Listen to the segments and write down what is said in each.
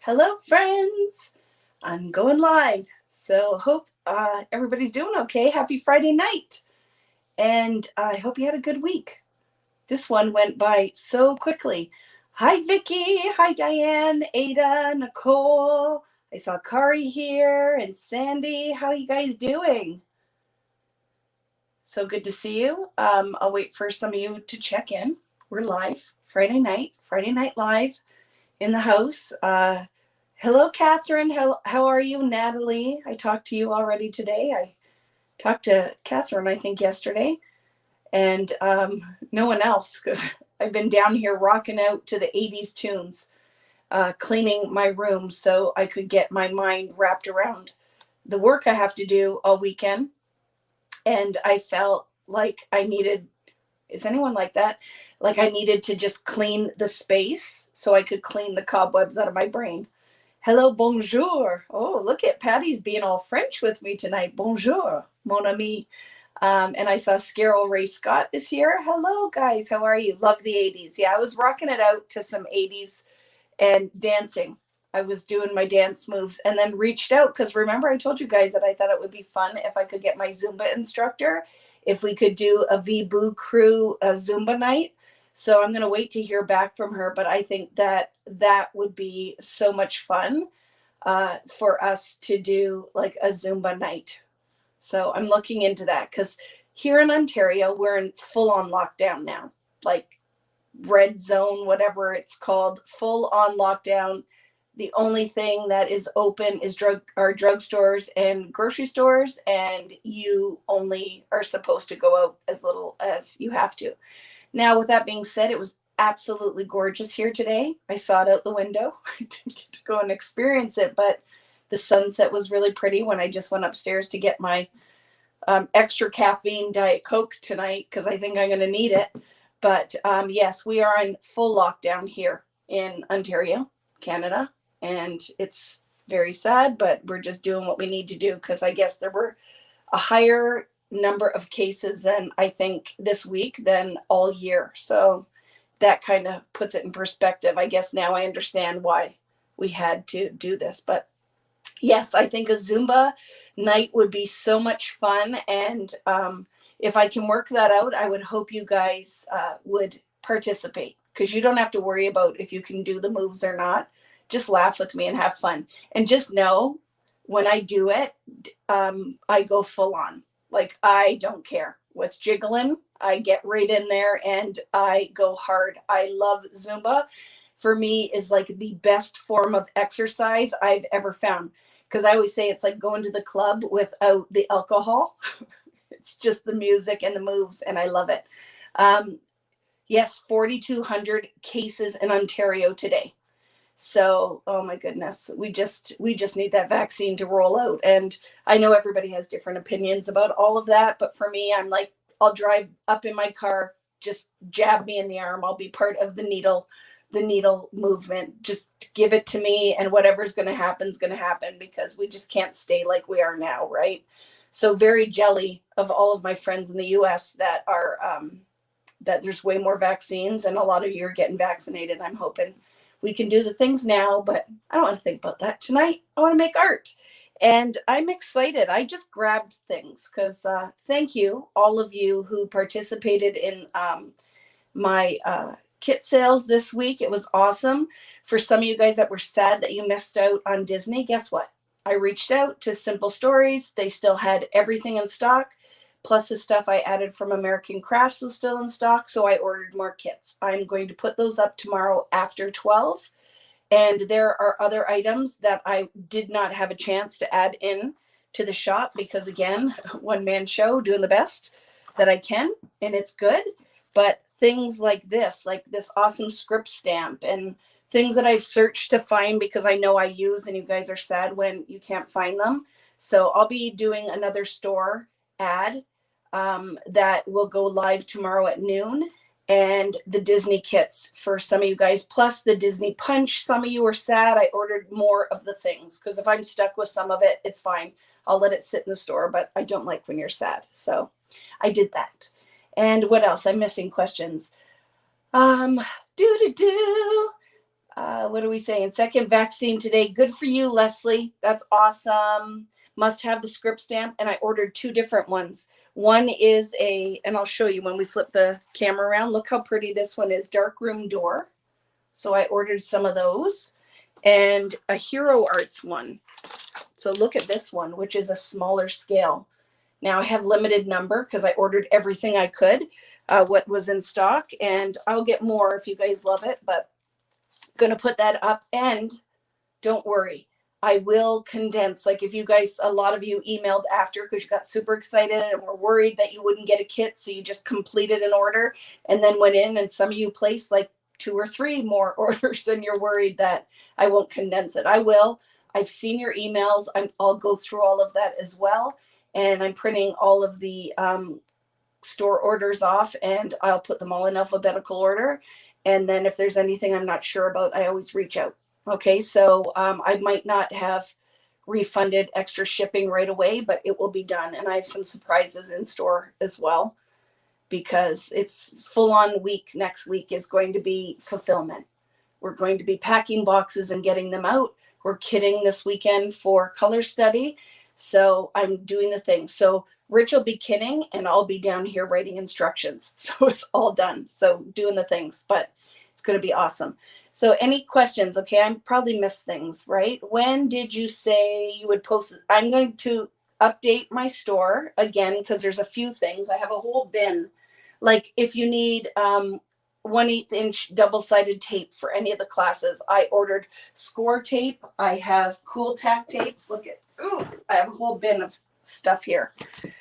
Hello, friends. I'm going live. So, hope everybody's doing okay. Happy Friday night. And I hope you had a good week. This one went by so quickly. Hi, Vicky. Hi, Diane, Ada, Nicole. I saw Kari here and Sandy. How are you guys doing? So good to see you. I'll wait for some of you to check in. We're live Friday night live in the house. Hello, Catherine. How are you, Natalie? I talked to you already today. I talked to Catherine, I think, yesterday, and no one else, because I've been down here rocking out to the 80s tunes, cleaning my room so I could get my mind wrapped around the work I have to do all weekend. And I felt like I needed, is anyone like that? Like I needed to just clean the space so I could clean the cobwebs out of my brain. Hello, bonjour. Oh, look at Patty's being all French with me tonight. Bonjour, mon ami. And I saw Scarroll Ray Scott is here. Hello, guys. How are you? Love the 80s. Yeah, I was rocking it out to some 80s and dancing. I was doing my dance moves and then reached out because remember I told you guys that I thought it would be fun if I could get my Zumba instructor, if we could do a VBoo crew Zumba night. So I'm going to wait to hear back from her, but I think that that would be so much fun for us to do like a Zumba night. So I'm looking into that because here in Ontario, we're in full on lockdown now, like red zone, whatever it's called, full on lockdown. The only thing that is open is drugstores and grocery stores, and you only are supposed to go out as little as you have to. Now, with that being said, it was absolutely gorgeous here today. I saw it out the window. I didn't get to go and experience it, but the sunset was really pretty when I just went upstairs to get my extra caffeine Diet Coke tonight because I think I'm going to need it. But yes, we are in full lockdown here in Ontario, Canada, and it's very sad, but we're just doing what we need to do because I guess there were a higher number of cases than I think this week than all year. So that kind of puts it in perspective. I guess now I understand why we had to do this. But yes, I think a Zumba night would be so much fun. And if I can work that out, I would hope you guys would participate because you don't have to worry about if you can do the moves or not. Just laugh with me and have fun. And just know when I do it, I go full on. Like, I don't care what's jiggling. I get right in there and I go hard. I love Zumba. For me, is like the best form of exercise I've ever found. Because I always say it's like going to the club without the alcohol. It's just the music and the moves, and I love it. Yes, 4,200 cases in Ontario today. So, oh my goodness, we just need that vaccine to roll out. And I know everybody has different opinions about all of that, but for me, I'm like, I'll drive up in my car, just jab me in the arm. I'll be part of the needle movement. Just give it to me, and whatever's going to happen is going to happen because we just can't stay like we are now, right? So very jelly of all of my friends in the US that are that there's way more vaccines and a lot of you are getting vaccinated. I'm hoping we can do the things now, but I don't want to think about that tonight. I want to make art. And I'm excited. I just grabbed things because thank you, all of you who participated in my kit sales this week. It was awesome. For some of you guys that were sad that you missed out on Disney, guess what? I reached out to Simple Stories. They still had everything in stock. Plus the stuff I added from American Crafts was still in stock, so I ordered more kits. I'm going to put those up tomorrow after 12. And there are other items that I did not have a chance to add in to the shop because, again, one-man show, doing the best that I can, and it's good. But things like this awesome script stamp and things that I've searched to find because I know I use, and you guys are sad when you can't find them. So I'll be doing another store ad that will go live tomorrow at noon, and the Disney kits for some of you guys, plus the Disney punch. Some of you are sad. I ordered more of the things because if I'm stuck with some of it, it's fine. I'll let it sit in the store, but I don't like when you're sad. So I did that. And what else? I'm missing questions. Do. What are we saying? Second vaccine today. Good for you, Leslie. That's awesome. Must have the script stamp. And I ordered 2 different ones. One is and I'll show you when we flip the camera around. Look how pretty this one is. Dark room door. So I ordered some of those. And a Hero Arts one. So look at this one, which is a smaller scale. Now I have limited number because I ordered everything I could, what was in stock. And I'll get more if you guys love it. But going to put that up, and don't worry, I will condense. Like if you guys, a lot of you emailed after because you got super excited and were worried that you wouldn't get a kit, so you just completed an order and then went in, and some of you placed like 2 or 3 more orders and you're worried that I won't condense it. I will. I've seen your emails. I'll go through all of that as well, and I'm printing all of the store orders off, and I'll put them all in alphabetical order. And then if there's anything I'm not sure about, I always reach out. Okay, so I might not have refunded extra shipping right away, but it will be done. And I have some surprises in store as well, because it's full on week. Next week is going to be fulfillment. We're going to be packing boxes and getting them out. We're kitting this weekend for color study. So I'm doing the thing. So Rich will be kitting and I'll be down here writing instructions. So it's all done. So doing the things, but it's going to be awesome. So any questions? Okay, I probably missed things, right? When did you say you would post it? I'm going to update my store again because there's a few things. I have a whole bin. Like if you need 1/8 inch double-sided tape for any of the classes, I ordered score tape. I have cool tack tape. Look at, ooh, I have a whole bin of stuff here.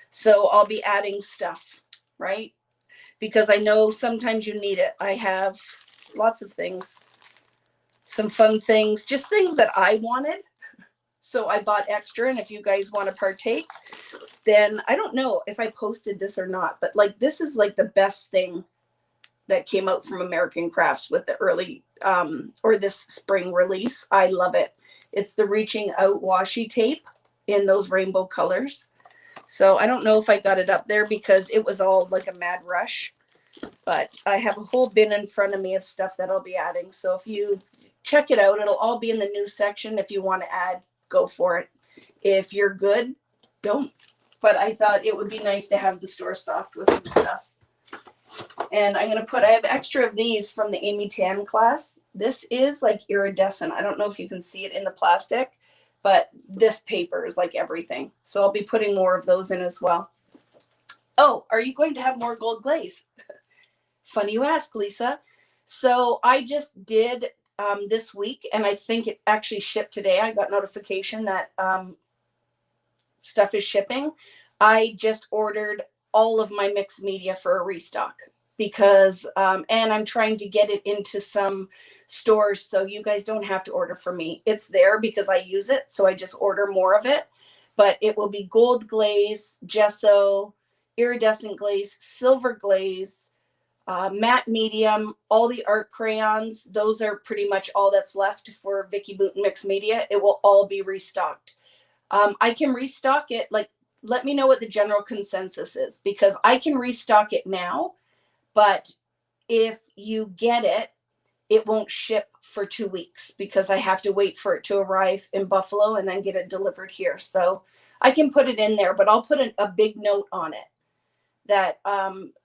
So I'll be adding stuff, right? Because I know sometimes you need it. I have lots of things, some fun things, just things that I wanted. So I bought extra. And if you guys want to partake, then I don't know if I posted this or not, but like this is like the best thing that came out from American Crafts with the early or this spring release. I love it. It's the Reaching Out washi tape in those rainbow colors. So I don't know if I got it up there because it was all like a mad rush, but I have a whole bin in front of me of stuff that I'll be adding. So if you check it out, it'll all be in the news section. If you want to add, go for it. If you're good, don't. But I thought it would be nice to have the store stocked with some stuff. And I'm going to I have extra of these from the Amy Tan class. This is like iridescent. I don't know if you can see it in the plastic, but this paper is like everything. So I'll be putting more of those in as well. Oh, are you going to have more gold glaze? Funny you ask, Lisa. So I just did this week, and I think it actually shipped today. I got notification that stuff is shipping. I just ordered all of my mixed media for a restock because, and I'm trying to get it into some stores so you guys don't have to order from me. It's there because I use it. So I just order more of it, but it will be gold glaze, gesso, iridescent glaze, silver glaze, matte medium, all the art crayons. Those are pretty much all that's left for Vicky Booten Mixed Media. It will all be restocked. I can restock it. Like, let me know what the general consensus is, because I can restock it now, but if you get it, it won't ship for 2 weeks because I have to wait for it to arrive in Buffalo and then get it delivered here. So I can put it in there, but I'll put a big note on it that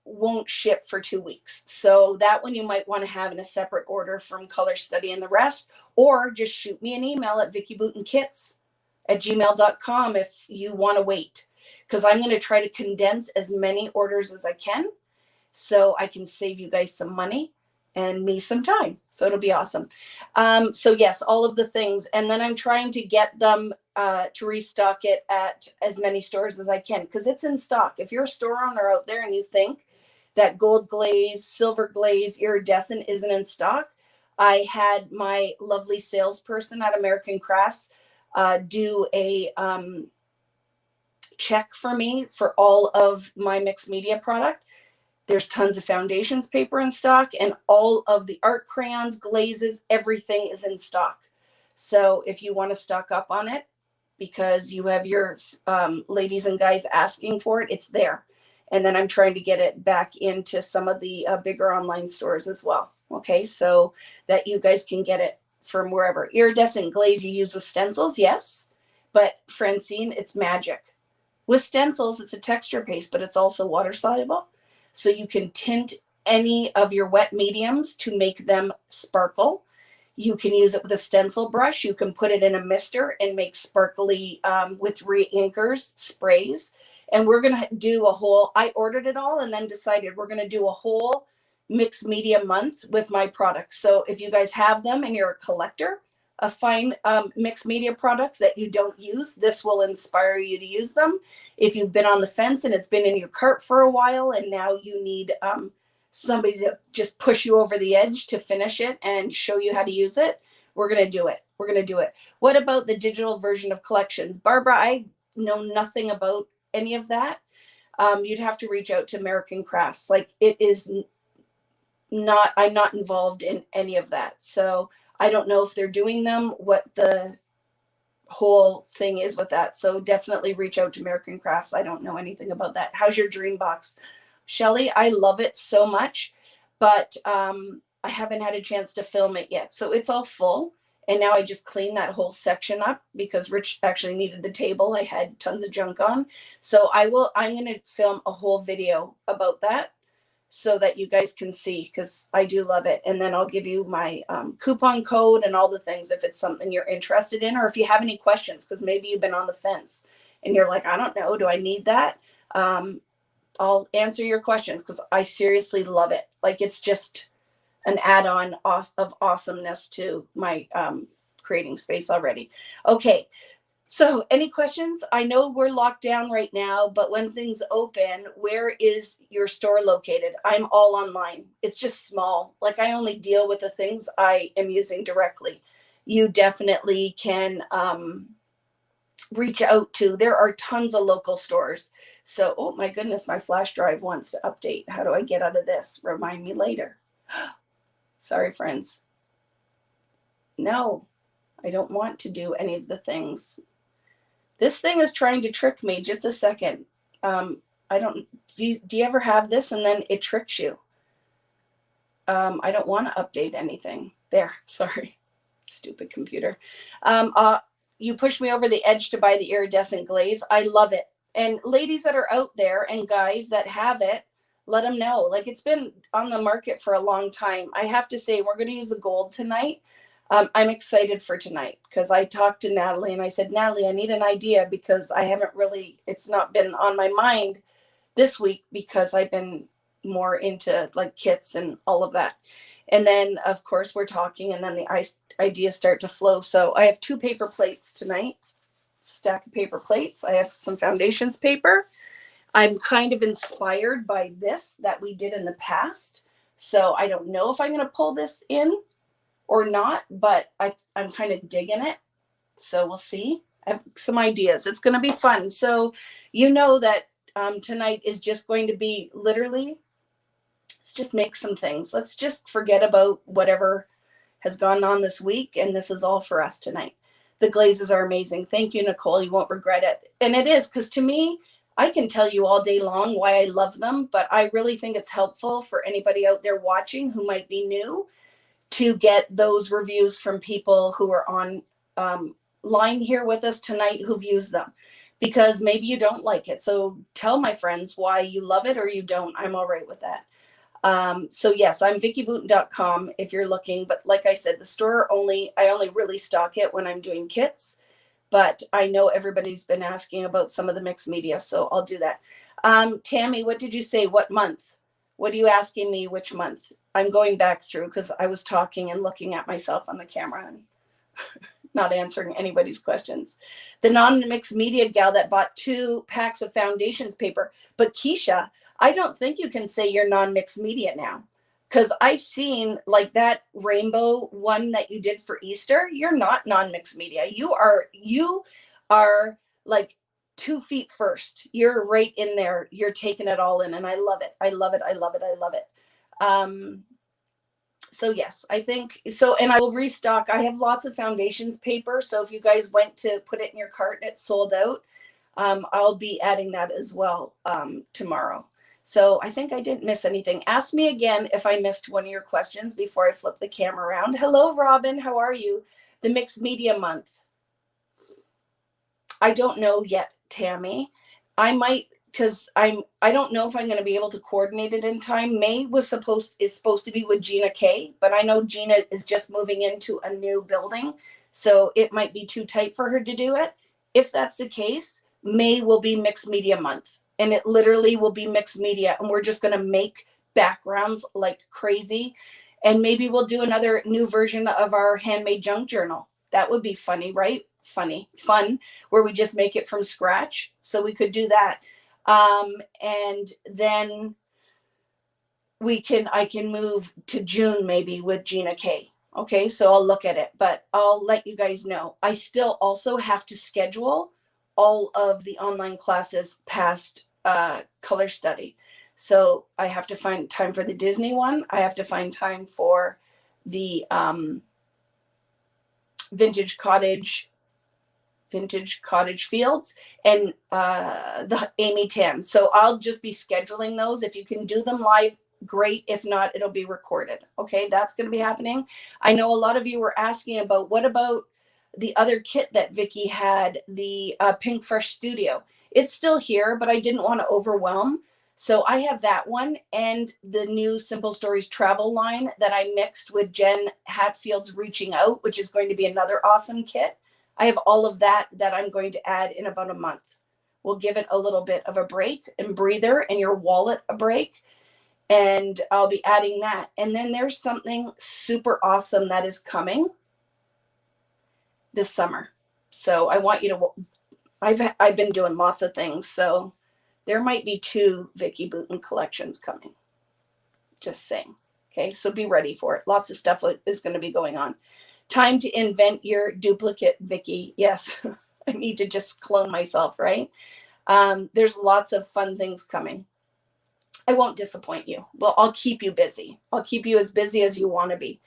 won't ship for 2 weeks. So that one you might want to have in a separate order from Color Study and the rest, or just shoot me an email at vickybootenkits@gmail.com if you want to wait, because I'm going to try to condense as many orders as I can so I can save you guys some money and me some time. So it'll be awesome. So yes, all of the things. And then I'm trying to get them to restock it at as many stores as I can, because it's in stock. If you're a store owner out there and you think that gold glaze, silver glaze, iridescent isn't in stock, I had my lovely salesperson at American Crafts do a check for me for all of my mixed media product. There's tons of foundations paper in stock, and all of the art crayons, glazes, everything is in stock. So if you want to stock up on it, because you have your ladies and guys asking for it, it's there. And then I'm trying to get it back into some of the bigger online stores as well. Okay, so that you guys can get it from wherever. Iridescent glaze you use with stencils, yes. But Francine, it's magic. With stencils, it's a texture paste, but it's also water soluble. So you can tint any of your wet mediums to make them sparkle. You can use it with a stencil brush. You can put it in a mister and make sparkly with reinkers sprays. And we're going to do a whole, I ordered it all and then decided we're going to do a whole mixed media month with my products. So if you guys have them and you're a collector of fine mixed media products that you don't use, this will inspire you to use them. If you've been on the fence and it's been in your cart for a while and now you need somebody to just push you over the edge to finish it and show you how to use it, we're going to do it. We're going to do it. What about the digital version of collections? Barbara, I know nothing about any of that. You'd have to reach out to American Crafts. Like, it is not, I'm not involved in any of that. So I don't know if they're doing them, what the whole thing is with that. So definitely reach out to American Crafts. I don't know anything about that. How's your dream box? Shelley, I love it so much, but I haven't had a chance to film it yet. So it's all full. And now I just cleaned that whole section up because Rich actually needed the table. I had tons of junk on. So I'm going to film a whole video about that so that you guys can see, because I do love it. And then I'll give you my coupon code and all the things if it's something you're interested in, or if you have any questions, because maybe you've been on the fence and you're like, I don't know, do I need that? I'll answer your questions because I seriously love it. Like, it's just an add-on of awesomeness to my creating space already. Okay, so any questions? I know we're locked down right now, but when things open, where is your store located? I'm all online. It's just small. Like, I only deal with the things I am using directly. You definitely can reach out to, there are tons of local stores. So, oh my goodness, my flash drive wants to update. How do I get out of this? Remind me later. Sorry, friends. No, I don't want to do any of the things. This thing is trying to trick me. Just a second. I don't, do you ever have this and then it tricks you? I don't want to update anything. There, sorry. Stupid computer. You pushed me over the edge to buy the iridescent glaze. I love it. And ladies that are out there and guys that have it, let them know. Like, it's been on the market for a long time. I have to say, we're going to use the gold tonight. I'm excited for tonight because I talked to Natalie and I said, Natalie, I need an idea because I haven't really, it's not been on my mind this week because I've been more into like kits and all of that. And then, of course, we're talking and then the ideas start to flow. So I have 2 paper plates tonight, stack of paper plates. I have some foundations paper. I'm kind of inspired by this that we did in the past. So I don't know if I'm going to pull this in or not, but I'm kind of digging it. So we'll see. I have some ideas. It's going to be fun. So you know that tonight is just going to be literally, let's just make some things. Let's just forget about whatever has gone on this week. And this is all for us tonight. The glazes are amazing. Thank you, Nicole. You won't regret it. And it is, because to me, I can tell you all day long why I love them, but I really think it's helpful for anybody out there watching who might be new to get those reviews from people who are on line here with us tonight who've used them, because maybe you don't like it. So tell my friends why you love it or you don't. I'm all right with that. So yes, I'm VickyBooten.com if you're looking, but like I said, the store I only really stock it when I'm doing kits, but I know everybody's been asking about some of the mixed media, so I'll do that. Tammy, what did you say? What month? What are you asking me? Which month? I'm going back through because I was talking and looking at myself on the camera and not answering anybody's questions. The non-mixed media gal that bought 2 packs of foundations paper. But Keisha, I don't think you can say you're non-mixed media now, because I've seen like that rainbow one that you did for Easter. You're not non-mixed media. You are like 2 feet first. You're right in there. You're taking it all in. And I love it. I love it. I love it. I love it. So yes, I think so. And I will restock. I have lots of foundations paper. So if you guys went to put it in your cart and it sold out, I'll be adding that as well tomorrow. So I think I didn't miss anything. Ask me again if I missed one of your questions before I flip the camera around. Hello, Robin. How are you? The mixed media month. I don't know yet, Tammy. I might, because I don't know if I'm going to be able to coordinate it in time. May is supposed to be with Gina K, but I know Gina is just moving into a new building, so it might be too tight for her to do it. If that's the case, May will be mixed media month, and it literally will be mixed media, and we're just going to make backgrounds like crazy, and maybe we'll do another new version of our handmade junk journal. That would be funny, right? Fun, where we just make it from scratch. So we could do that. And then I can move to June maybe with Gina K. Okay, so I'll look at it, but I'll let you guys know. I still also have to schedule all of the online classes past color study. So I have to find time for the Disney one. I have to find time for the vintage cottage fields and the Amy Tan. So I'll just be scheduling those. If you can do them live, great. If not, it'll be recorded. Okay, that's going to be happening. I know a lot of you were asking about what about the other kit that Vicki had, the Pink Fresh Studio. It's still here, but I didn't want to overwhelm. So I have that one and the new Simple Stories travel line that I mixed with Jen Hatfield's Reaching Out, which is going to be another awesome kit. I have all of that I'm going to add in about a month. We'll give it a little bit of a break and breather and your wallet a break. And I'll be adding that. And then there's something super awesome that is coming this summer. So I want you to, I've been doing lots of things. So there might be 2 Vicki Boutin collections coming. Just saying. Okay, so be ready for it. Lots of stuff is going to be going on. Time to invent your duplicate, Vicki. Yes, I need to just clone myself, right? There's lots of fun things coming. I won't disappoint you. Well, I'll keep you busy. I'll keep you as busy as you want to be.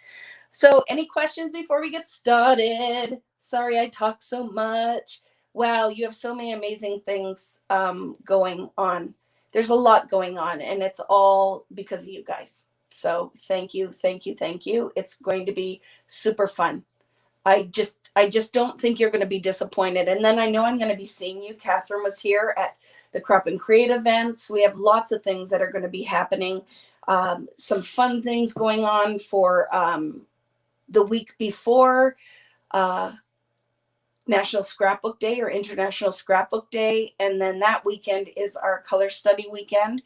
So any questions before we get started? Sorry, I talk so much. Wow, you have so many amazing things going on. There's a lot going on, and it's all because of you guys. So thank you, thank you, thank you. It's going to be super fun. I just don't think you're going to be disappointed. And then I know I'm going to be seeing you. Catherine was here at the Crop and Create events. We have lots of things that are going to be happening. Some fun things going on for the week before National Scrapbook Day or International Scrapbook Day. And then that weekend is our color study weekend.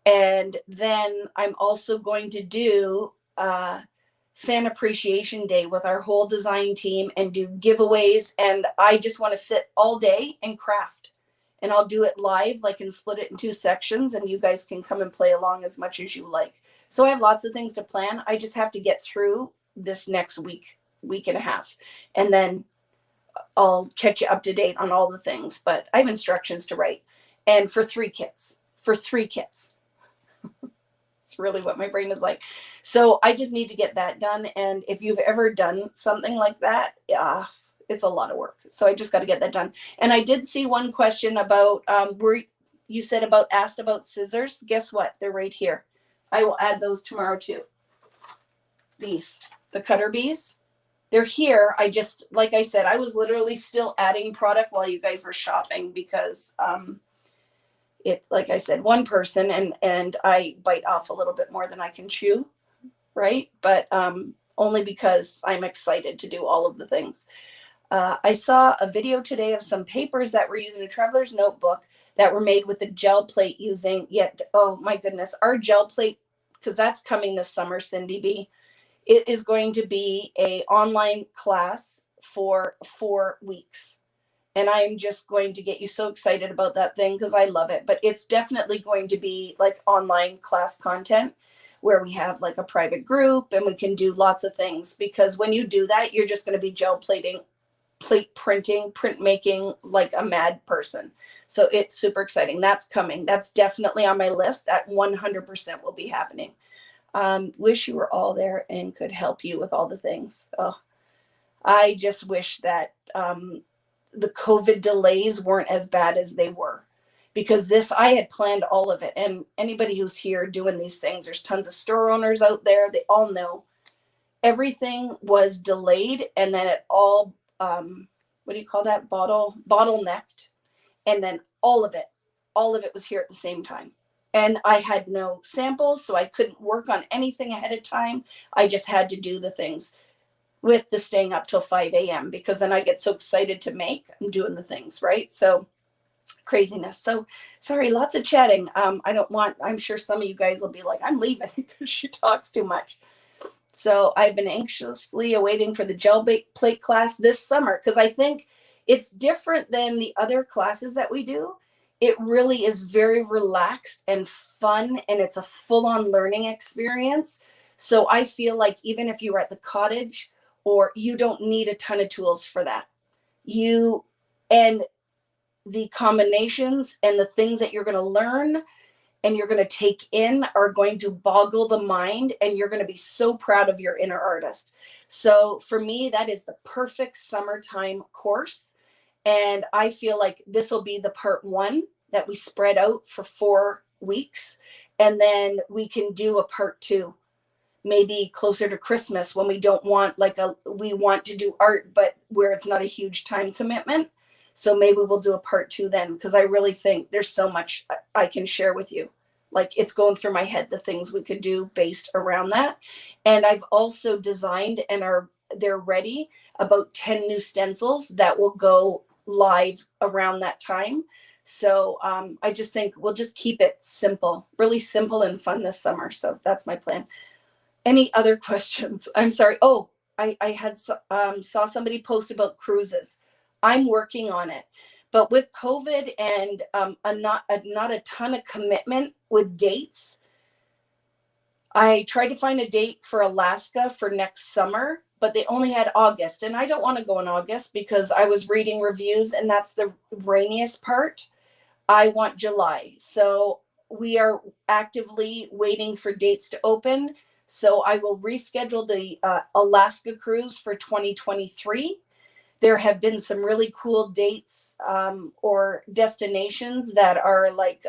And then I'm also going to do Fan Appreciation Day with our whole design team and do giveaways. And I just want to sit all day and craft. And I'll do it live, like, and split it in 2 sections. And you guys can come and play along as much as you like. So I have lots of things to plan. I just have to get through this next week and a half. And then I'll catch you up to date on all the things. But I have instructions to write. And for 3 kits. It's really what my brain is like. So I just need to get that done. And if you've ever done something like that, it's a lot of work. So I just got to get that done. And I did see one question about where you said asked about scissors. Guess what? They're right here. I will add those tomorrow too. These, the cutter bees, they're here. I just, like I said, I was literally still adding product while you guys were shopping because it, like I said, one person and I bite off a little bit more than I can chew, right? But only because I'm excited to do all of the things. I saw a video today of some papers that were using a traveler's notebook that were made with a gel plate oh my goodness, our gel plate, because that's coming this summer, Cindy B. It is going to be an online class for 4 weeks. And I'm just going to get you so excited about that thing because I love it. But it's definitely going to be like online class content where we have like a private group and we can do lots of things. Because when you do that, you're just going to be gel plating, plate printing, printmaking like a mad person. So it's super exciting. That's coming. That's definitely on my list. That 100% will be happening. Wish you were all there and could help you with all the things. Oh, I just wish that the COVID delays weren't as bad as they were, because this, I had planned all of it. And anybody who's here doing these things, there's tons of store owners out there. They all know everything was delayed, and then it all, what do you call that? Bottlenecked. And then all of it was here at the same time. And I had no samples, so I couldn't work on anything ahead of time. I just had to do the things with the staying up till 5 a.m. because then I get so excited to make. I'm doing the things, right? So craziness. So sorry, lots of chatting. I'm sure some of you guys will be like, I'm leaving because she talks too much. So I've been anxiously awaiting for the gel plate class this summer because I think it's different than the other classes that we do. It really is very relaxed and fun, and it's a full-on learning experience. So I feel like even if you were at the cottage, or you don't need a ton of tools for that. And the combinations and the things that you're going to learn and you're going to take in are going to boggle the mind, and you're going to be so proud of your inner artist. So for me, that is the perfect summertime course. And I feel like this will be the part 1 that we spread out for 4 weeks. And then we can do a part 2, maybe closer to Christmas, when we don't want we want to do art, but where it's not a huge time commitment. So maybe we'll do a part 2 then, because I really think there's so much I can share with you. Like, it's going through my head, the things we could do based around that. And I've also designed, and they're ready, about 10 new stencils that will go live around that time. So I just think we'll just keep it simple, really simple and fun this summer. So that's my plan. Any other questions? I'm sorry. Oh, I had saw somebody post about cruises. I'm working on it, but with COVID and not a ton of commitment with dates, I tried to find a date for Alaska for next summer, but they only had August, and I don't want to go in August because I was reading reviews, and that's the rainiest part. I want July. So we are actively waiting for dates to open. So I will reschedule the Alaska cruise for 2023. There have been some really cool dates or destinations that are like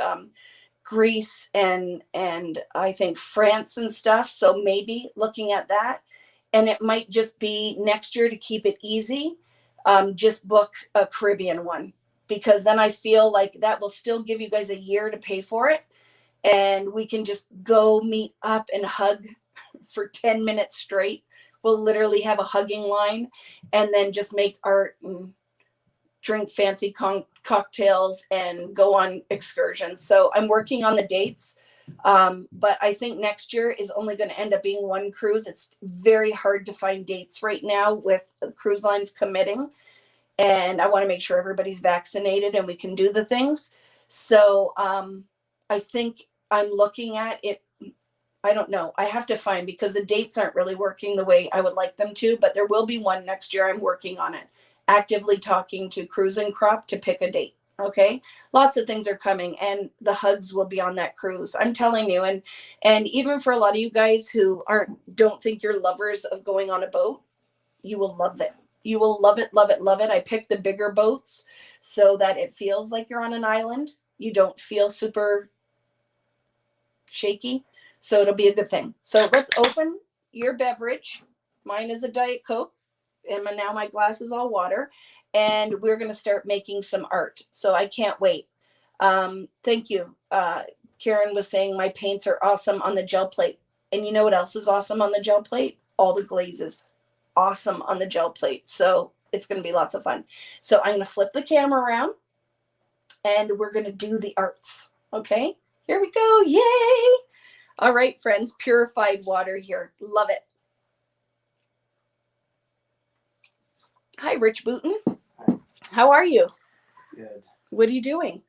Greece and I think France and stuff. So maybe looking at that. And it might just be next year to keep it easy. Just book a Caribbean one, because then I feel like that will still give you guys a year to pay for it. And we can just go meet up and hug for 10 minutes straight. We'll literally have a hugging line, and then just make art and drink fancy cocktails and go on excursions. So I'm working on the dates. But I think next year is only going to end up being 1 cruise. It's very hard to find dates right now with cruise lines committing. And I want to make sure everybody's vaccinated and we can do the things. So I think I'm looking at it. I don't know. I have to find, because the dates aren't really working the way I would like them to, but there will be one next year. I'm working on it, actively talking to Cruise and Crop to pick a date. Okay. Lots of things are coming, and the hugs will be on that cruise. I'm telling you. And even for a lot of you guys who don't think you're lovers of going on a boat, you will love it. You will love it, love it, love it. I picked the bigger boats so that it feels like you're on an island. You don't feel super shaky. So it'll be a good thing. So let's open your beverage. Mine is a Diet Coke, and now my glass is all water. And we're going to start making some art. So I can't wait. Thank you. Karen was saying my paints are awesome on the gel plate. And you know what else is awesome on the gel plate? All the glazes. Awesome on the gel plate. So it's going to be lots of fun. So I'm going to flip the camera around, and we're going to do the arts. Okay, here we go. Yay. All right, friends, purified water here. Love it. Hi, Rich Booton. Hi. How are you? Good. What are you doing?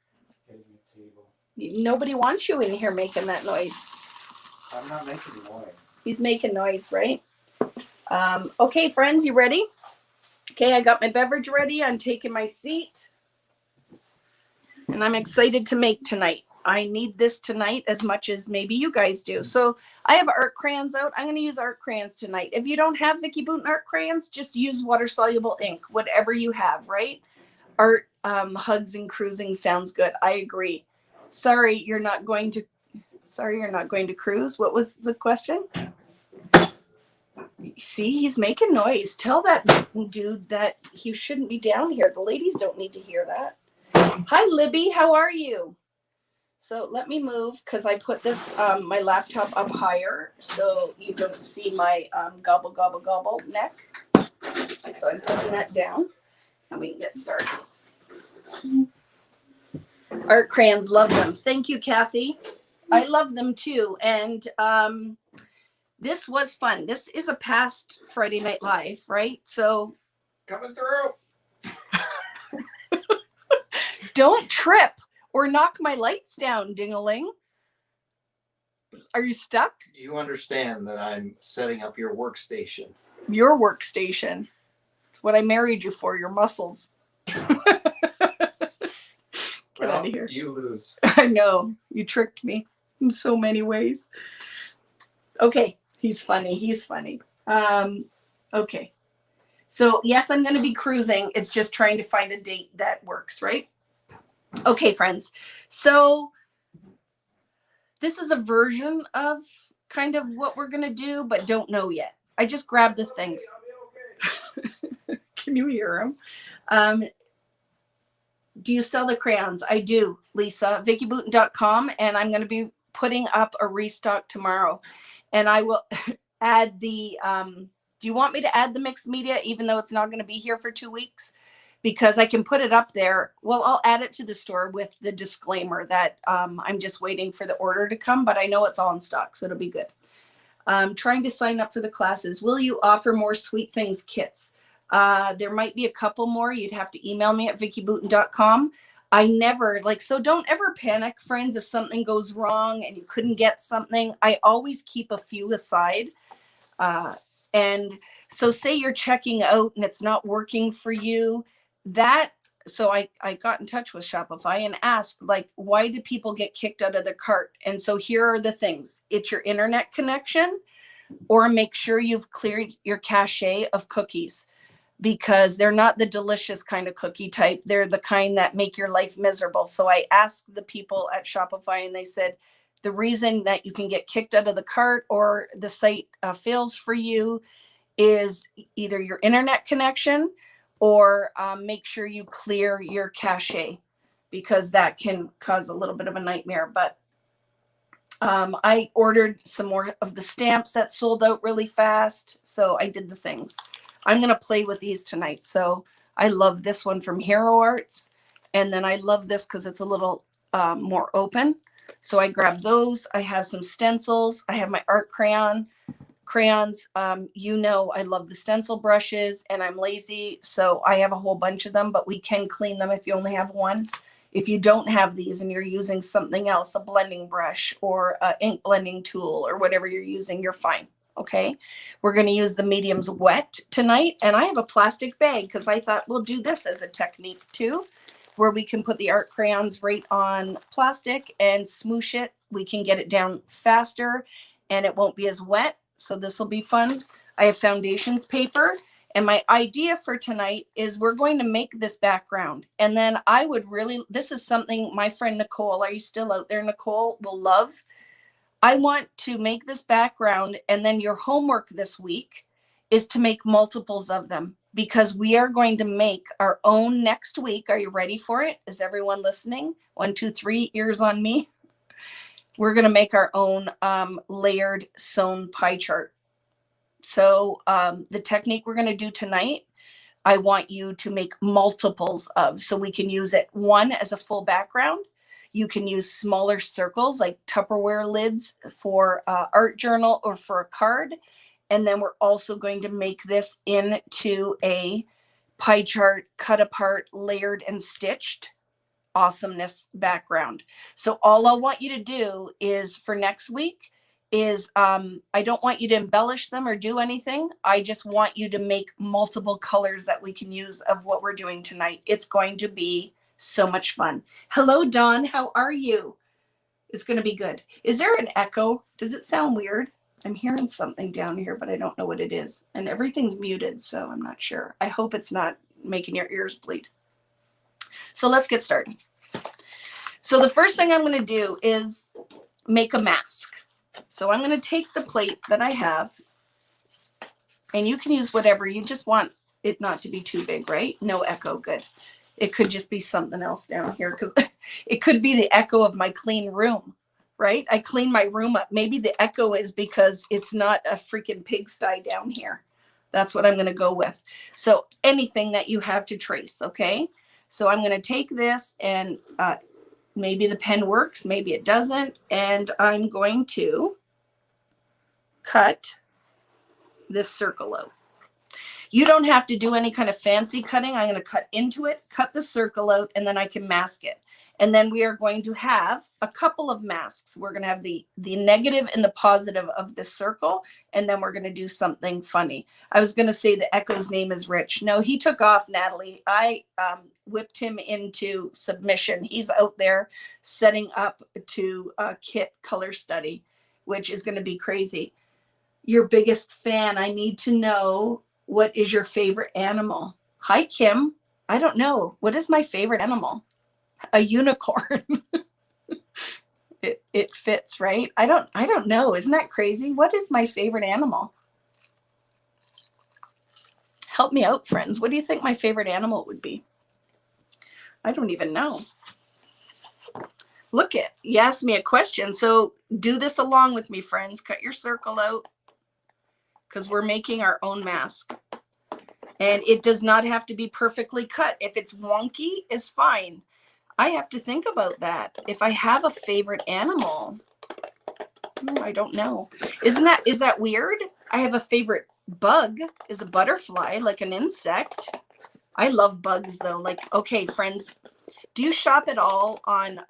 Getting a table. Nobody wants you in here making that noise. I'm not making noise. He's making noise, right? Okay, friends, you ready? Okay, I got my beverage ready. I'm taking my seat. And I'm excited to make tonight. I need this tonight as much as maybe you guys do. So I have art crayons out. I'm going to use art crayons tonight. If you don't have Vicki Booton art crayons, just use water soluble ink, whatever you have, right? Art, hugs and cruising sounds good. I agree. Sorry, you're not going to cruise. What was the question? See, he's making noise. Tell that dude that he shouldn't be down here. The ladies don't need to hear that. Hi, Libby. How are you? So let me move because I put this my laptop up higher so you don't see my gobble gobble gobble neck. So I'm putting that down and we can get started. Art crayons, love them. Thank you, Kathy. I love them too. And this was fun. This is a past Friday Night Live, right? So Coming through. don't trip or knock my lights down, ding-a-ling. Are you stuck? Do you understand that I'm setting up your workstation? Your workstation. It's what I married you for, your muscles. Get out of here. You lose. I know. You tricked me in so many ways. Okay. He's funny. He's funny. Okay. So, yes, I'm going to be cruising. It's just trying to find a date that works, right? Okay, friends. So, this is a version of kind of what we're going to do, but don't know yet. I just grabbed the things. Can you hear them? Do you sell the crayons? I do, Lisa. VickyBooten.com, and I'm going to be putting up a restock tomorrow. And I will add the, do you want me to add the mixed media even though it's not going to be here for 2 weeks? Because I can put it up there. Well, I'll add it to the store with the disclaimer that I'm just waiting for the order to come, but I know it's all in stock, so it'll be good. Trying to sign up for the classes. Will you offer more Sweet Things kits? There might be a couple more. You'd have to email me at VickyBooten.com. I never so don't ever panic, friends, if something goes wrong and you couldn't get something. I always keep a few aside. And so say you're checking out and it's not working for you. So I got in touch with Shopify and asked, why do people get kicked out of their cart? And so here are the things. It's your internet connection, or make sure you've cleared your cache of cookies, because they're not the delicious kind of cookie type. They're the kind that make your life miserable. So I asked the people at Shopify and they said, the reason that you can get kicked out of the cart or the site fails for you is either your internet connection or make sure you clear your cache, because that can cause a little bit of a nightmare. But I ordered some more of the stamps that sold out really fast. So I did the things. I'm going to play with these tonight. So I love this one from Hero Arts. And then I love this because it's a little more open. So I grabbed those. I have some stencils. I have my art crayons. You know, I love the stencil brushes and I'm lazy. So I have a whole bunch of them, but we can clean them if you only have one. If you don't have these and you're using something else, a blending brush or an ink blending tool or whatever you're using, you're fine. Okay, we're going to use the mediums wet tonight. And I have a plastic bag because I thought we'll do this as a technique too, where we can put the art crayons right on plastic and smoosh it. We can get it down faster and it won't be as wet. So this will be fun. I have foundations paper. And my idea for tonight is we're going to make this background. And then I would this is something my friend Nicole, are you still out there, Nicole, will love. I want to make this background, and then your homework this week is to make multiples of them, because we are going to make our own next week. Are you ready for it? Is everyone listening? 1, 2, 3, ears on me. We're going to make our own layered sewn pie chart. So the technique we're going to do tonight, I want you to make multiples of, so we can use it one as a full background. You can use smaller circles like Tupperware lids for art journal or for a card. And then we're also going to make this into a pie chart, cut apart, layered and stitched awesomeness background. So all I want you to do is for next week is I don't want you to embellish them or do anything. I just want you to make multiple colors that we can use of what we're doing tonight. It's going to be so much fun. Hello, Dawn. How are you? It's going to be good. Is there an echo? Does it sound weird? I'm hearing something down here, but I don't know what it is. And everything's muted, so I'm not sure. I hope it's not making your ears bleed. So let's get started. So the first thing I'm going to do is make a mask. So I'm going to take the plate that I have, and you can use whatever. You just want it not to be too big, right? No echo, good. It could just be something else down here because it could be the echo of my clean room, right? I clean my room up. Maybe the echo is because it's not a freaking pigsty down here. That's what I'm going to go with. So anything that you have to trace, okay? So I'm going to take this and maybe the pen works, maybe it doesn't. And I'm going to cut this circle out. You don't have to do any kind of fancy cutting. I'm going to cut into it, cut the circle out, and then I can mask it. And then we are going to have a couple of masks. We're going to have the negative and the positive of the circle, and then we're going to do something funny. I was going to say the Echo's name is Rich. No, he took off, Natalie. I whipped him into submission. He's out there setting up to kit color study, which is going to be crazy. Your biggest fan, I need to know, what is your favorite animal? Hi, Kim. I don't know. What is my favorite animal? A unicorn. It fits, right? I don't know. Isn't that crazy? What is my favorite animal? Help me out, friends. What do you think my favorite animal would be? I don't even know. Look it. You asked me a question. So do this along with me, friends. Cut your circle out because we're making our own mask. And it does not have to be perfectly cut. If it's wonky, it's fine. I have to think about that. If I have a favorite animal, I don't know. Is that weird? I have a favorite bug is a butterfly, like an insect. I love bugs though. Like, okay, friends, do you shop at all on,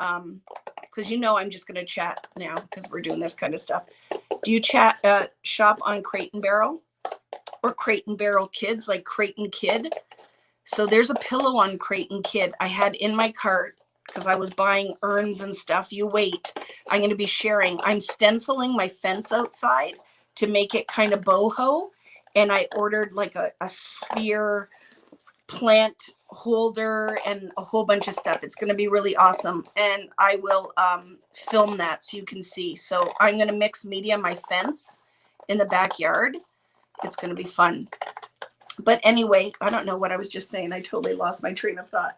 because you know I'm just going to chat now because we're doing this kind of stuff. Do you shop on Crate and Barrel or Crate and Barrel Kids, like Crate and Kid? So there's a pillow on Crate and Kid I had in my cart because I was buying urns and stuff. You wait. I'm going to be sharing. I'm stenciling my fence outside to make it kind of boho. And I ordered like a sphere plant holder and a whole bunch of stuff. It's going to be really awesome. And I will film that so you can see. So I'm going to mix media my fence in the backyard. It's going to be fun. But anyway, I don't know what I was just saying. I totally lost my train of thought.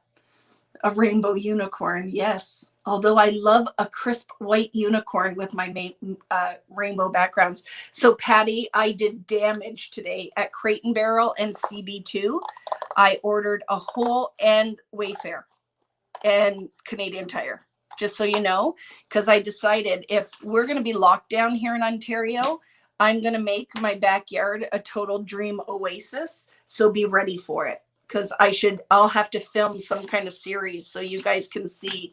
A rainbow unicorn, yes. Although I love a crisp white unicorn with my rainbow backgrounds. So Patty, I did damage today at Crate and Barrel and CB2. I ordered a whole and Wayfair and Canadian Tire, just so you know, because I decided if we're going to be locked down here in Ontario, I'm going to make my backyard a total dream oasis. So be ready for it. Because I'll have to film some kind of series so you guys can see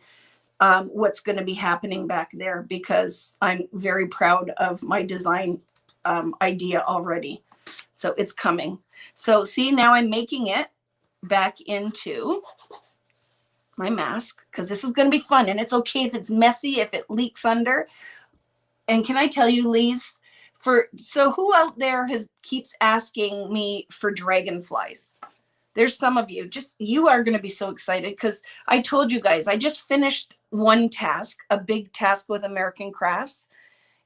what's going to be happening back there, because I'm very proud of my design idea already. So it's coming. So see, now I'm making it back into my mask because this is going to be fun. And it's okay if it's messy, if it leaks under. And can I tell you, Lise, so who out there keeps asking me for dragonflies? There's some of you, you are going to be so excited because I told you guys, I just finished one task, a big task with American Crafts.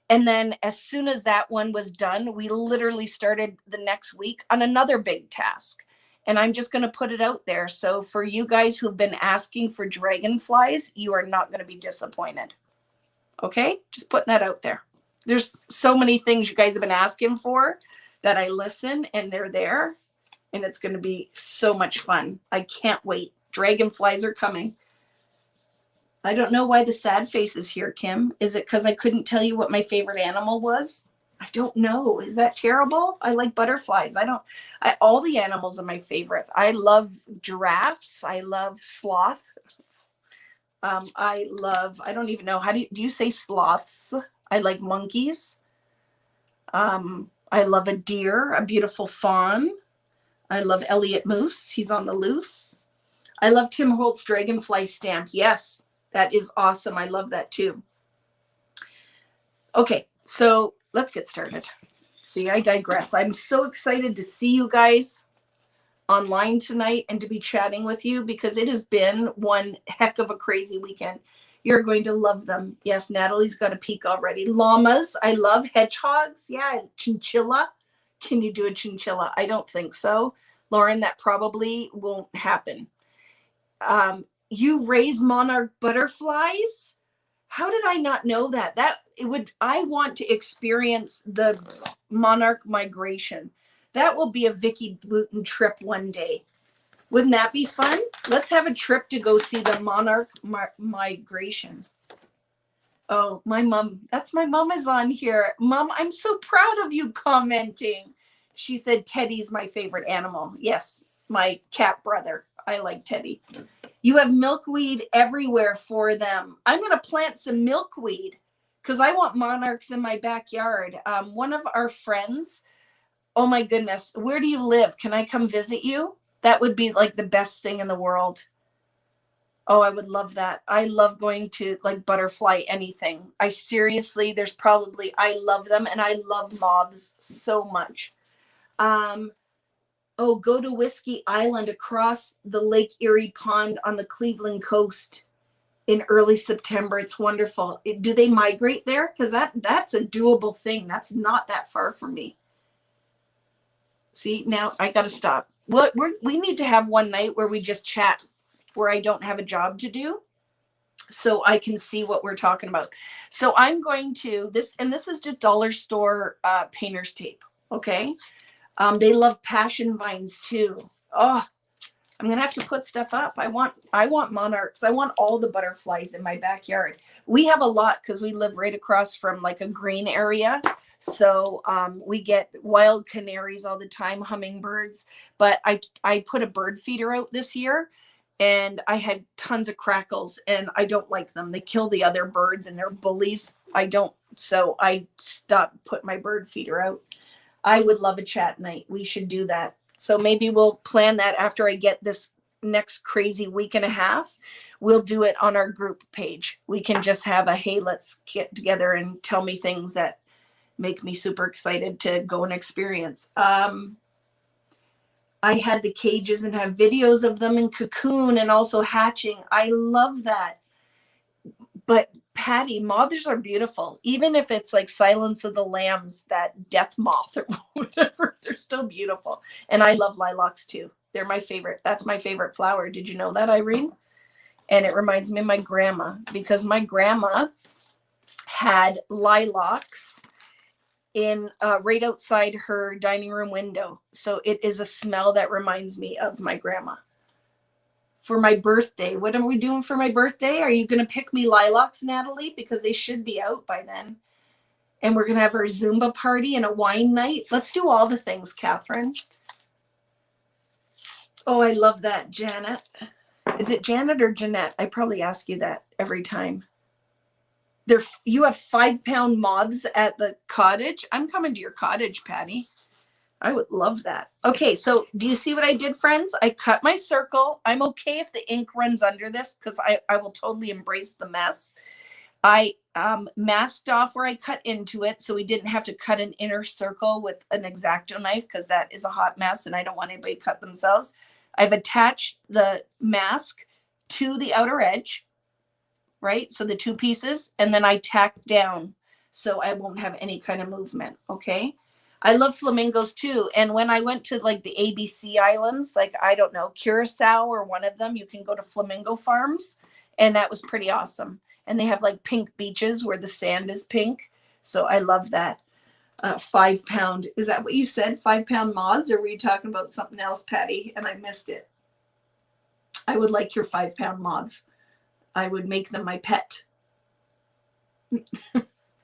And then as soon as that one was done, we literally started the next week on another big task. And I'm just going to put it out there. So for you guys who've been asking for dragonflies, you are not going to be disappointed. Okay? Just putting that out there. There's so many things you guys have been asking for that I listen and they're there. And it's going to be so much fun. I can't wait. Dragonflies are coming. I don't know why the sad face is here, Kim. Is it because I couldn't tell you what my favorite animal was? I don't know. Is that terrible? I like butterflies. All the animals are my favorite. I love giraffes. I love sloth. I don't even know. Do you say sloths? I like monkeys. I love a deer, a beautiful fawn. I love Elliot Moose. He's on the loose. I love Tim Holt's dragonfly stamp. Yes, that is awesome. I love that too. Okay, so let's get started. See, I digress. I'm so excited to see you guys online tonight and to be chatting with you because it has been one heck of a crazy weekend. You're going to love them. Yes, Natalie's got a peek already. Llamas. I love hedgehogs. Yeah, chinchilla. Can you do a chinchilla? I don't think so. Lauren, that probably won't happen. You raise monarch butterflies? How did I not know that? I want to experience the monarch migration. That will be a Vicky Bluton trip one day. Wouldn't that be fun? Let's have a trip to go see the monarch migration. Oh, my mom. That's my mom is on here. Mom, I'm so proud of you commenting. She said Teddy's my favorite animal. Yes, my cat brother. I like Teddy. You have milkweed everywhere for them. I'm going to plant some milkweed because I want monarchs in my backyard. One of our friends, oh my goodness, where do you live? Can I come visit you? That would be like the best thing in the world. Oh, I would love that. I love going to like butterfly anything. I love them and I love moths so much. Go to Whiskey Island across the Lake Erie Pond on the Cleveland coast in early September. It's wonderful. Do they migrate there? Because that's a doable thing. That's not that far from me. See, now I got to stop. We need to have one night where we just chat, where I don't have a job to do, so I can see what we're talking about. So I'm going to this is just dollar store painter's tape. Okay. They love passion vines too. Oh, I'm gonna have to put stuff up. I want monarchs. I want all the butterflies in my backyard. We have a lot because we live right across from like a green area. So we get wild canaries all the time, hummingbirds. But I put a bird feeder out this year and I had tons of crackles and I don't like them. They kill the other birds and they're bullies. So I stopped putting my bird feeder out. I would love a chat night. We should do that. So maybe we'll plan that after I get this next crazy week and a half. We'll do it on our group page. We can just have a, hey, let's get together and tell me things that make me super excited to go and experience. I had the cages and have videos of them in cocoon and also hatching. I love that. But Patty, moths are beautiful. Even if it's like Silence of the Lambs, that death moth or whatever, they're still beautiful. And I love lilacs too. They're my favorite. That's my favorite flower. Did you know that, Irene? And it reminds me of my grandma because my grandma had lilacs in right outside her dining room window. So it is a smell that reminds me of my grandma. For my birthday, what are we doing for my birthday? Are you going to pick me lilacs, Natalie? Because they should be out by then. And we're going to have our Zumba party and a wine night. Let's do all the things, Catherine. Oh, I love that, Janet. Is it Janet or Jeanette? I probably ask you that every time. You have 5-pound moths at the cottage. I'm coming to your cottage, Patty. I would love that. Okay, so do you see what I did, friends? I cut my circle. I'm okay if the ink runs under this because I will totally embrace the mess. I masked off where I cut into it so we didn't have to cut an inner circle with an X-Acto knife because that is a hot mess and I don't want anybody to cut themselves. I've attached the mask to the outer edge, right? So the two pieces, and then I tacked down so I won't have any kind of movement, okay? I love flamingos too. And when I went to like the ABC islands, like, I don't know, Curacao or one of them, you can go to flamingo farms. And that was pretty awesome. And they have like pink beaches where the sand is pink. So I love that. 5-pound. Is that what you said? 5-pound moths? Or were you talking about something else, Patty? And I missed it. I would like your 5-pound moths. I would make them my pet.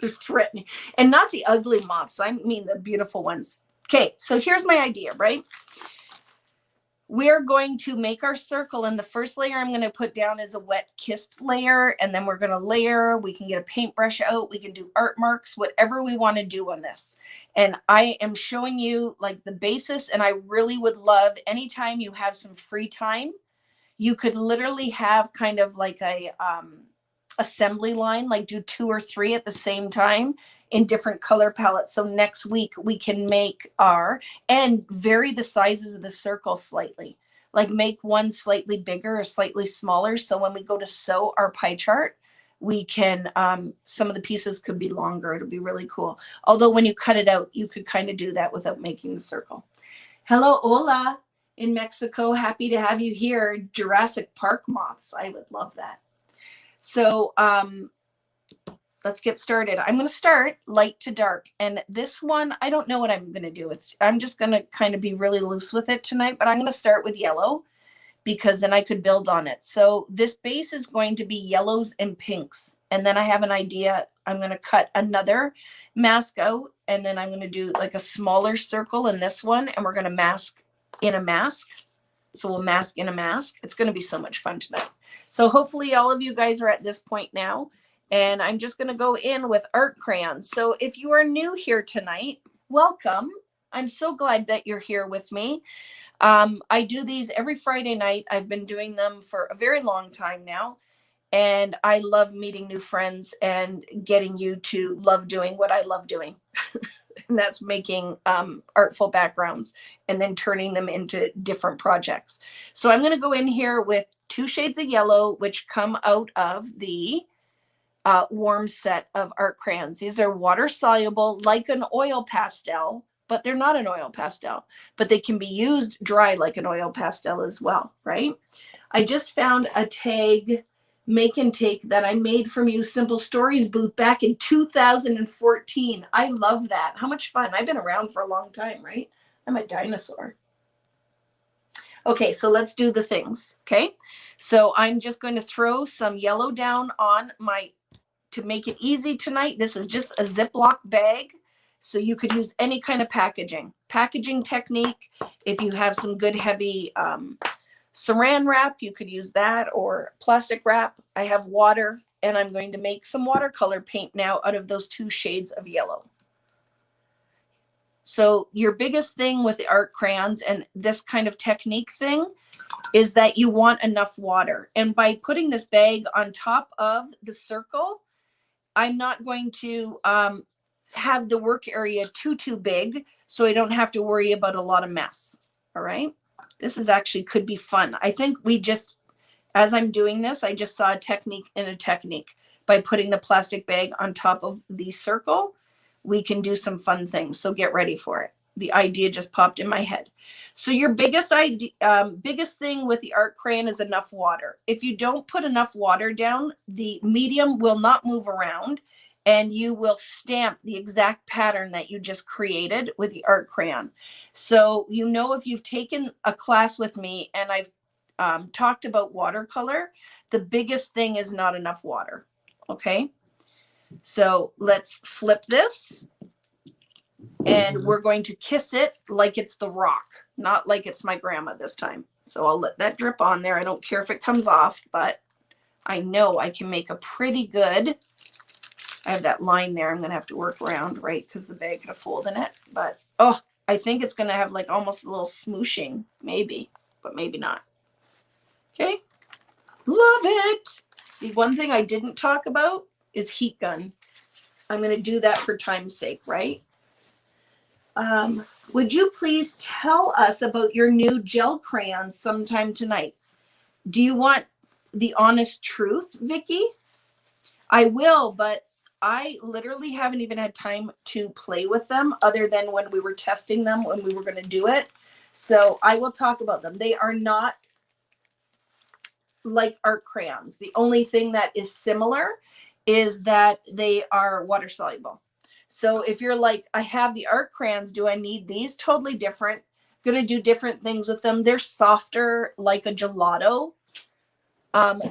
They're threatening. And not the ugly moths. I mean the beautiful ones. Okay, so here's my idea, right? We're going to make our circle, and the first layer I'm going to put down is a wet kissed layer, and then we're going to layer. We can get a paintbrush out. We can do art marks, whatever we want to do on this. And I am showing you like the basis, and I really would love anytime you have some free time, you could literally have kind of like a assembly line, like do 2 or 3 at the same time in different color palettes. So next week we can make and vary the sizes of the circle slightly, like make one slightly bigger or slightly smaller. So when we go to sew our pie chart, we can, some of the pieces could be longer. It'll be really cool. Although when you cut it out, you could kind of do that without making the circle. Hello, Ola in Mexico. Happy to have you here. Jurassic Park moths. I would love that. So let's get started. I'm going to start light to dark. And this one, I don't know what I'm going to do. I'm just going to kind of be really loose with it tonight, but I'm going to start with yellow because then I could build on it. So this base is going to be yellows and pinks. And then I have an idea. I'm going to cut another mask out, and then I'm going to do like a smaller circle in this one, and we're going to mask in a mask. So we'll mask in a mask. It's going to be so much fun tonight. So hopefully all of you guys are at this point now. And I'm just going to go in with art crayons. So if you are new here tonight, welcome. I'm so glad that you're here with me. I do these every Friday night. I've been doing them for a very long time now. And I love meeting new friends and getting you to love doing what I love doing. And that's making artful backgrounds and then turning them into different projects. So I'm going to go in here with 2 shades of yellow, which come out of the warm set of art crayons. These are water soluble, like an oil pastel, but they're not an oil pastel, but they can be used dry like an oil pastel as well, right? I just found a tag make and take that I made from You Simple Stories booth back in 2014. I love that. How much fun. I've been around for a long time, right? I'm a dinosaur. Okay, so let's do the things, okay? So I'm just going to throw some yellow down on my, to make it easy tonight. This is just a Ziploc bag. So you could use any kind of packaging technique. If you have some good heavy saran wrap, you could use that, or plastic wrap. I have water, and I'm going to make some watercolor paint now out of those 2 shades of yellow. So your biggest thing with the art crayons and this kind of technique thing is that you want enough water. And by putting this bag on top of the circle, I'm not going to have the work area too big, so I don't have to worry about a lot of mess. All right. This is actually could be fun. I think as I'm doing this, I just saw a technique in a technique. By putting the plastic bag on top of the circle, we can do some fun things. So get ready for it. The idea just popped in my head. So your biggest thing with the art crayon is enough water. If you don't put enough water down, the medium will not move around, and you will stamp the exact pattern that you just created with the art crayon. So, if you've taken a class with me and I've talked about watercolor, the biggest thing is not enough water. Okay. So let's flip this, and we're going to kiss it like it's The Rock, not like it's my grandma this time. So I'll let that drip on there. I don't care if it comes off, but I know I can make a pretty good, I have that line there. I'm going to have to work around, right? Because the bag had a fold in it. But, I think it's going to have like almost a little smooshing, maybe, but maybe not. Okay. Love it. The one thing I didn't talk about is heat gun. I'm going to do that for time's sake, right? Would you please tell us about your new gel crayons sometime tonight? Do you want the honest truth, Vicky? I will, but I literally haven't even had time to play with them other than when we were testing them, when we were going to do it. So I will talk about them. They are not like art crayons. The only thing that is similar is that they are water soluble. So if you're like, I have the art crayons, do I need these? Totally different. Going to do different things with them. They're softer, like a gelato.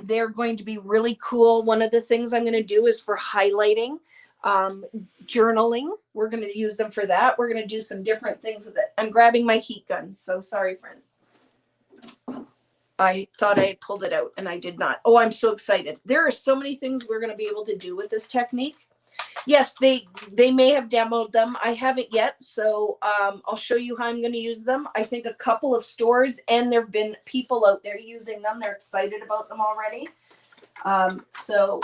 They're going to be really cool. One of the things I'm going to do is for highlighting, journaling. We're going to use them for that. We're going to do some different things with it. I'm grabbing my heat gun. So sorry, friends. I thought I had pulled it out and I did not. Oh, I'm so excited. There are so many things we're going to be able to do with this technique. Yes, they may have demoed them. I haven't yet, so I'll show you how I'm going to use them. I think a couple of stores, and there have been people out there using them. They're excited about them already. So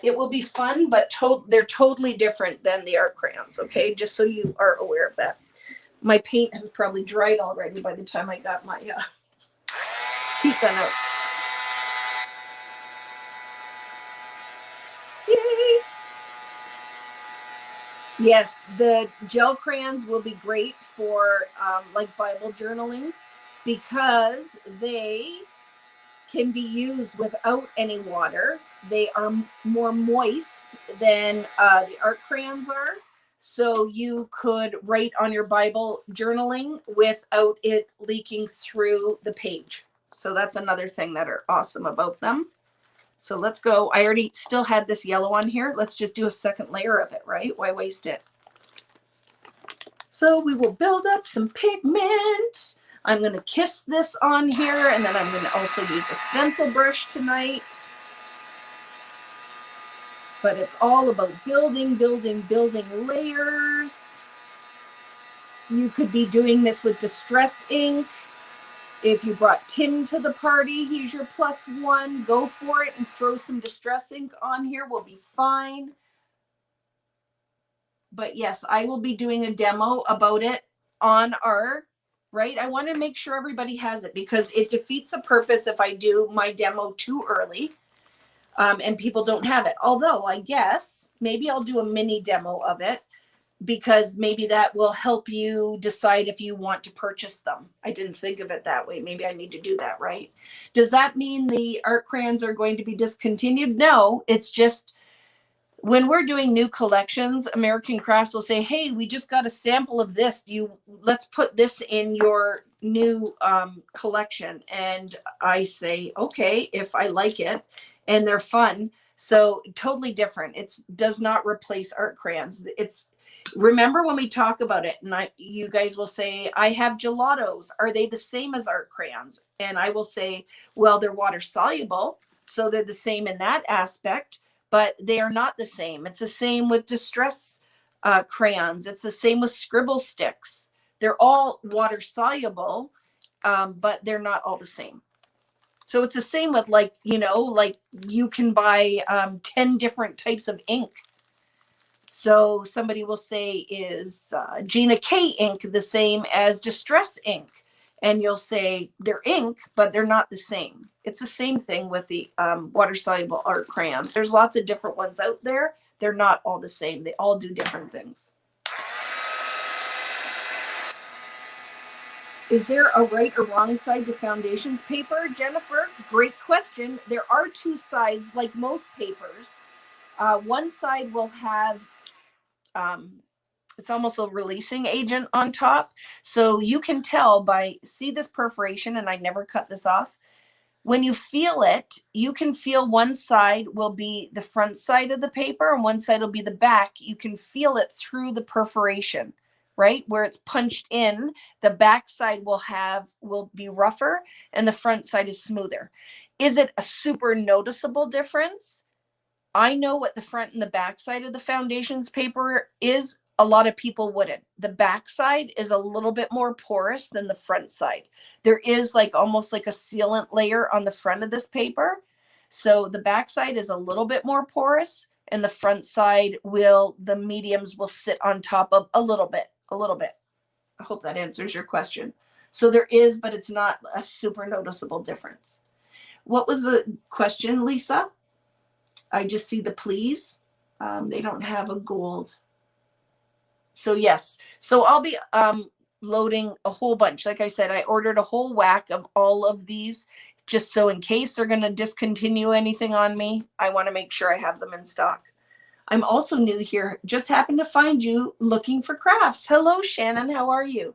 it will be fun, but they're totally different than the art crayons, okay? Just so you are aware of that. My paint has probably dried already by the time I got my heat gun out. Yes, the gel crayons will be great for like Bible journaling because they can be used without any water. They are more moist than the art crayons are. So you could write on your Bible journaling without it leaking through the page. So that's another thing that are awesome about them. So let's go. I already still had this yellow on here. Let's just do a second layer of it, right? Why waste it? So we will build up some pigment. I'm going to kiss this on here, and then I'm going to also use a stencil brush tonight. But it's all about building, building, building layers. You could be doing this with distress ink. If you brought Tim to the party, he's your +1. Go for it and throw some distress ink on here. We'll be fine. But yes, I will be doing a demo about it on our, right? I want to make sure everybody has it because it defeats the purpose if I do my demo too early and people don't have it. Although I guess maybe I'll do a mini demo of it because maybe that will help you decide if you want to purchase them. I didn't think of it that way. Maybe I need to do that, right? Does that mean the art crayons are going to be discontinued? No, it's just when we're doing new collections, American Crafts will say, hey, we just got a sample of this. Let's put this in your new collection. And I say, okay, if I like it and they're fun. So totally different. It does not replace art crayons. Remember when we talk about it and you guys will say, I have gelatos. Are they the same as art crayons? And I will say, well, they're water soluble. So they're the same in that aspect. But they are not the same. It's the same with distress crayons. It's the same with scribble sticks. They're all water soluble, but they're not all the same. So it's the same with like you can buy 10 different types of ink. So somebody will say, is Gina K ink the same as distress ink? And you'll say they're ink, but they're not the same. It's the same thing with the water soluble art crayons. There's lots of different ones out there. They're not all the same. They all do different things. Is there a right or wrong side to foundations paper? Jennifer, great question. There are two sides like most papers. One side will have it's almost a releasing agent on top. So you can tell see this perforation, and I never cut this off. When you feel it, you can feel one side will be the front side of the paper and one side will be the back. You can feel it through the perforation, right? Where it's punched in, the back side will be rougher and the front side is smoother. Is it a super noticeable difference? I know what the front and the back side of the foundations paper is. A lot of people wouldn't. The back side is a little bit more porous than the front side. There is almost like a sealant layer on the front of this paper. So the back side is a little bit more porous and the front side the mediums will sit on top of a little bit. I hope that answers your question. So there is, but it's not a super noticeable difference. What was the question, Lisa? I just see the please. They don't have a gold. So yes. So I'll be loading a whole bunch. Like I said, I ordered a whole whack of all of these just so in case they're going to discontinue anything on me, I want to make sure I have them in stock. I'm also new here. Just happened to find you looking for crafts. Hello, Shannon. How are you?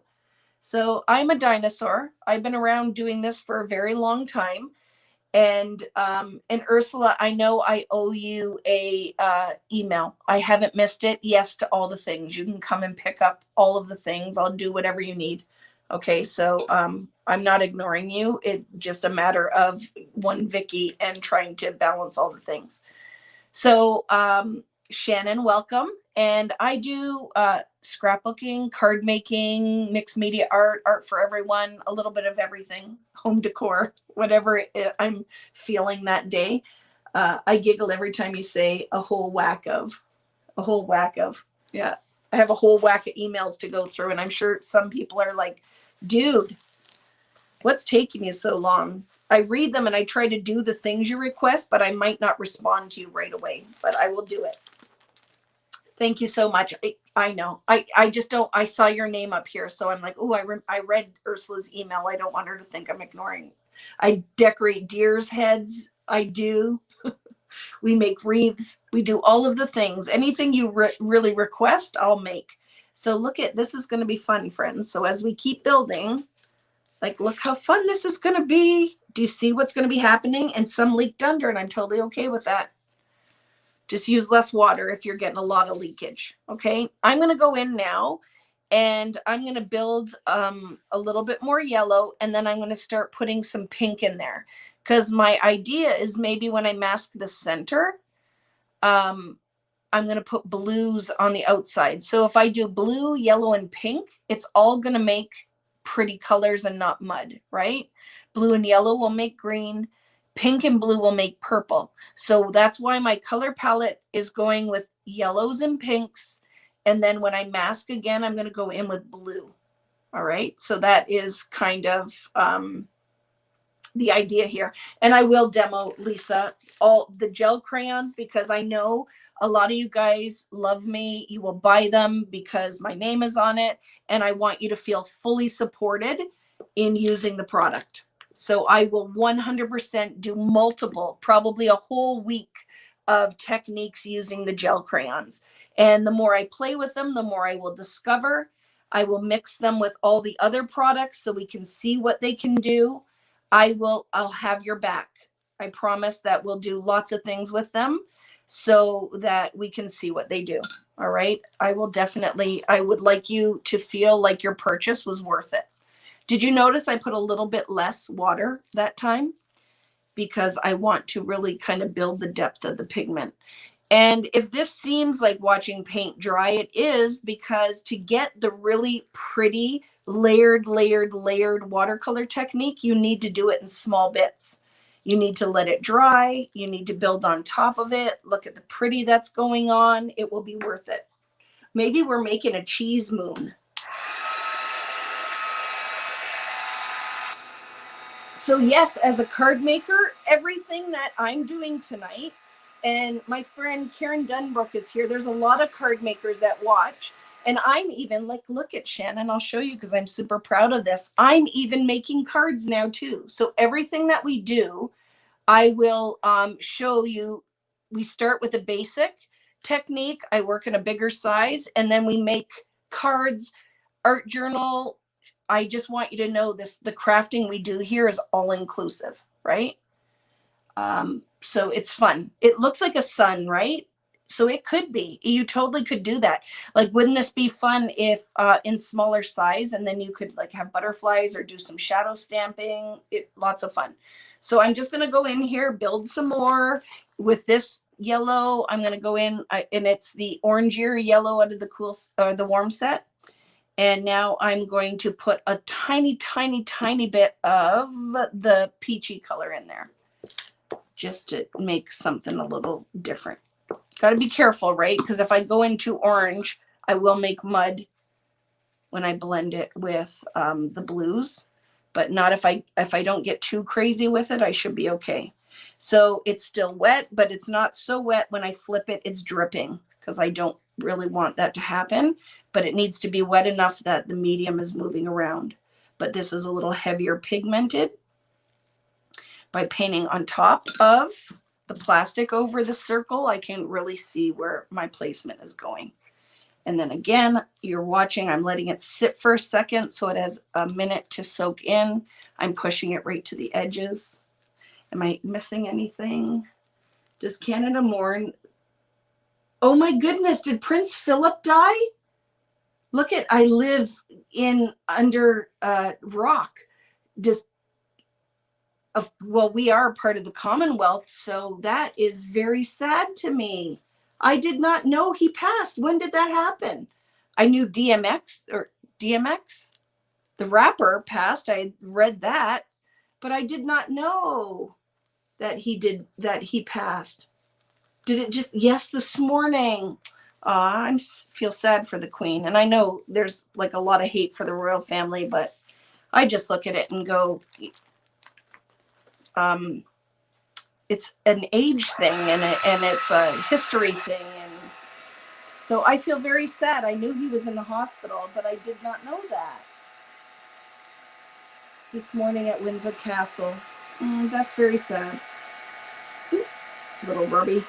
So I'm a dinosaur. I've been around doing this for a very long time. And Ursula, I know I owe you a email. I haven't missed it. Yes to all the things. You can come and pick up all of the things. I'll do whatever you need. Okay, so I'm not ignoring you. It's just a matter of one Vicky and trying to balance all the things. So Shannon, welcome. And I do scrapbooking, card making, mixed media art for everyone, a little bit of everything, home decor, whatever I'm feeling that day. I giggle every time you say a whole whack of. Yeah. I have a whole whack of emails to go through, and I'm sure some people are like, dude, what's taking you so long? I read them and I try to do the things you request, but I might not respond to you right away, but I will do it. Thank you so much. I know. I just don't. I saw your name up here, so I'm like, oh, I read Ursula's email. I don't want her to think I'm ignoring. I decorate deer's heads. I do. We make wreaths. We do all of the things. Anything you really request, I'll make. So look at this is going to be fun, friends. So as we keep building, like, look how fun this is going to be. Do you see what's going to be happening? And some leaked under, and I'm totally okay with that. Just use less water if you're getting a lot of leakage. Okay, I'm going to go in now and I'm going to build a little bit more yellow, and then I'm going to start putting some pink in there, because my idea is maybe when I mask the center, I'm going to put blues on the outside. So if I do blue, yellow, and pink, it's all going to make pretty colors and not mud, right? Blue and yellow will make green. Pink and blue will make purple. So that's why my color palette is going with yellows and pinks. And then when I mask again, I'm going to go in with blue. All right. So that is kind of the idea here. And I will demo, Lisa, all the gel crayons, because I know a lot of you guys love me. You will buy them because my name is on it. And I want you to feel fully supported in using the product. So I will 100% do multiple, probably a whole week of techniques using the gel crayons. And the more I play with them, the more I will discover. I will mix them with all the other products so we can see what they can do. I'll have your back. I promise that we'll do lots of things with them so that we can see what they do. All right. I would like you to feel like your purchase was worth it. Did you notice I put a little bit less water that time? Because I want to really kind of build the depth of the pigment. And if this seems like watching paint dry, it is, because to get the really pretty layered watercolor technique, you need to do it in small bits. You need to let it dry. You need to build on top of it. Look at the pretty that's going on. It will be worth it. Maybe we're making a cheese moon. So yes, as a card maker, everything that I'm doing tonight, and my friend Karen Dunbrook is here. There's a lot of card makers that watch. And I'm even like, look at Shannon, I'll show you because I'm super proud of this. I'm even making cards now too. So everything that we do, I will show you. We start with a basic technique. I work in a bigger size, and then we make cards, art journal. I just want you to know this, the crafting we do here is all inclusive, right? So it's fun. It looks like a sun, right? So it could be, you totally could do that. Like, wouldn't this be fun if in smaller size, and then you could like have butterflies or do some shadow stamping. Lots of fun. So I'm just going to go in here, build some more with this yellow. I'm going to go in and it's the orangier yellow out of the warm set. And now I'm going to put a tiny bit of the peachy color in there, just to make something a little different. Got to be careful, right? Because if I go into orange, I will make mud when I blend it with the blues, but not if I don't get too crazy with it. I should be okay. So it's still wet, but it's not so wet when I flip it, it's dripping, because I don't really want that to happen, but it needs to be wet enough that the medium is moving around. But this is a little heavier pigmented by painting on top of the plastic over the circle. I can really see where my placement is going. And then again, you're watching, I'm letting it sit for a second so it has a minute to soak in. I'm pushing it right to the edges. Am I missing anything? Does Canada mourn? Oh my goodness, did Prince Philip die? Look at, I live under rock. Well, we are part of the Commonwealth, so that is very sad to me. I did not know he passed. When did that happen? I knew DMX, the rapper, passed. I read that, but I did not know that he passed. Did it just, yes, this morning. I feel sad for the Queen. And I know there's like a lot of hate for the royal family, but I just look at it and go, it's an age thing and it's a history thing. And So I feel very sad. I knew he was in the hospital, but I did not know that. This morning at Windsor Castle. That's very sad. Oop, little Ruby.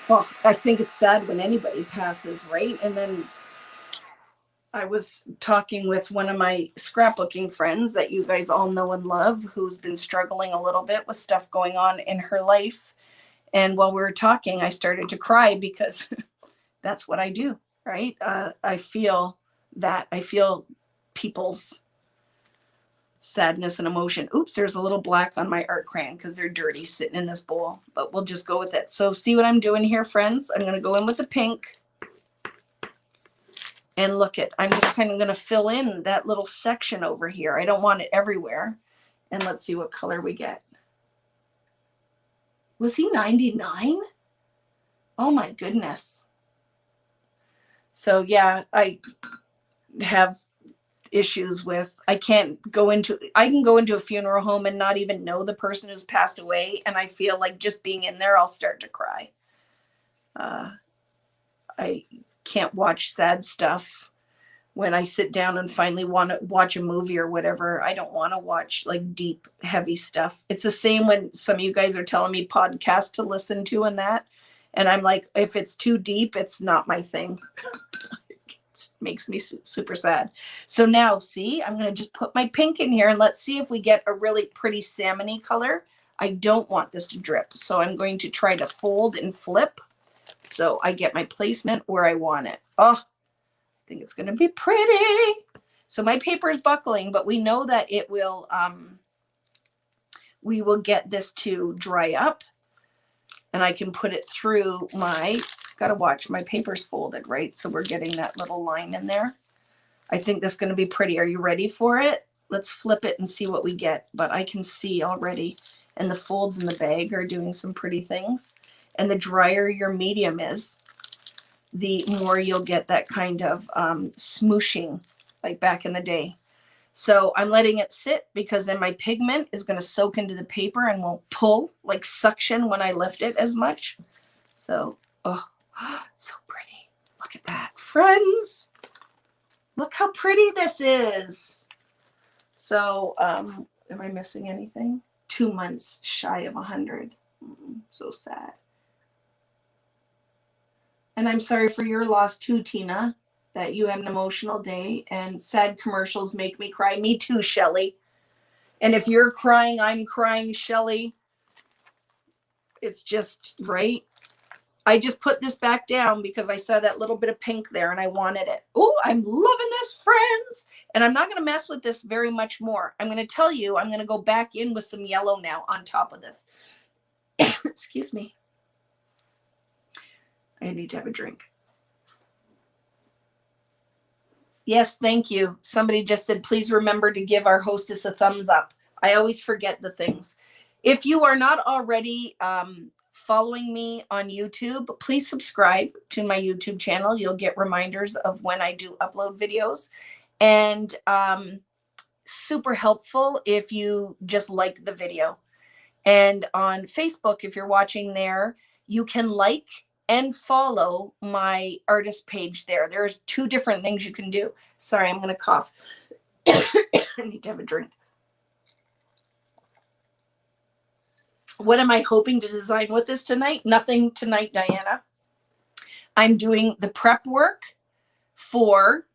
Well, I think it's sad when anybody passes, right? And then I was talking with one of my scrapbooking friends that you guys all know and love, who's been struggling a little bit with stuff going on in her life. And while we were talking, I started to cry because that's what I do, right? I feel that. I feel people's sadness and emotion. Oops, there's a little black on my art crayon because they're dirty sitting in this bowl, but we'll just go with it. So see what I'm doing here, friends? I'm going to go in with the pink. And look at, I'm just kind of going to fill in that little section over here. I don't want it everywhere. And let's see what color we get. Was he 99? Oh my goodness. So yeah, I have issues with, I can go into a funeral home and not even know the person who's passed away. And I feel like just being in there, I'll start to cry. I can't watch sad stuff when I sit down and finally want to watch a movie or whatever. I don't want to watch like deep, heavy stuff. It's the same when some of you guys are telling me podcasts to listen to and that. And I'm like, if it's too deep, it's not my thing. It makes me super sad. So now, see, I'm going to just put my pink in here and let's see if we get a really pretty salmon-y color. I don't want this to drip. So I'm going to try to fold and flip so I get my placement where I want it. Oh, I think it's going to be pretty. So my paper is buckling, but we know that it will, we will get this to dry up and I can put it through my, gotta watch, my paper's folded, right? So we're getting that little line in there. I think this is going to be pretty. Are you ready for it? Let's flip it and see what we get. But I can see already, and the folds in the bag are doing some pretty things. And the drier your medium is, the more you'll get that kind of smooshing like back in the day. So I'm letting it sit because then my pigment is going to soak into the paper and won't pull, like suction when I lift it as much. So, oh, so pretty. Look at that, friends. Look how pretty this is. So, am I missing anything? 2 months shy of 100. So sad. And I'm sorry for your loss too, Tina, that you had an emotional day, and sad commercials make me cry. Me too, Shelly. And if you're crying, I'm crying, Shelly. It's just, right? I just put this back down because I saw that little bit of pink there and I wanted it. Oh, I'm loving this, friends. And I'm not going to mess with this very much more. I'm going to tell you, I'm going to go back in with some yellow now on top of this. Excuse me. I need to have a drink. Yes, thank you. Somebody just said, please remember to give our hostess a thumbs up. I always forget the things. If you are not already following me on YouTube, please subscribe to my YouTube channel. You'll get reminders of when I do upload videos. And super helpful if you just like the video. And on Facebook, if you're watching there, you can like and follow my artist page there. There's 2 different things you can do. Sorry, I'm going to cough. I need to have a drink. What am I hoping to design with this tonight? Nothing tonight, Diana. I'm doing the prep work for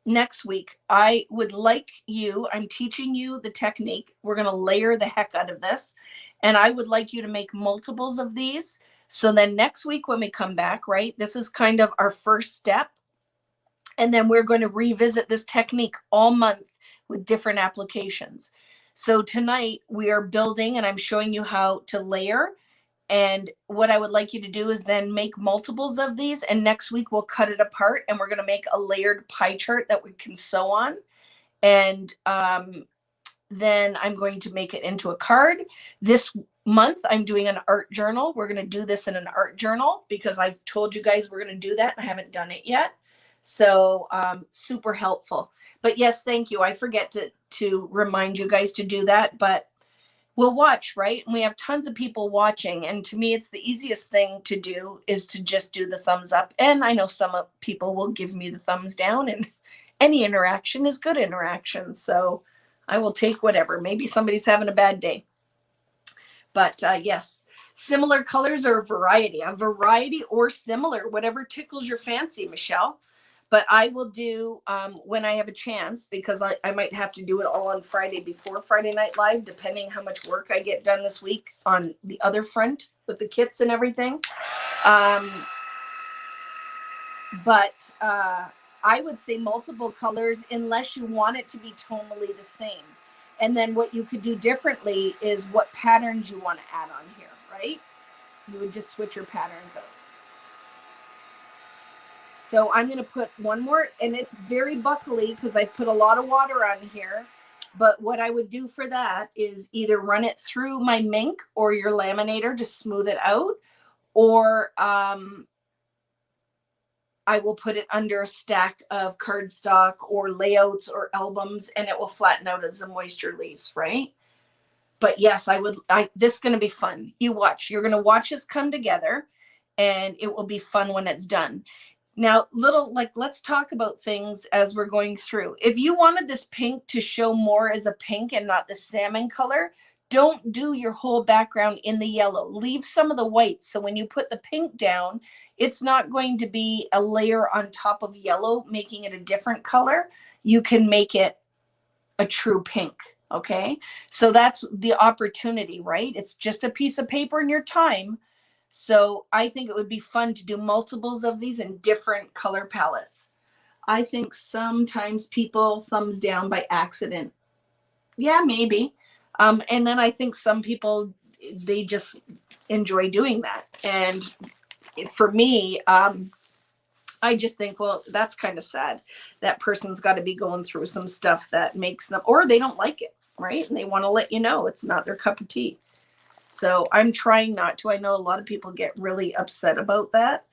next week. I would like you, I'm teaching you the technique. We're going to layer the heck out of this. And I would like you to make multiples of these. So then next week when we come back, right, this is kind of our first step. And then we're going to revisit this technique all month with different applications. So tonight we are building and I'm showing you how to layer. And what I would like you to do is then make multiples of these. And next week we'll cut it apart and we're going to make a layered pie chart that we can sew on. And then I'm going to make it into a card. This month I'm doing an art journal. We're going to do this in an art journal because I've told you guys we're going to do that and I haven't done it yet. So super helpful. But yes, thank you. I forget to remind you guys to do that. But will watch, right? And we have tons of people watching. And to me, it's the easiest thing to do is to just do the thumbs up. And I know some people will give me the thumbs down, and any interaction is good interaction. So I will take whatever. Maybe somebody's having a bad day. But yes, similar colors or a variety or similar, whatever tickles your fancy, Michelle. But I will do when I have a chance, because I might have to do it all on Friday before Friday Night Live, depending how much work I get done this week on the other front with the kits and everything. But I would say multiple colors unless you want it to be tonally the same. And then what you could do differently is what patterns you want to add on here, right? You would just switch your patterns out. So I'm going to put one more, and it's very buckly because I put a lot of water on here. But what I would do for that is either run it through my Mink or your laminator to smooth it out, or I will put it under a stack of cardstock or layouts or albums, and it will flatten out as the moisture leaves, right? But yes, this is going to be fun. You watch. You're going to watch us come together, and it will be fun when it's done. Now, let's talk about things as we're going through. If you wanted this pink to show more as a pink and not the salmon color, don't do your whole background in the yellow. Leave some of the white. So when you put the pink down, it's not going to be a layer on top of yellow, making it a different color. You can make it a true pink. Okay. So that's the opportunity, right? It's just a piece of paper in your time. So I think it would be fun to do multiples of these in different color palettes. I think sometimes people thumbs down by accident. Yeah, maybe. And then I think some people, they just enjoy doing that. And for me, I just think, well, that's kind of sad. That person's got to be going through some stuff that makes them, or they don't like it, right? And they want to let you know it's not their cup of tea. So I'm trying not to. I know a lot of people get really upset about that.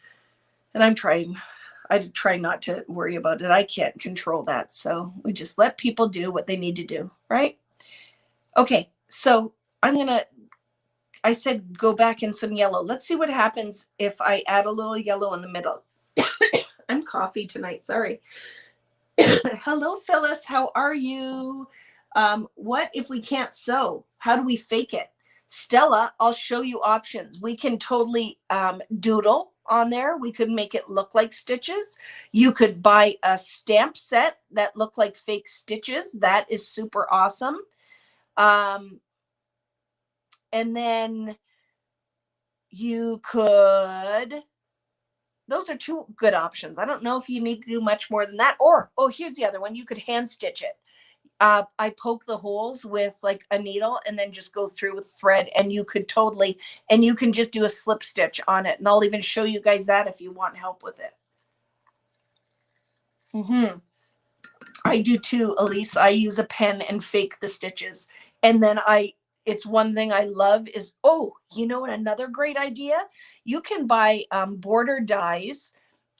And I try not to worry about it. I can't control that. So we just let people do what they need to do, right? Okay, so I said go back in some yellow. Let's see what happens if I add a little yellow in the middle. I'm coffee tonight, sorry. Hello, Phyllis, how are you? What if we can't sew? How do we fake it? Stella, I'll show you options. We can totally doodle on there. We could make it look like stitches. You could buy a stamp set that look like fake stitches. That is super awesome. And then you could, those are two good options. I don't know if you need to do much more than that. Or, oh, here's the other one. You could hand stitch it. I poke the holes with like a needle and then just go through with thread, and you could totally, and you can just do a slip stitch on it. And I'll even show you guys that if you want help with it. I do too, Elise. I use a pen and fake the stitches. And then it's one thing I love is, oh, you know what, another great idea? You can buy border dies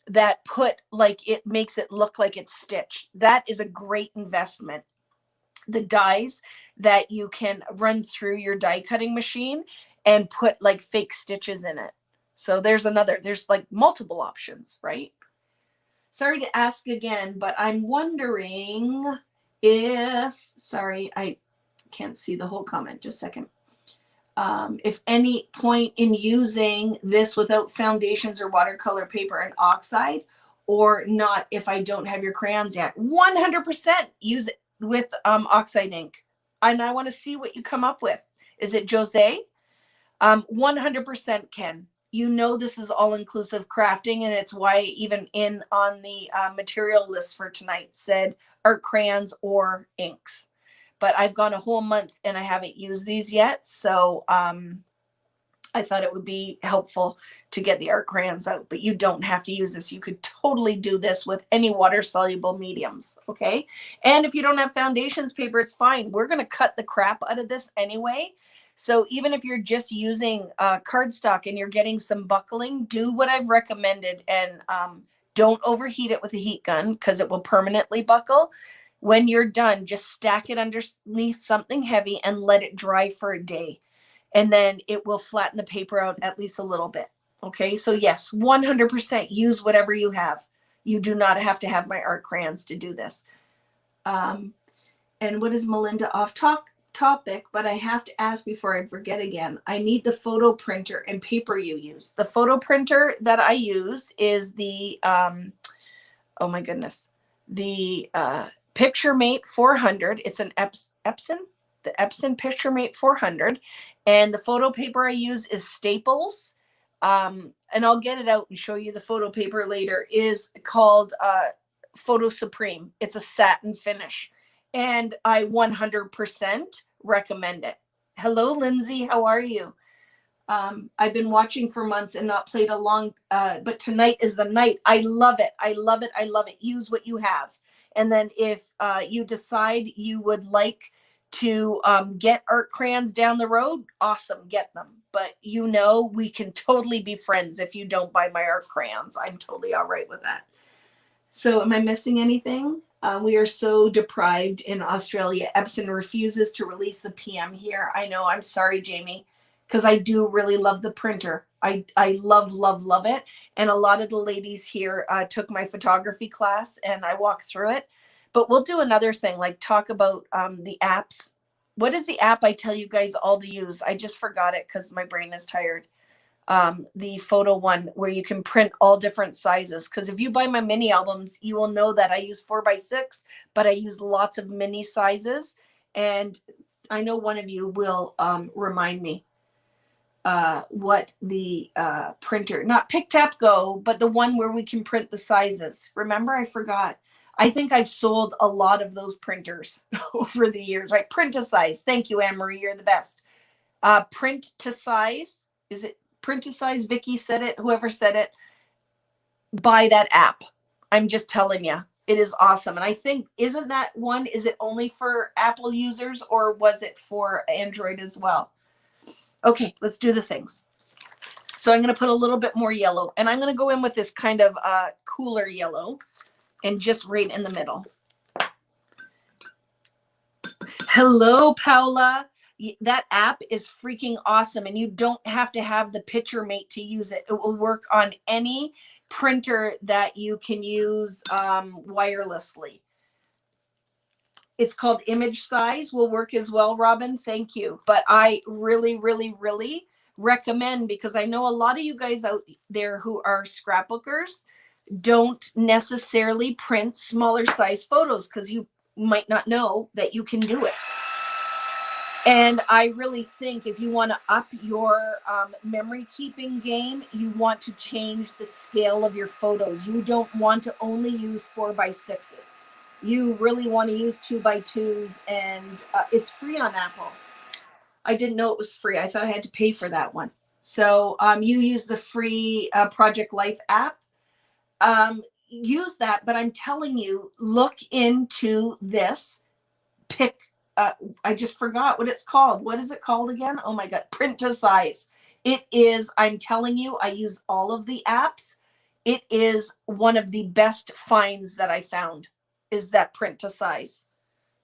that put like, it makes it look like it's stitched. That is a great investment. The dies that you can run through your die cutting machine and put like fake stitches in it. So there's like multiple options, right? Sorry to ask again, but I'm wondering if, sorry, I can't see the whole comment, just a second. If any point in using this without foundations or watercolor paper and oxide, or not if I don't have your crayons yet. 100% use it with oxide ink. And I want to see what you come up with. Is it Jose? 100% Ken. You know this is all-inclusive crafting, and it's why even on the material list for tonight said art crayons or inks. But I've gone a whole month and I haven't used these yet. So I thought it would be helpful to get the art crayons out, but you don't have to use this. You could totally do this with any water soluble mediums. Okay. And if you don't have foundations paper, it's fine. We're going to cut the crap out of this anyway. So even if you're just using cardstock and you're getting some buckling, do what I've recommended, and don't overheat it with a heat gun because it will permanently buckle. When you're done, just stack it underneath something heavy and let it dry for a day. And then it will flatten the paper out at least a little bit. Okay, so yes, 100% use whatever you have. You do not have to have my art crayons to do this. And what is Melinda off topic, but I have to ask before I forget again. I need the photo printer and paper you use. The photo printer that I use is the, oh my goodness, the PictureMate 400. It's an Epson, the Epson PictureMate 400. And the photo paper I use is Staples. And I'll get it out and show you the photo paper later, is called Photo Supreme. It's a satin finish. And I 100% recommend it. Hello, Lindsay. How are you? I've been watching for months and not played along, but tonight is the night. I love it. I love it. I love it. Use what you have. And then if you decide you would like to get art crayons down the road, awesome, get them. But you know, we can totally be friends if you don't buy my art crayons. I'm totally all right with that. So am I missing anything? We are so deprived in Australia. Epson refuses to release the PM here. I know. I'm sorry, Jamie, because I do really love the printer. I love, love, love it. And a lot of the ladies here took my photography class and I walked through it. But we'll do another thing, like talk about the apps. What is the app I tell you guys all to use? I just forgot it because my brain is tired. The photo one where you can print all different sizes. Because if you buy my mini albums, you will know that I use 4x6, but I use lots of mini sizes. And I know one of you will remind me what the printer, not Pick Tap Go, but the one where we can print the sizes. Remember, I forgot. I think I've sold a lot of those printers over the years, right? Print to size. Thank you, Anne-Marie. You're the best. Print to size. Is it print to size? Vicky said it. Whoever said it. Buy that app. I'm just telling you. It is awesome. And I think, isn't that one, is it only for Apple users or was it for Android as well? Okay, let's do the things. So I'm going to put a little bit more yellow and I'm going to go in with this kind of cooler yellow and just right in the middle. Hello, Paula. That app is freaking awesome and you don't have to have the PictureMate to use it. It will work on any printer that you can use wirelessly. It's called Image Size, will work as well, Robin. Thank you. But I really, really, really recommend, because I know a lot of you guys out there who are scrapbookers don't necessarily print smaller size photos because you might not know that you can do it. And I really think if you want to up your memory keeping game, you want to change the scale of your photos. You don't want to only use 4x6s. You really want to use 2x2s, and it's free on Apple. I didn't know it was free. I thought I had to pay for that one. So you use the free Project Life app. Use that, but I'm telling you, look into this. I just forgot what it's called. What is it called again? Oh my God, print to size. It is, I'm telling you, I use all of the apps. It is one of the best finds that I found, is that print to size.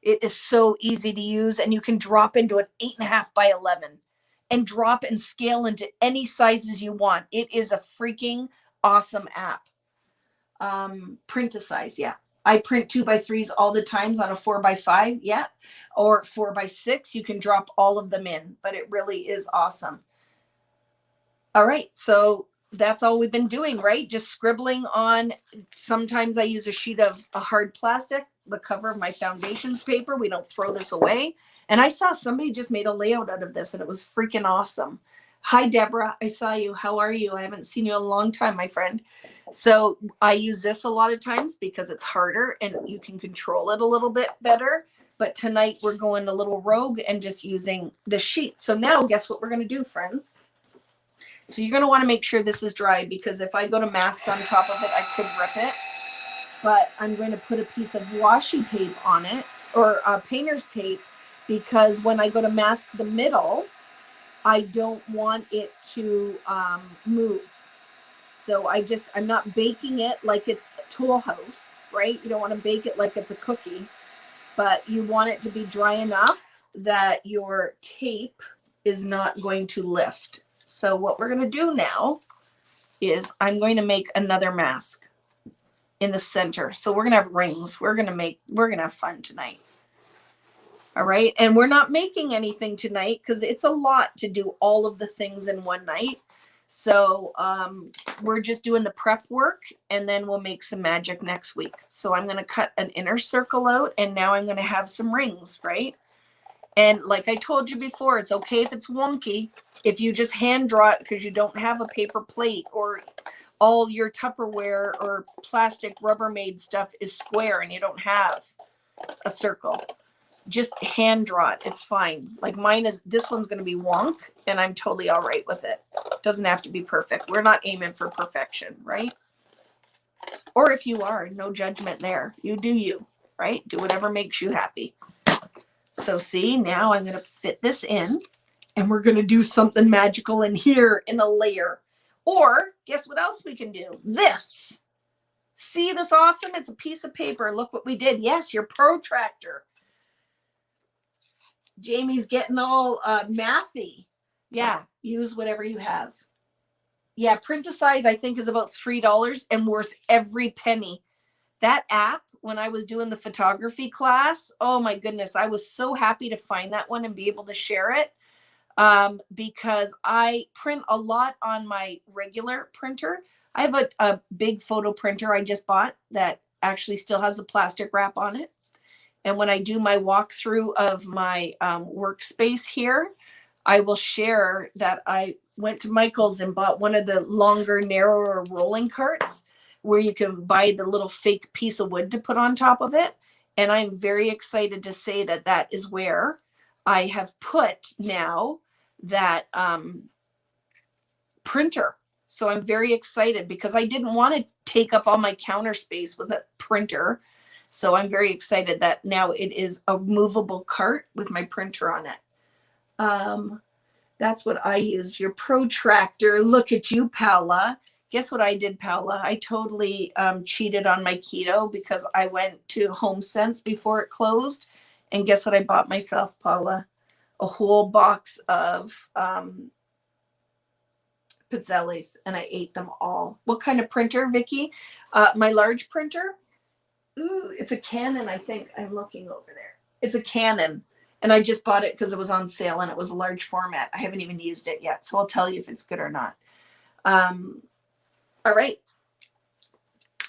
It is so easy to use and you can drop into an 8.5 by 11 and drop and scale into any sizes you want. It is a freaking awesome app. Print to size. Yeah. I print 2x3s all the times on a 4x5. Yeah. Or 4x6. You can drop all of them in, but it really is awesome. All right. So that's all we've been doing, right? Just scribbling on. Sometimes I use a sheet of a hard plastic, the cover of my foundations paper. We don't throw this away. And I saw somebody just made a layout out of this and it was freaking awesome. Hi, Deborah. I saw you. How are you? I haven't seen you in a long time, my friend. So I use this a lot of times because it's harder and you can control it a little bit better. But tonight we're going a little rogue and just using the sheet. So now guess what we're going to do, friends? So you're going to want to make sure this is dry, because if I go to mask on top of it, I could rip it. But I'm going to put a piece of washi tape on it, or painter's tape, because when I go to mask the middle, I don't want it to move. So I'm not baking it like it's a Toll House, right? You don't want to bake it like it's a cookie. but you want it to be dry enough that your tape is not going to lift. So what we're going to do now is I'm going to make another mask in the center. So we're going to have rings. We're going to have fun tonight. All right. And we're not making anything tonight because it's a lot to do all of the things in one night. So we're just doing the prep work, and then we'll make some magic next week. So I'm going to cut an inner circle out, and now I'm going to have some rings, right? And like I told you before, it's okay if it's wonky. If you just hand draw it because you don't have a paper plate, or all your Tupperware or plastic Rubbermaid stuff is square and you don't have a circle, just hand draw it. It's fine. Like mine is, this one's going to be wonk, and I'm totally all right with it. Doesn't have to be perfect. We're not aiming for perfection, right? Or if you are, no judgment there. You do you, right? Do whatever makes you happy. So see, now I'm going to fit this in, and we're going to do something magical in here in a layer. Or guess what else we can do? This. See this awesome? It's a piece of paper. Look what we did. Yes, your protractor. Jamie's getting all mathy. Yeah, use whatever you have. Yeah, print a size I think is about $3 and worth every penny. That app, when I was doing the photography class, oh my goodness, I was so happy to find that one and be able to share it, because I print a lot on my regular printer. I have a big photo printer I just bought that actually still has the plastic wrap on it. And when I do my walkthrough of my workspace here, I will share that I went to Michael's and bought one of the longer, narrower rolling carts where you can buy the little fake piece of wood to put on top of it. And I'm very excited to say that that is where I have put now that printer. So I'm very excited because I didn't want to take up all my counter space with a printer. So I'm very excited that now it is a movable cart with my printer on it. That's what I use. Your protractor. Look at you, Paula. Guess what I did, Paula? I totally cheated on my keto because I went to HomeSense before it closed. And guess what I bought myself, Paula? A whole box of pizzellis, and I ate them all. What kind of printer, Vicky? My large printer. Ooh, it's a Canon, I think. I'm looking over there. It's a Canon. And I just bought it because it was on sale and it was a large format. I haven't even used it yet. So I'll tell you if it's good or not. All right.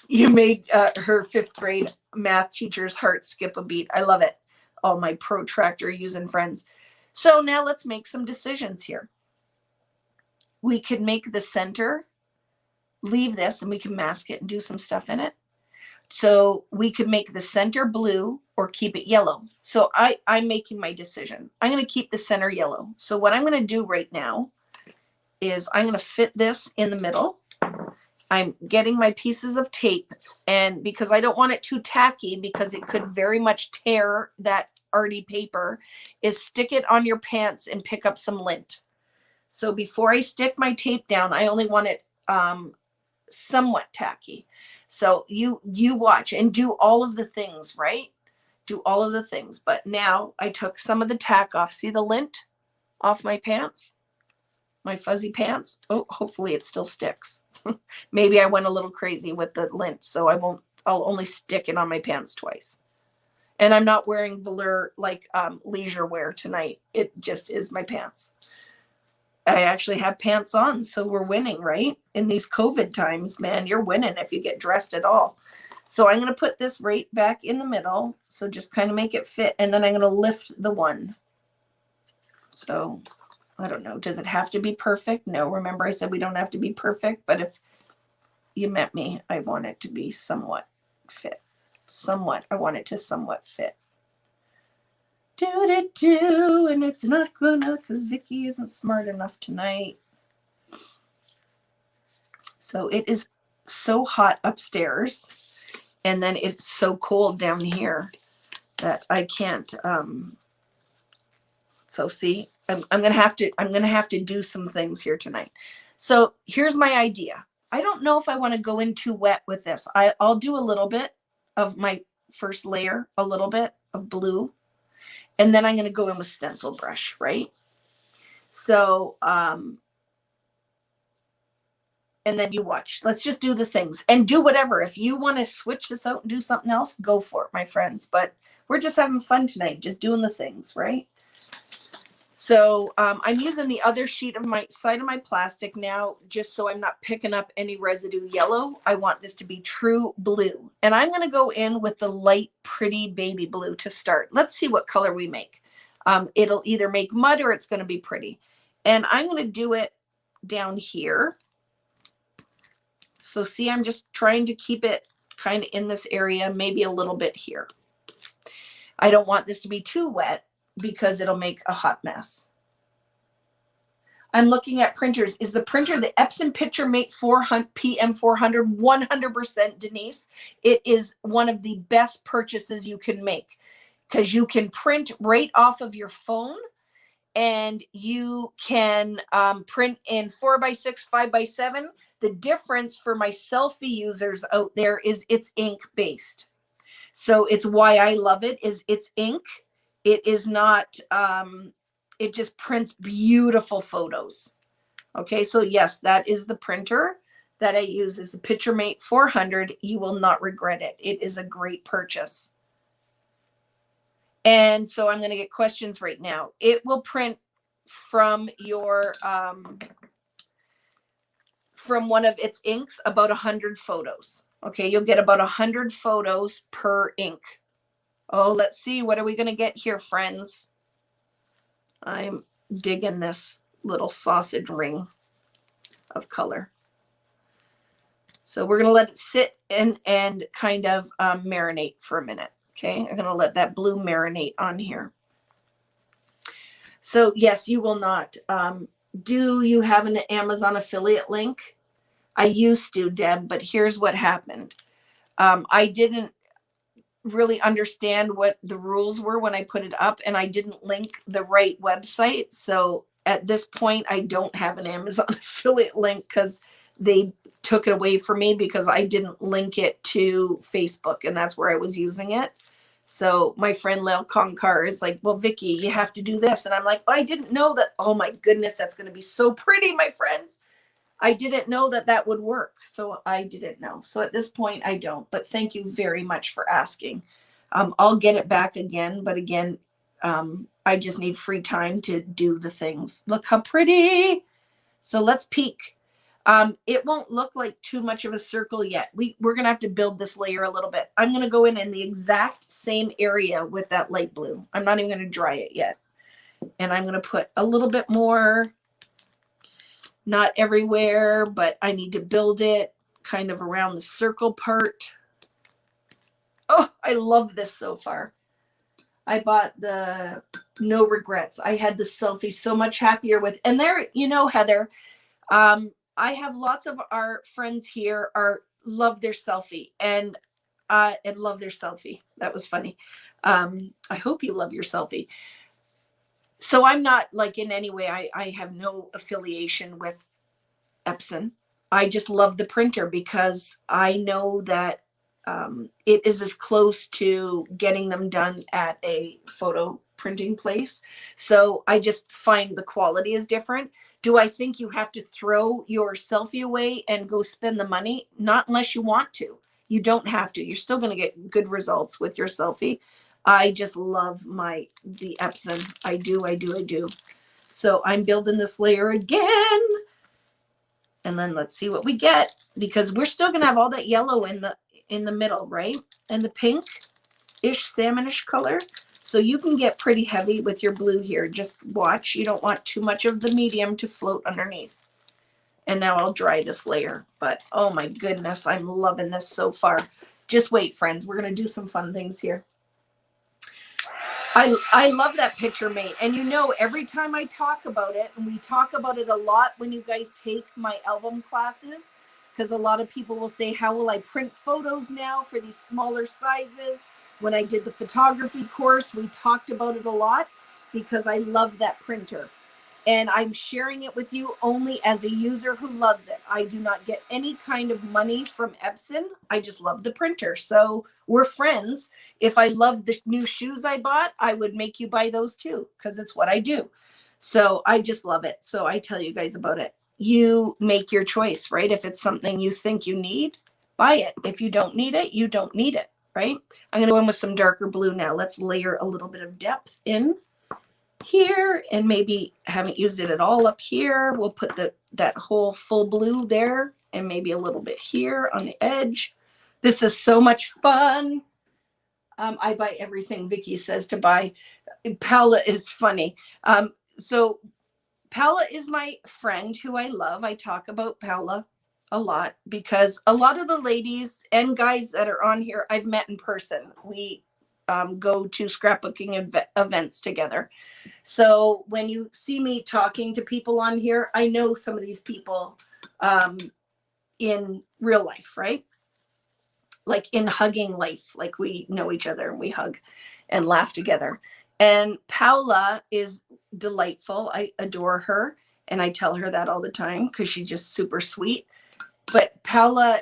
You made her 5th grade math teacher's heart skip a beat. I love it. Oh, my protractor using friends. So now let's make some decisions here. We could make the center, leave this, and we can mask it and do some stuff in it. So we could make the center blue or keep it yellow. So I'm making my decision. I'm going to keep the center yellow. So what I'm going to do right now is I'm going to fit this in the middle. I'm getting my pieces of tape, and because I don't want it too tacky because it could very much tear that arty paper, is stick it on your pants and pick up some lint. So before I stick my tape down, I only want it somewhat tacky. So you watch and do all of the things, right? Do all of the things. But now I took some of the tack off. See the lint off my pants? My fuzzy pants. Oh, hopefully it still sticks. Maybe I went a little crazy with the lint, so I'll only stick it on my pants twice. And I'm not wearing velour like leisure wear tonight. It just is my pants. I actually have pants on, so we're winning, right? In these COVID times, man, you're winning if you get dressed at all. So I'm going to put this right back in the middle. So just kind of make it fit. And then I'm going to lift the one. So I don't know. Does it have to be perfect? No. Remember I said we don't have to be perfect. But if you met me, I want it to be somewhat fit. Somewhat. I want it to somewhat fit. Do, and it's not gonna because Vicky isn't smart enough tonight. So it is so hot upstairs, and then it's so cold down here that I can't. So see, I'm gonna have to do some things here tonight. So here's my idea. I don't know if I want to go in too wet with this. I'll do a little bit of my first layer, a little bit. of blue. And then I'm going to go in with Stencil Brush, right? So, and then you watch. Let's just do the things and do whatever. If you want to switch this out and do something else, go for it, my friends. But we're just having fun tonight, just doing the things, right? So I'm using the other sheet of my side of my plastic now, just so I'm not picking up any residue yellow. I want this to be true blue. And I'm going to go in with the light, pretty baby blue to start. Let's see what color we make. It'll either make mud or it's going to be pretty. And I'm going to do it down here. So see, I'm just trying to keep it kind of in this area, maybe a little bit here. I don't want this to be too wet because it'll make a hot mess. I'm looking at printers. Is the printer the Epson PictureMate 400 PM400 100% Denise? It is one of the best purchases you can make because you can print right off of your phone. And you can print in 4x6, 5x7. The difference for my selfie users out there is it's ink based. So it's why I love it, is it's ink. It is not, it just prints beautiful photos. Okay, so yes, that is the printer that I use, is the PictureMate 400. You will not regret it. It is a great purchase. And so I'm going to get questions right now. It will print from your, from one of its inks, about 100 photos. Okay, you'll get about 100 photos per ink. Oh, let's see. What are we going to get here, friends? I'm digging this little sausage ring of color. So we're going to let it sit and kind of marinate for a minute. Okay, I'm going to let that blue marinate on here. So yes, you will not. Do you have an Amazon affiliate link? I used to, Deb, but here's what happened. I didn't really understand what the rules were when I put it up, and I didn't link the right website. So at this point, I don't have an Amazon affiliate link because they took it away from me because I didn't link it to Facebook, and that's where I was using it. So my friend Lel Konkar is like, well, Vicky, you have to do this. And I'm like, oh, I didn't know that. Oh my goodness, that's going to be so pretty, my friends. I didn't know that that would work. So I didn't know. So at this point, I don't. But thank you very much for asking. I'll get it back again. But again, I just need free time to do the things. Look how pretty. So let's peek. It won't look like too much of a circle yet. We're going to have to build this layer a little bit. I'm going to go in the exact same area with that light blue. I'm not even going to dry it yet. And I'm going to put a little bit more, not everywhere, but I need to build it kind of around the circle part. Oh, I love this so far. I bought the No Regrets. I had the selfie so much happier with, and there, you know, Heather, I have lots of our friends here love their selfie and love their selfie. That was funny. I hope you love your selfie. So I'm not like in any way, I have no affiliation with Epson. I just love the printer because I know that it is as close to getting them done at a photo printing place. So I just find the quality is different. Do I think you have to throw your selfie away and go spend the money? Not unless you want to. You don't have to. You're still going to get good results with your selfie. I just love the Epson. I do. So I'm building this layer again. And then let's see what we get, because we're still going to have all that yellow in the middle, right? And the pink-ish, salmonish color. So you can get pretty heavy with your blue here. Just watch. You don't want too much of the medium to float underneath. And now I'll dry this layer. But oh my goodness, I'm loving this so far. Just wait, friends. We're going to do some fun things here. I love that PictureMate. And you know, every time I talk about it, and we talk about it a lot when you guys take my album classes, because a lot of people will say, how will I print photos now for these smaller sizes? When I did the photography course, we talked about it a lot because I love that printer. and I'm sharing it with you only as a user who loves it. I do not get any kind of money from Epson. I just love the printer. So we're friends. If I love the new shoes I bought, I would make you buy those too, because it's what I do. So I just love it. So I tell you guys about it. You make your choice, right? If it's something you think you need, buy it. If you don't need it, you don't need it, right? I'm going to go in with some darker blue now. Let's layer a little bit of depth in here, and maybe haven't used it at all up here. We'll put that whole full blue there, and maybe a little bit here on the edge. This is so much fun. I buy everything Vicky says to buy. Paula is funny. So Paula is my friend who I love. I talk about Paula a lot because a lot of the ladies and guys that are on here I've met in person. We go to scrapbooking events together. So when you see me talking to people on here, I know some of these people in real life, right? Like in hugging life, like we know each other and we hug and laugh together. And Paula is delightful. I adore her. And I tell her that all the time because she's just super sweet. But Paula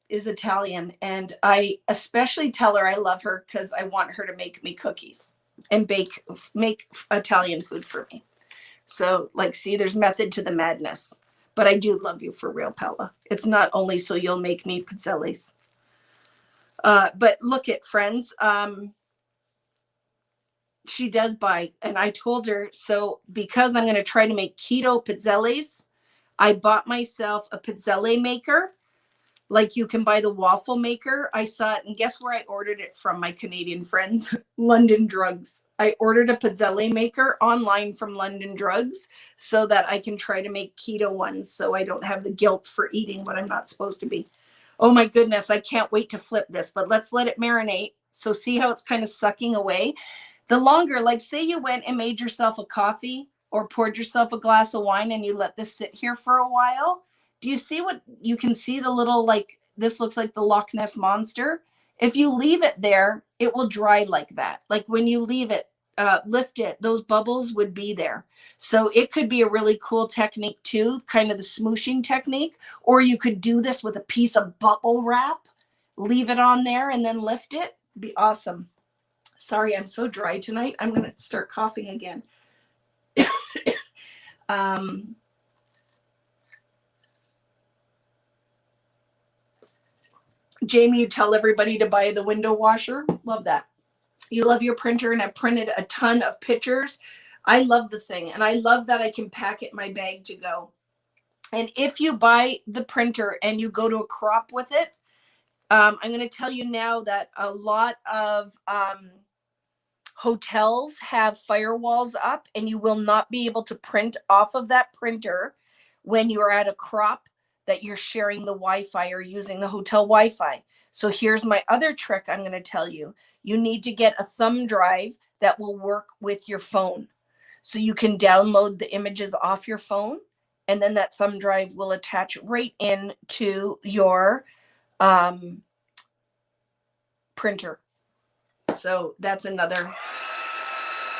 is Italian. And I especially tell her I love her because I want her to make me cookies and make Italian food for me. So like, see, there's method to the madness. But I do love you for real, Paula. It's not only so you'll make me pizzellis. But look at friends. She does buy, and I told her, so because I'm going to try to make keto pizzellis, I bought myself a pizzelle maker. Like you can buy the waffle maker. I saw it, and guess where I ordered it from, my Canadian friends? London Drugs. I ordered a pizzelle maker online from London Drugs so that I can try to make keto ones so I don't have the guilt for eating what I'm not supposed to be. Oh my goodness, I can't wait to flip this, but let's let it marinate. So see how it's kind of sucking away? The longer, like say you went and made yourself a coffee or poured yourself a glass of wine and you let this sit here for a while. Do you see what you can see? The little, like, this looks like the Loch Ness Monster. If you leave it there, it will dry like that. Like when you leave it, lift it, those bubbles would be there. So it could be a really cool technique too, kind of the smooshing technique. Or you could do this with a piece of bubble wrap, leave it on there and then lift it. Be awesome. Sorry, I'm so dry tonight. I'm going to start coughing again. Jamie, you tell everybody to buy the window washer. Love that. You love your printer, and I printed a ton of pictures. I love the thing, and I love that I can pack it in my bag to go. And if you buy the printer and you go to a crop with it, I'm going to tell you now that a lot of hotels have firewalls up, and you will not be able to print off of that printer when you're at a crop that you're sharing the Wi-Fi or using the hotel Wi-Fi. So here's my other trick I'm going to tell you. You need to get a thumb drive that will work with your phone. So you can download the images off your phone, and then that thumb drive will attach right into your printer. So that's another.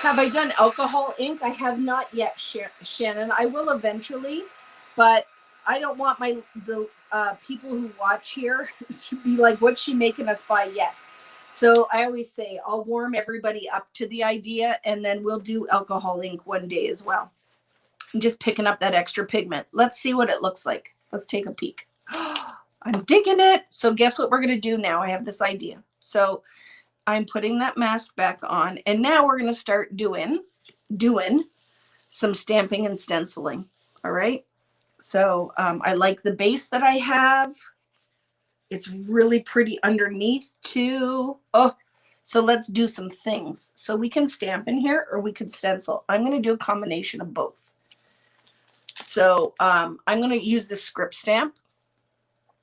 Have I done alcohol ink? I have not yet, Shannon. I will eventually, but I don't want the people who watch here to be like, what's she making us buy yet? So I always say I'll warm everybody up to the idea, and then we'll do alcohol ink one day as well. I'm just picking up that extra pigment. Let's see what it looks like. Let's take a peek. I'm digging it. So guess what we're going to do now? I have this idea. So I'm putting that mask back on, and now we're going to start doing some stamping and stenciling. All right. So I like the base that I have. It's really pretty underneath too. Oh, so let's do some things. So we can stamp in here or we could stencil. I'm going to do a combination of both. So I'm going to use the script stamp,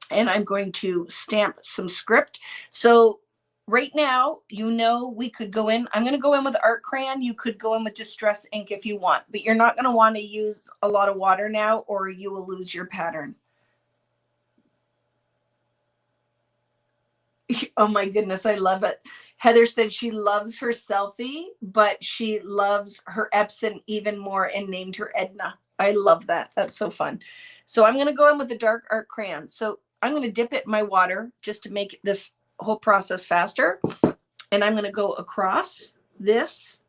and I'm going to stamp some script. So right now, you know, we could go in. I'm going to go in with art crayon. You could go in with distress ink if you want, but you're not going to want to use a lot of water now, or you will lose your pattern. Oh my goodness, I love it. Heather said she loves her selfie, but she loves her Epson even more and named her Edna. I love that. That's so fun. So I'm going to go in with the dark art crayon. So I'm going to dip it in my water just to make this whole process faster. And I'm going to go across this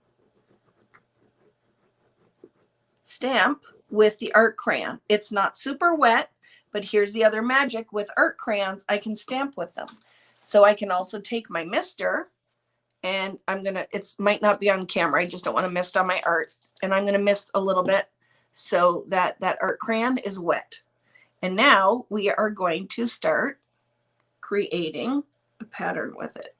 stamp with the art crayon. It's not super wet, but here's the other magic with art crayons. I can stamp with them. So I can also take my mister and I'm going to, it might not be on camera. I just don't want to mist on my art. And I'm going to mist a little bit so that that art crayon is wet. And now we are going to start creating a pattern with it.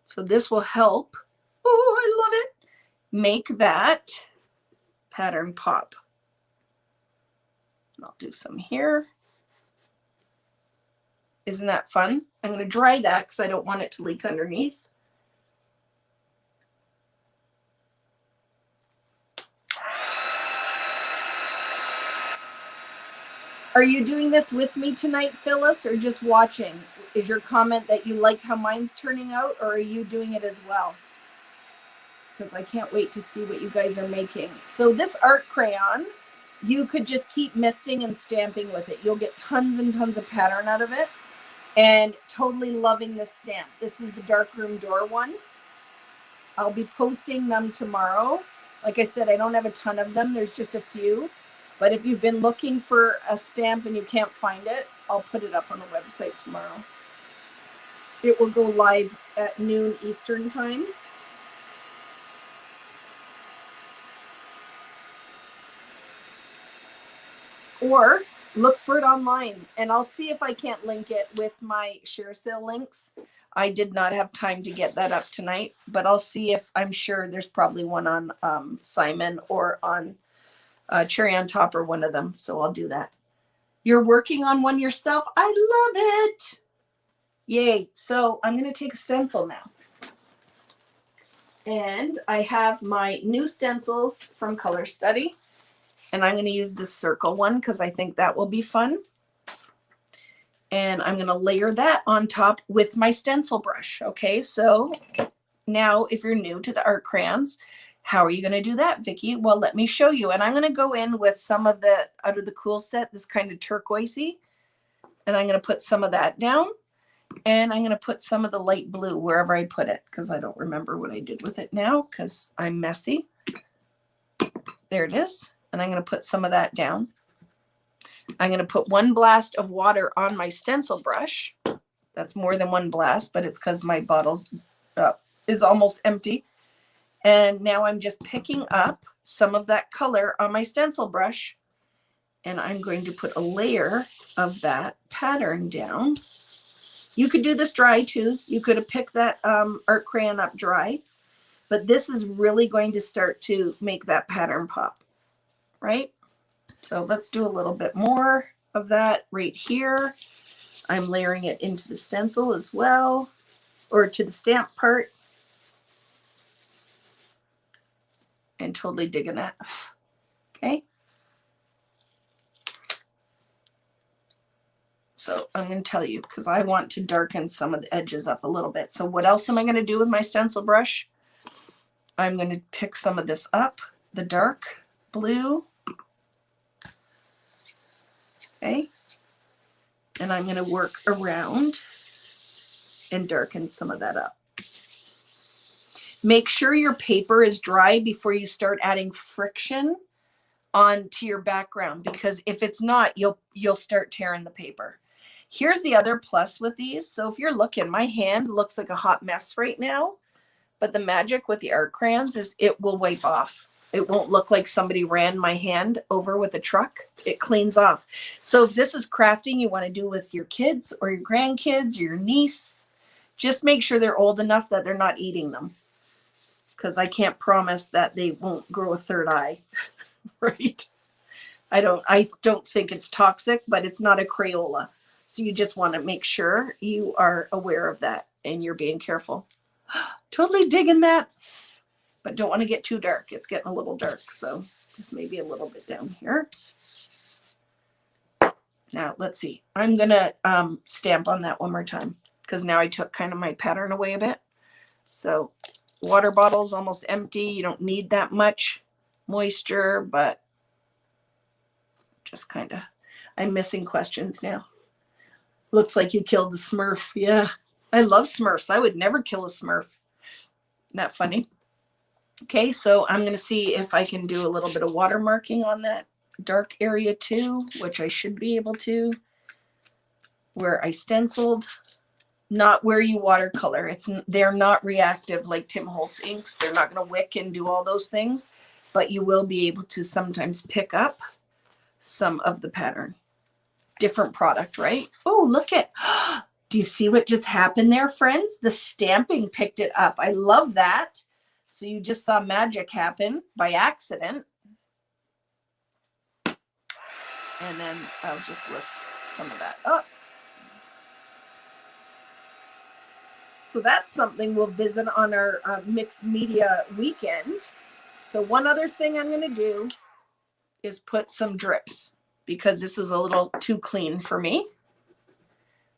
So this will help. Oh, I love it. Make that pattern pop. I'll do some here. Isn't that fun? I'm going to dry that because I don't want it to leak underneath. Are you doing this with me tonight, Phyllis, or just watching? Is your comment that you like how mine's turning out, or are you doing it as well? Because I can't wait to see what you guys are making. So this art crayon, you could just keep misting and stamping with it. You'll get tons and tons of pattern out of it. And totally loving this stamp. This is the darkroom door one. I'll be posting them tomorrow. Like I said, I don't have a ton of them. There's just a few. But if you've been looking for a stamp and you can't find it, I'll put it up on the website tomorrow. It will go live at noon Eastern time. Or look for it online, and I'll see if I can't link it with my share sale links. I did not have time to get that up tonight, but I'll see if, I'm sure there's probably one on Simon or on Cherry on Top or one of them. So I'll do that. You're working on one yourself. I love it. Yay. So I'm going to take a stencil now. And I have my new stencils from Color Study. And I'm going to use this circle one because I think that will be fun. And I'm going to layer that on top with my stencil brush. Okay, so now if you're new to the art crayons, how are you going to do that, Vicki? Well, let me show you. And I'm going to go in with some of the Out of the Cool set, this kind of turquoisey. And I'm going to put some of that down. And I'm going to put some of the light blue wherever I put it because I don't remember what I did with it now because I'm messy. There it is. And I'm going to put some of that down. I'm going to put one blast of water on my stencil brush. That's more than one blast, but it's because my bottle is almost empty. And now I'm just picking up some of that color on my stencil brush. And I'm going to put a layer of that pattern down. You could do this dry too. You could have picked that art crayon up dry. But this is really going to start to make that pattern pop, right? So let's do a little bit more of that right here. I'm layering it into the stencil as well, or to the stamp part. And totally digging that. Okay. So I'm going to tell you because I want to darken some of the edges up a little bit. So what else am I going to do with my stencil brush? I'm going to pick some of this up, the dark blue. Okay. And I'm going to work around and darken some of that up. Make sure your paper is dry before you start adding friction onto your background, because if it's not, you'll start tearing the paper. Here's the other plus with these. So if you're looking, my hand looks like a hot mess right now, but the magic with the art crayons is it will wipe off. It won't look like somebody ran my hand over with a truck. It cleans off. So if this is crafting you want to do with your kids or your grandkids or your niece, just make sure they're old enough that they're not eating them. Because I can't promise that they won't grow a third eye, right? I don't think it's toxic, but it's not a Crayola. So you just want to make sure you are aware of that and you're being careful. Totally digging that, but don't want to get too dark. It's getting a little dark, so just maybe a little bit down here. Now let's see. I'm gonna stamp on that one more time because now I took kind of my pattern away a bit. So water bottle's almost empty. You don't need that much moisture, but just kind of, I'm missing questions now. Looks like you killed the Smurf. Yeah, I love Smurfs. I would never kill a Smurf. Isn't that funny? Okay, so I'm going to see if I can do a little bit of watermarking on that dark area too, which I should be able to. Where I stenciled, not where you watercolor. They're not reactive like Tim Holtz inks. They're not going to wick and do all those things, but you will be able to sometimes pick up some of the pattern. Different product, right? Oh, look at, do you see what just happened there, friends? The stamping picked it up. I love that. So you just saw magic happen by accident. And then I'll just lift some of that up. So that's something we'll visit on our mixed media weekend. So one other thing I'm going to do is put some drips because this is a little too clean for me.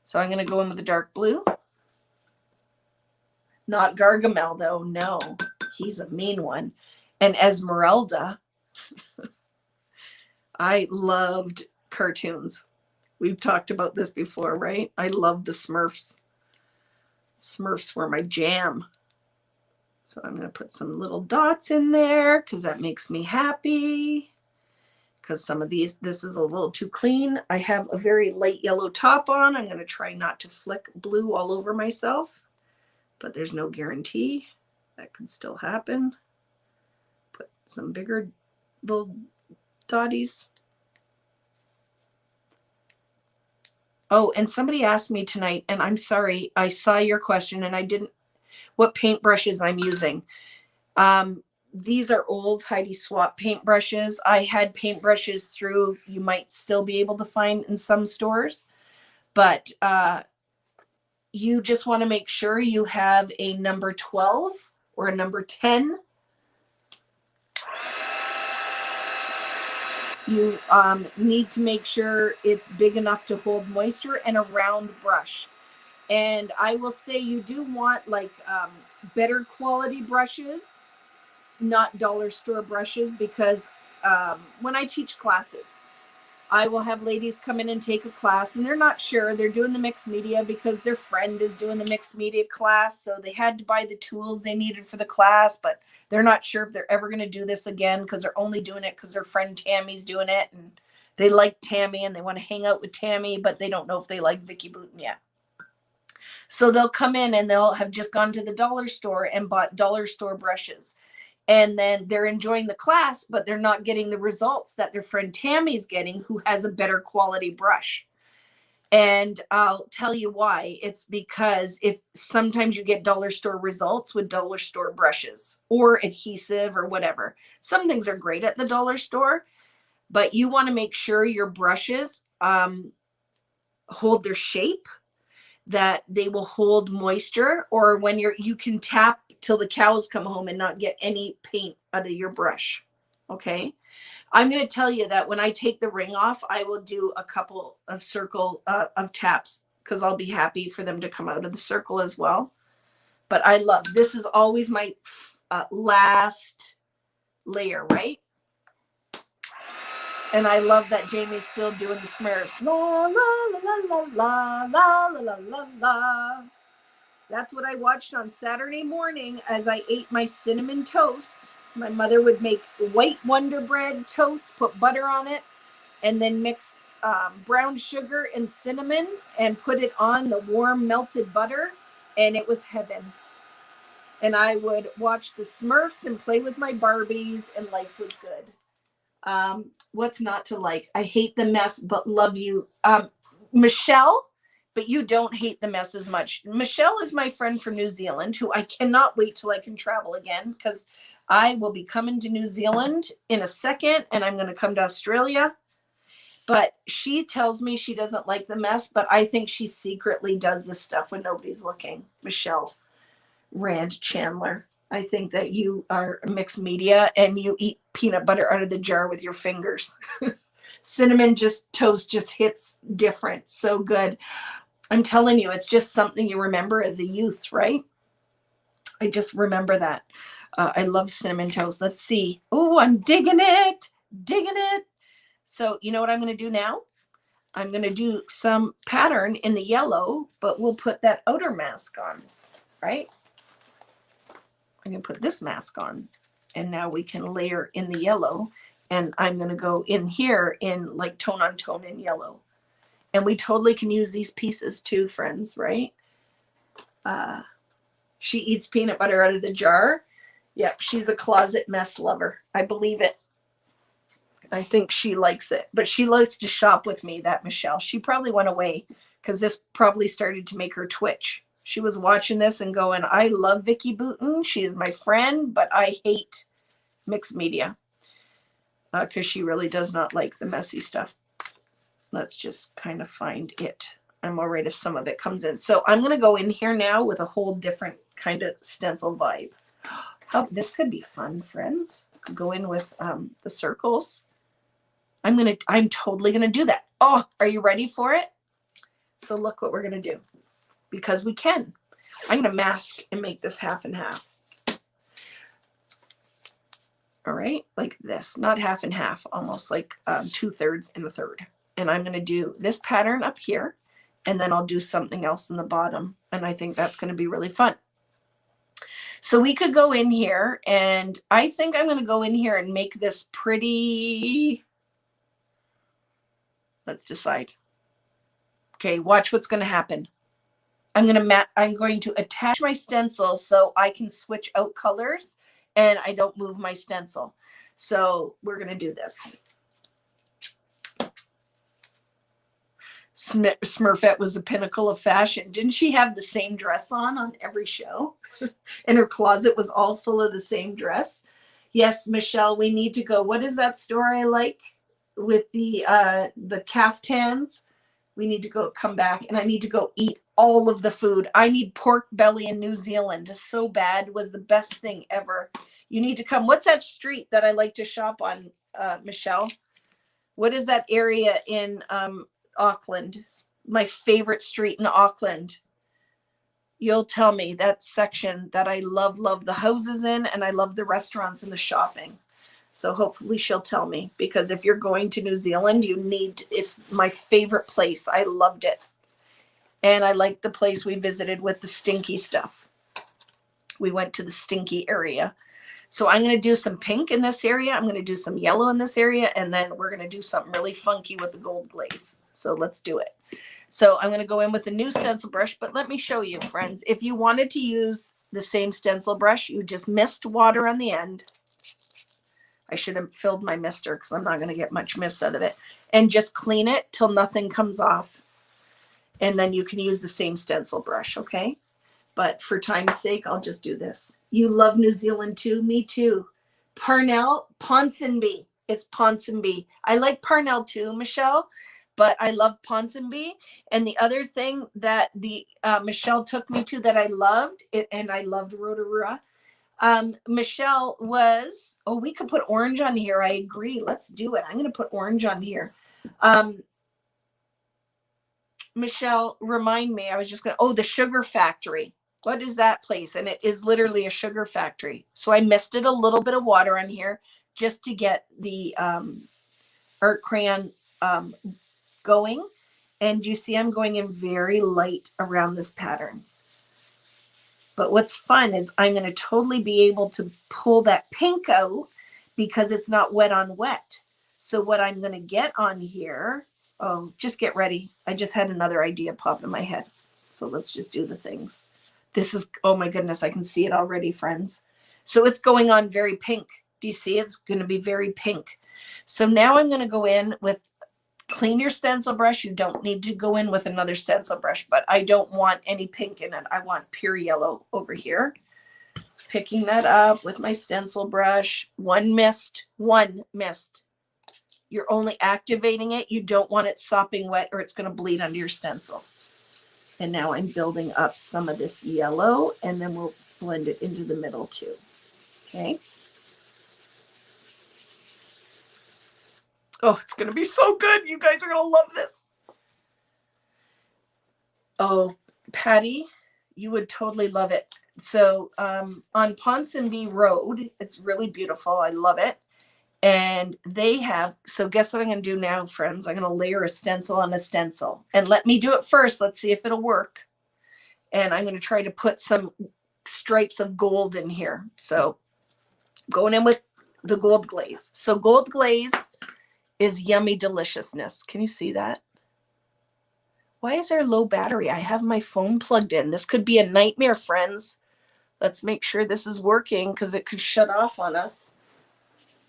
So I'm going to go in with the dark blue. Not Gargamel though. No, he's a mean one. And Esmeralda. I loved cartoons. We've talked about this before, right? I loved the Smurfs. Smurfs were my jam. So I'm going to put some little dots in there because that makes me happy. Because some of these, this is a little too clean. I have a very light yellow top on. I'm going to try not to flick blue all over myself, but there's no guarantee. That could still happen. Put some bigger little dotties. Oh, and somebody asked me tonight, and I'm sorry, I saw your question and I didn't, what paintbrushes I'm using. These are old Heidi Swap paintbrushes. I had paintbrushes through, you might still be able to find in some stores, but you just want to make sure you have a number 12 or a number 10. You need to make sure it's big enough to hold moisture and a round brush. And I will say you do want like better quality brushes, not dollar store brushes, because when I teach classes, I will have ladies come in and take a class and they're not sure. They're doing the mixed media because their friend is doing the mixed media class. So they had to buy the tools they needed for the class, but they're not sure if they're ever going to do this again because they're only doing it because their friend Tammy's doing it. And they like Tammy and they want to hang out with Tammy, but they don't know if they like Vicky Booten yet. So they'll come in and they'll have just gone to the dollar store and bought dollar store brushes. And then they're enjoying the class, but they're not getting the results that their friend Tammy's getting, who has a better quality brush. And I'll tell you why. It's because if sometimes you get dollar store results with dollar store brushes or adhesive or whatever. Some things are great at the dollar store, but you want to make sure your brushes hold their shape, that they will hold moisture, or when you can tap till the cows come home and not get any paint out of your brush. Okay. I'm going to tell you that when I take the ring off, I will do a couple of circle of taps because I'll be happy for them to come out of the circle as well. But I love, this is always my last layer, right? And I love that Jamie's still doing the Smurfs. La, la, la, la, la, la, la, la, la, la. That's what I watched on Saturday morning as I ate my cinnamon toast. My mother would make white Wonder Bread toast, put butter on it, and then mix brown sugar and cinnamon and put it on the warm melted butter, and it was heaven. And I would watch the Smurfs and play with my Barbies, and life was good. What's not to like? I hate the mess, but love you. Michelle, but you don't hate the mess as much. Michelle is my friend from New Zealand, who I cannot wait till I can travel again, because I will be coming to New Zealand in a second, and I'm going to come to Australia. But she tells me she doesn't like the mess, but I think she secretly does this stuff when nobody's looking. Michelle Rand Chandler. I think that you are mixed media and you eat peanut butter out of the jar with your fingers. Cinnamon toast just hits different. So good. I'm telling you, it's just something you remember as a youth, right? I just remember that. I love cinnamon toast. Let's see. Oh, I'm digging it, digging it. So you know what I'm going to do now? I'm going to do some pattern in the yellow, but we'll put that outer mask on, right? I'm going to put this mask on, and now we can layer in the yellow, and I'm going to go in here in like tone on tone in yellow. And we totally can use these pieces too, friends, right? She eats peanut butter out of the jar. Yep, she's a closet mess lover. I believe it. I think she likes it, but she likes to shop with me, that Michelle. She probably went away because this probably started to make her twitch. She was watching this and going, I love Vicky Booten. She is my friend, but I hate mixed media because she really does not like the messy stuff. Let's just kind of find it. I'm all right if some of it comes in. So I'm going to go in here now with a whole different kind of stencil vibe. Oh, this could be fun, friends. Go in with the circles. I'm totally going to do that. Oh, are you ready for it? So look what we're going to do, because we can. I'm going to mask and make this half and half. All right, like this, not half and half, almost like 2/3 and a third. And I'm going to do this pattern up here, and then I'll do something else in the bottom. And I think that's going to be really fun. So we could go in here, and I think I'm going to go in here and make this pretty. Let's decide. Okay, watch what's going to happen. I'm going to attach my stencil so I can switch out colors and I don't move my stencil. So we're going to do this. Smurfette was the pinnacle of fashion. Didn't she have the same dress on every show? And her closet was all full of the same dress. Yes, Michelle, we need to go. What is that store I like with the caftans? We need to come back, and I need to go eat all of the food. I need pork belly in New Zealand. It's so bad. It was the best thing ever. You need to come. What's that street that I like to shop on, Michelle? What is that area in Auckland? My favorite street in Auckland. You'll tell me that section that I love the houses in, and I love the restaurants and the shopping. So hopefully she'll tell me, because if you're going to New Zealand, it's my favorite place. I loved it. And I liked the place we visited with the stinky stuff. We went to the stinky area. So I'm going to do some pink in this area. I'm going to do some yellow in this area. And then we're going to do something really funky with the gold glaze. So let's do it. So I'm going to go in with a new stencil brush, but let me show you, friends. If you wanted to use the same stencil brush, you just mist water on the end. I should have filled my mister because I'm not going to get much mist out of it. And just clean it till nothing comes off. And then you can use the same stencil brush, okay? But for time's sake, I'll just do this. You love New Zealand too? Me too. Parnell, Ponsonby. It's Ponsonby. I like Parnell too, Michelle, but I love Ponsonby. And the other thing that Michelle took me to that I loved, and I loved Rotorua, Michelle was, we could put orange on here. I agree. Let's do it. I'm going to put orange on here. Michelle, remind me, I was just going to, the Sugar Factory. What is that place? And it is literally a sugar factory. So I misted a little bit of water on here just to get the art crayon going. And you see I'm going in very light around this pattern. But what's fun is I'm going to totally be able to pull that pink out because it's not wet on wet. So what I'm going to get on here, just get ready. I just had another idea pop in my head. So let's just do the things. This is, oh my goodness, I can see it already, friends. So it's going on very pink. Do you see? It's going to be very pink. So now I'm going to go in with, clean your stencil brush. You don't need to go in with another stencil brush, but I don't want any pink in it. I want pure yellow over here. Picking that up with my stencil brush. One mist. You're only activating it. You don't want it sopping wet or it's going to bleed under your stencil. And now I'm building up some of this yellow, and then we'll blend it into the middle too. Okay. Oh, it's going to be so good. You guys are going to love this. Oh, Patty, you would totally love it. So on Ponsonby Road, it's really beautiful. I love it. And they have, so guess what I'm going to do now, friends? I'm going to layer a stencil on a stencil. And let me do it first. Let's see if it'll work. And I'm going to try to put some stripes of gold in here. So going in with the gold glaze. So gold glaze is yummy deliciousness. Can you see that? Why is there low battery? I have my phone plugged in. This could be a nightmare, friends. Let's make sure this is working because it could shut off on us.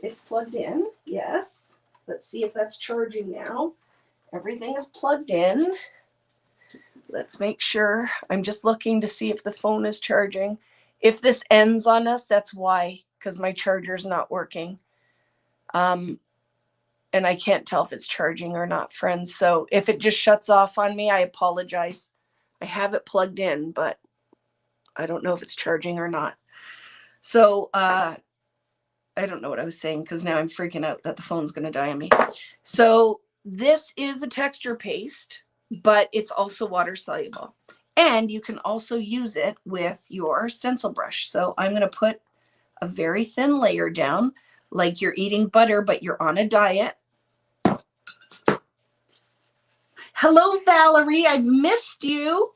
It's plugged in. Yes. Let's see if that's charging now. Everything is plugged in. Let's make sure. I'm just looking to see if the phone is charging. If this ends on us, that's why, because my charger's not working. And I can't tell if it's charging or not, friends. So if it just shuts off on me, I apologize. I have it plugged in, but I don't know if it's charging or not. So I don't know what I was saying because now I'm freaking out that the phone's going to die on me. So this is a texture paste, but it's also water soluble. And you can also use it with your stencil brush. So I'm going to put a very thin layer down like you're eating butter, but you're on a diet. Hello, Valerie. I've missed you.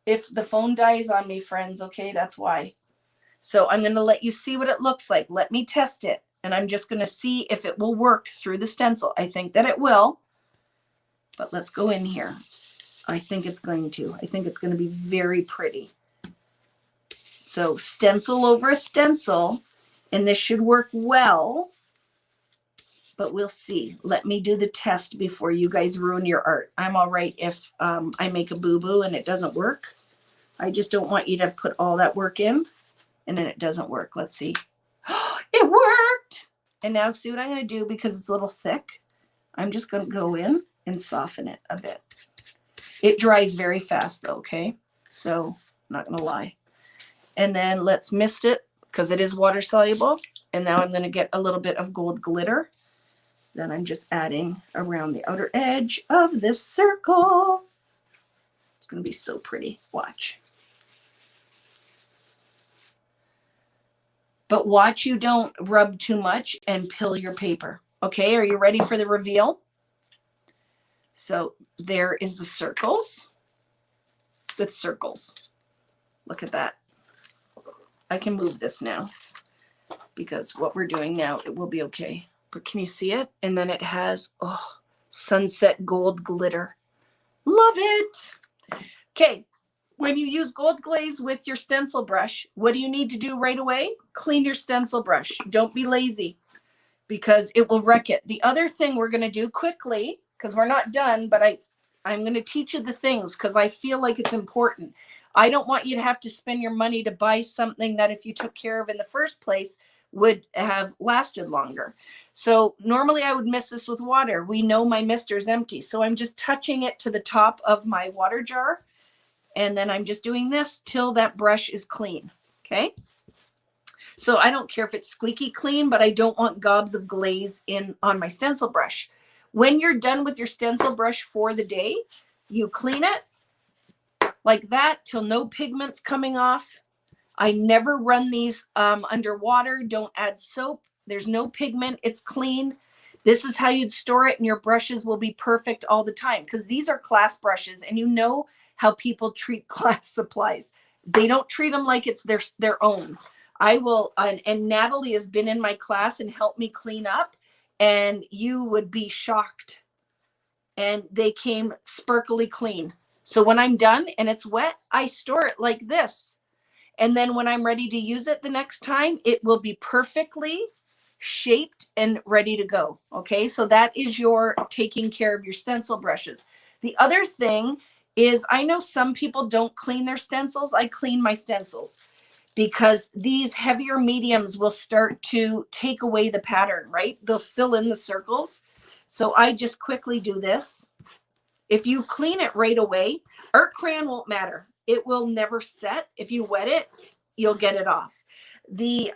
If the phone dies on me, friends, okay, that's why. So I'm going to let you see what it looks like. Let me test it. And I'm just going to see if it will work through the stencil. I think that it will. But let's go in here. I think it's going to. I think it's going to be very pretty. So stencil over a stencil. And this should work well. But we'll see. Let me do the test before you guys ruin your art. I'm all right if I make a boo-boo and it doesn't work. I just don't want you to put all that work in and then it doesn't work. Let's see. It worked! And now see what I'm going to do because it's a little thick. I'm just going to go in and soften it a bit. It dries very fast though, okay? So I'm not going to lie. And then let's mist it because it is water soluble. And now I'm going to get a little bit of gold glitter. Then I'm just adding around the outer edge of this circle. It's going to be so pretty. Watch. But watch you don't rub too much and pill your paper. Okay, are you ready for the reveal? So there is the circles with circles. Look at that. I can move this now because what we're doing now, it will be okay. But can you see it? And then it has, oh, sunset gold glitter. Love it. Okay, when you use gold glaze with your stencil brush, what do you need to do right away? Clean your stencil brush. Don't be lazy because it will wreck it. The other thing we're going to do quickly, because we're not done, but I'm going to teach you the things because I feel like it's important. I don't want you to have to spend your money to buy something that if you took care of in the first place would have lasted longer. So normally I would mist this with water. We know my mister is empty. So I'm just touching it to the top of my water jar. And then I'm just doing this till that brush is clean. Okay. So I don't care if it's squeaky clean, but I don't want gobs of glaze in on my stencil brush. When you're done with your stencil brush for the day, you clean it like that till no pigment's coming off. I never run these underwater. Don't add soap. There's no pigment. It's clean. This is how you'd store it, and your brushes will be perfect all the time because these are class brushes, and you know how people treat class supplies. They don't treat them like it's their own. I will, and Natalie has been in my class and helped me clean up, and you would be shocked. And they came sparkly clean. So when I'm done and it's wet, I store it like this. And then when I'm ready to use it the next time, it will be perfectly shaped and ready to go. Okay, so that is your taking care of your stencil brushes. The other thing is I know some people don't clean their stencils. I clean my stencils because these heavier mediums will start to take away the pattern, right? They'll fill in the circles. So I just quickly do this. If you clean it right away, art crayon won't matter. It will never set. If you wet it, you'll get it off. The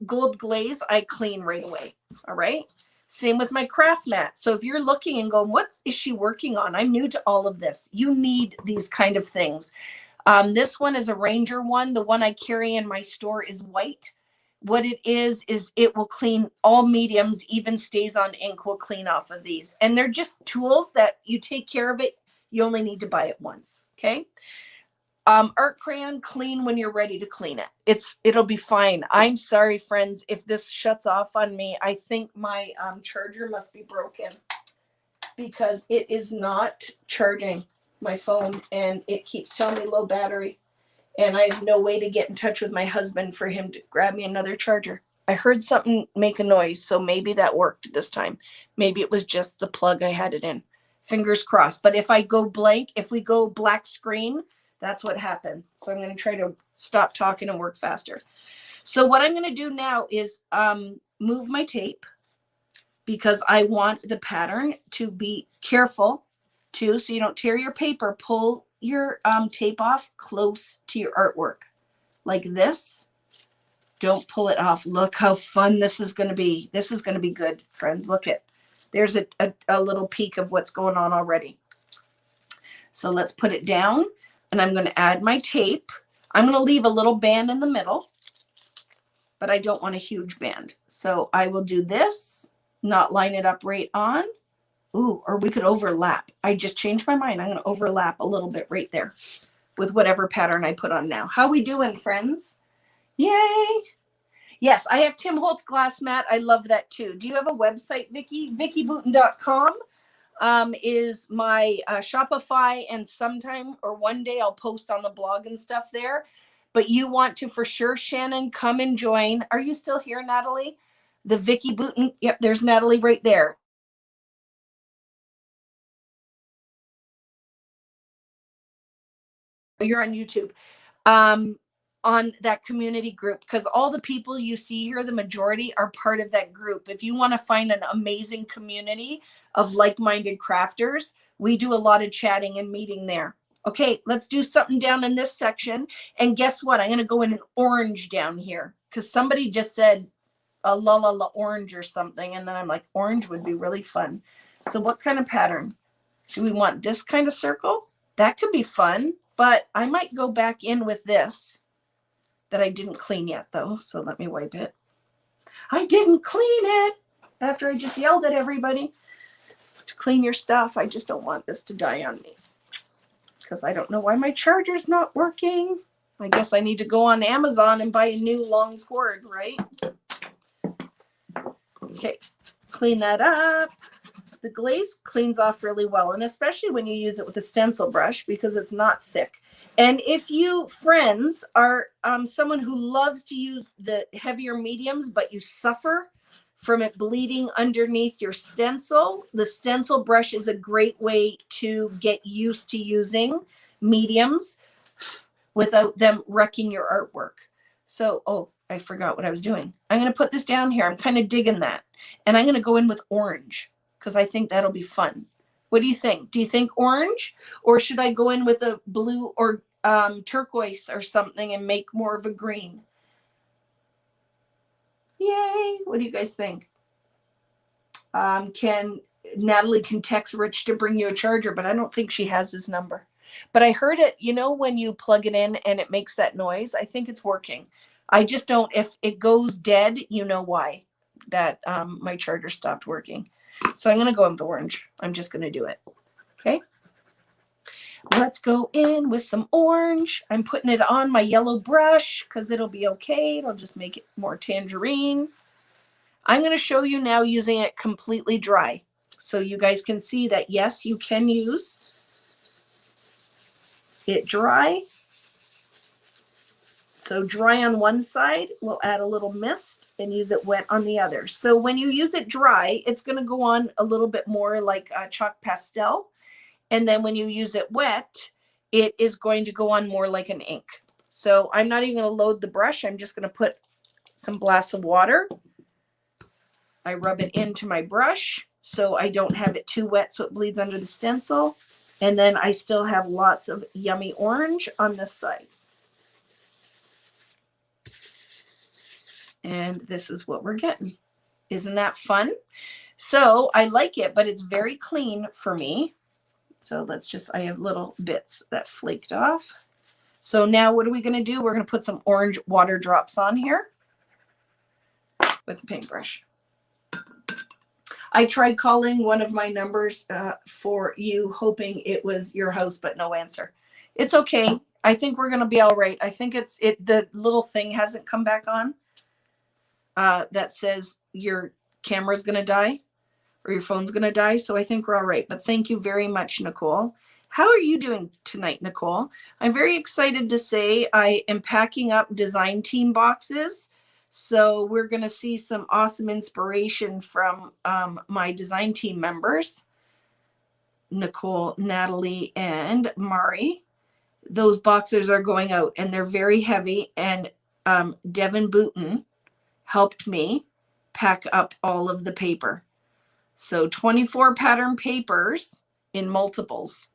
gold glaze, I clean right away. All right. Same with my craft mat. So if you're looking and going, what is she working on? I'm new to all of this. You need these kind of things. This one is a Ranger one. The one I carry in my store is white. What it is it will clean all mediums, even stays on ink will clean off of these. And they're just tools that you take care of it. You only need to buy it once. Okay. Art crayon, clean when you're ready to clean it. It'll be fine. I'm sorry, friends, if this shuts off on me. I think my charger must be broken because it is not charging my phone and it keeps telling me low battery. And I have no way to get in touch with my husband for him to grab me another charger. I heard something make a noise, so maybe that worked this time. Maybe it was just the plug I had it in. Fingers crossed. But if I go blank, if we go black screen, that's what happened. So I'm going to try to stop talking and work faster. So what I'm going to do now is move my tape because I want the pattern to be careful too, so you don't tear your paper. Pull your tape off close to your artwork like this. Don't pull it off. Look how fun this is going to be. This is going to be good, friends. Look at, there's a little peek of what's going on already. So let's put it down and I'm going to add my tape. I'm going to leave a little band in the middle, but I don't want a huge band. So I will do this, not line it up right on. Ooh, or we could overlap. I just changed my mind. I'm going to overlap a little bit right there with whatever pattern I put on now. How we doing, friends? Yay. Yes, I have Tim Holtz glass mat. I love that too. Do you have a website, Vicki? VickiBooten.com is my Shopify, and sometime or one day I'll post on the blog and stuff there. But you want to for sure, Shannon, come and join. Are you still here, Natalie? The Vicki Booten. Yep, there's Natalie right there. You're on YouTube. On that community group, because all the people you see here, the majority are part of that group. If you want to find an amazing community of like-minded crafters, we do a lot of chatting and meeting there. Okay, let's do something down in this section. And guess what? I'm going to go in an orange down here because somebody just said a la la la orange or something. And then I'm like, orange would be really fun. So what kind of pattern? Do we want this kind of circle? That could be fun, but I might go back in with this that I didn't clean yet though. So let me wipe it. I didn't clean it after I just yelled at everybody to clean your stuff. I just don't want this to die on me because I don't know why my charger's not working. I guess I need to go on Amazon and buy a new long cord, right? Okay, clean that up. The glaze cleans off really well, and especially when you use it with a stencil brush because it's not thick. And if you, friends, are someone who loves to use the heavier mediums, but you suffer from it bleeding underneath your stencil, the stencil brush is a great way to get used to using mediums without them wrecking your artwork. So, oh, I forgot what I was doing. I'm going to put this down here. I'm kind of digging that. And I'm going to go in with orange because I think that'll be fun. What do you think? Do you think orange, or should I go in with a blue or turquoise or something and make more of a green? Yay. What do you guys think? Natalie can text Rich to bring you a charger, but I don't think she has his number. But I heard it, you know, when you plug it in and it makes that noise, I think it's working. I just don't, if it goes dead, you know why, that my charger stopped working. So I'm going to go with orange. I'm just going to do it. Okay. Let's go in with some orange. I'm putting it on my yellow brush because it'll be okay. It'll just make it more tangerine. I'm going to show you now using it completely dry. So you guys can see that, yes, you can use it dry. So dry on one side, we'll add a little mist and use it wet on the other. So when you use it dry, it's going to go on a little bit more like a chalk pastel. And then when you use it wet, it is going to go on more like an ink. So I'm not even going to load the brush. I'm just going to put some blasts of water. I rub it into my brush so I don't have it too wet so it bleeds under the stencil. And then I still have lots of yummy orange on this side. And this is what we're getting. Isn't that fun? So I like it, but it's very clean for me. So let's just, I have little bits that flaked off. So now what are we going to do? We're going to put some orange water drops on here with a paintbrush. I tried calling one of my numbers for you, hoping it was your house, but no answer. It's okay. I think we're going to be all right. I think the little thing hasn't come back on that says your camera's going to die or your phone's going to die. So I think we're all right. But thank you very much, Nicole. How are you doing tonight, Nicole? I'm very excited to say I am packing up design team boxes. So we're going to see some awesome inspiration from my design team members, Nicole, Natalie, and Mari. Those boxes are going out and they're very heavy. And Devin Booton helped me pack up all of the paper. So 24 pattern papers in multiples.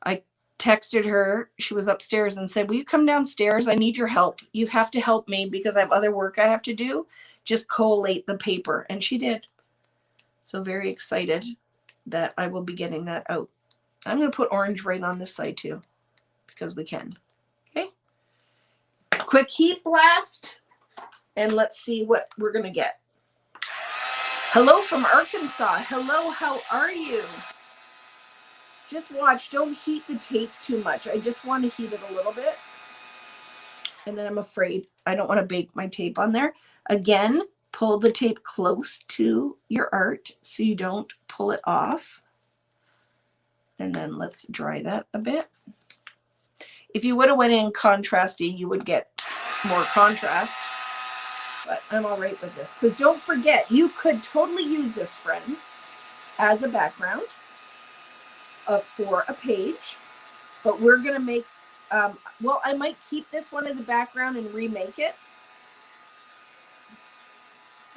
I texted her. She was upstairs and said, will you come downstairs? I need your help. You have to help me because I have other work I have to do. Just collate the paper. And she did. So very excited that I will be getting that out. I'm going to put orange right on this side too, because we can. Okay. Quick heat blast. And let's see what we're going to get. Hello from Arkansas. Hello, how are you? Just watch. Don't heat the tape too much. I just want to heat it a little bit. And then I'm afraid I don't want to bake my tape on there. Again, pull the tape close to your art so you don't pull it off. And then let's dry that a bit. If you would have went in contrasty, you would get more contrast. But I'm all right with this. Because don't forget, you could totally use this, friends, as a background for a page. But we're going to make, well, I might keep this one as a background and remake it.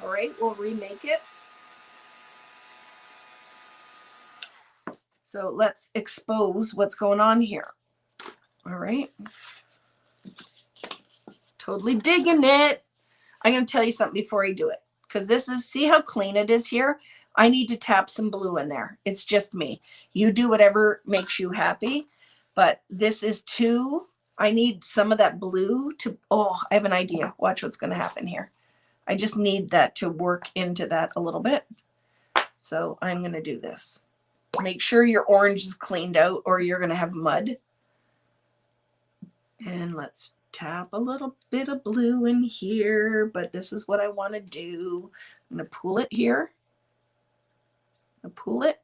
All right, we'll remake it. So let's expose what's going on here. All right. Totally digging it. I'm going to tell you something before I do it. Because this is, see how clean it is here? I need to tap some blue in there. It's just me. You do whatever makes you happy. But this is too, I need some of that blue to, oh, I have an idea. Watch what's going to happen here. I just need that to work into that a little bit. So I'm going to do this. Make sure your orange is cleaned out or you're going to have mud. And let's tap a little bit of blue in here, but this is what I want to do. I'm going to pull it here. Pull it.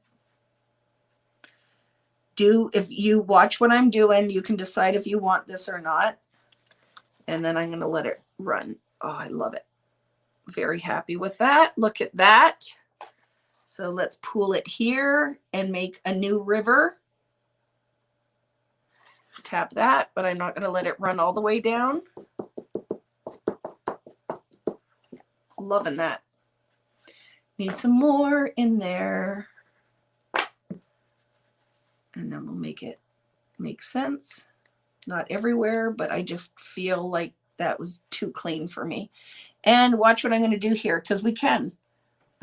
If you watch what I'm doing, you can decide if you want this or not. And then I'm going to let it run. Oh, I love it. Very happy with that. Look at that. So let's pull it here and make a new river. Tap that, but I'm not going to let it run all the way down. Loving that. Need some more in there. And then we'll make it make sense. Not everywhere, but I just feel like that was too clean for me. And watch what I'm going to do here, because we can.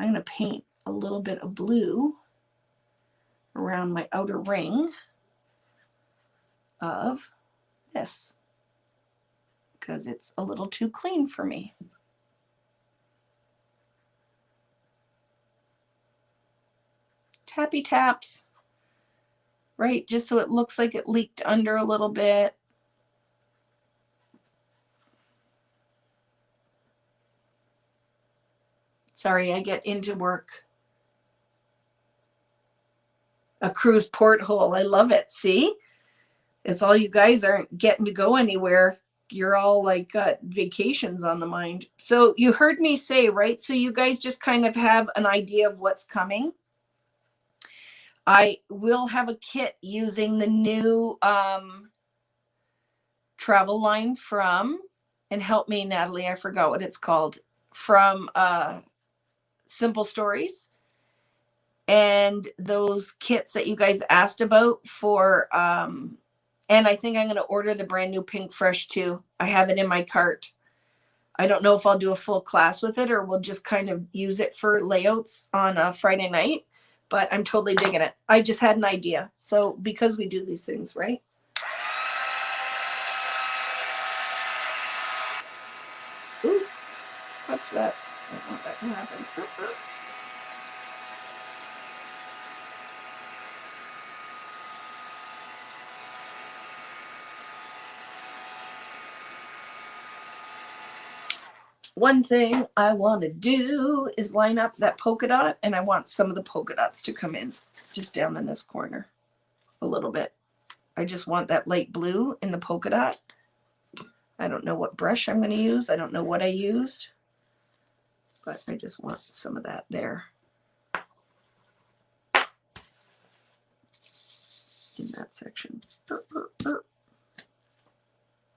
I'm going to paint a little bit of blue around my outer ring of this, because it's a little too clean for me. Tappy taps, right? Just so it looks like it leaked under a little bit. Sorry, I get into work. A cruise porthole. I love it. See? It's all you guys aren't getting to go anywhere. You're all like got vacations on the mind. So you heard me say, right? So you guys just kind of have an idea of what's coming. I will have a kit using the new travel line from, and help me, Natalie, I forgot what it's called, from Simple Stories. And those kits that you guys asked about for, and I think I'm going to order the brand new Pink Fresh too. I have it in my cart. I don't know if I'll do a full class with it or we'll just kind of use it for layouts on a Friday night, but I'm totally digging it. I just had an idea. So because we do these things, right? Ooh, watch that. I don't want that to happen. One thing I want to do is line up that polka dot, and I want some of the polka dots to come in just down in this corner a little bit. I just want that light blue in the polka dot. I don't know what brush I'm going to use. I don't know what I used, but I just want some of that there in that section.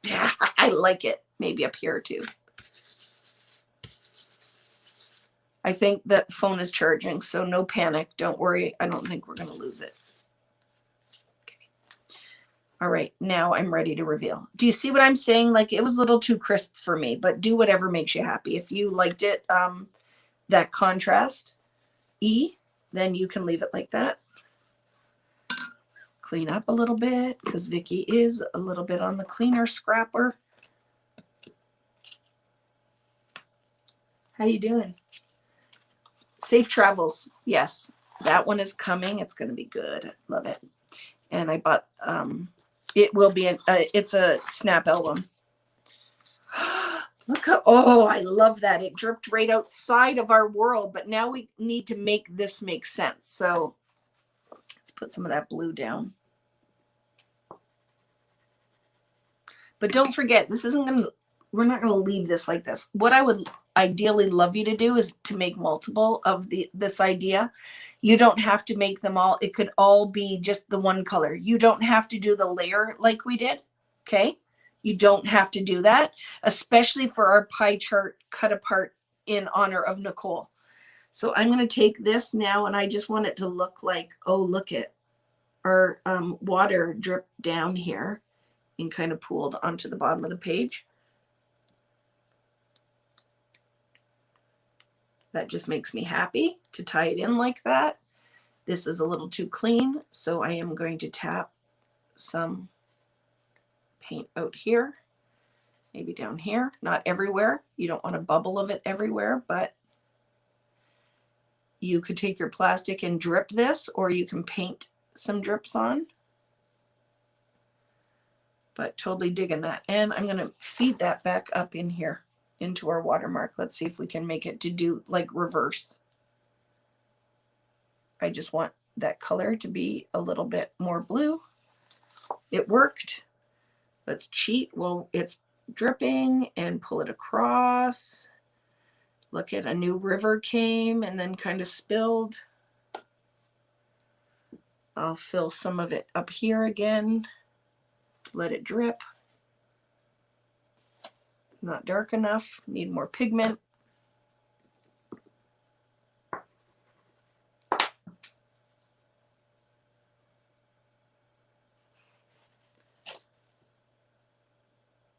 Yeah, I like it. Maybe up here too. I think the phone is charging, so no panic. Don't worry. I don't think we're going to lose it. Okay. All right. Now I'm ready to reveal. Do you see what I'm saying? Like, it was a little too crisp for me, but do whatever makes you happy. If you liked it, that contrast, then you can leave it like that. Clean up a little bit because Vicky is a little bit on the cleaner scrapper. How you doing? Safe travels. Yes, that one is coming. It's going to be good. Love it. And I bought, it will be, it's a snap album. Look how, oh, I love that. It dripped right outside of our world, but now we need to make this make sense. So let's put some of that blue down. But don't forget, this isn't going to, we're not going to leave this like this. What I would ideally love you to do is to make multiple of this idea. You don't have to make them all. It could all be just the one color. You don't have to do the layer like we did. Okay. You don't have to do that, especially for our pie chart cut apart in honor of Nicole. So I'm going to take this now and I just want it to look like, oh, look at our water drip down here and kind of pooled onto the bottom of the page. That just makes me happy to tie it in like that. This is a little too clean, so I am going to tap some paint out here, maybe down here, not everywhere. You don't want a bubble of it everywhere, but you could take your plastic and drip this, or you can paint some drips on. But totally digging that. And I'm going to feed that back up in here into our watermark. Let's see if we can make it to do like reverse. I just want that color to be a little bit more blue. It worked. Let's cheat. Well, it's dripping and pull it across. Look at a new river came and then kind of spilled. I'll fill some of it up here again. Let it drip. Not dark enough. Need more pigment.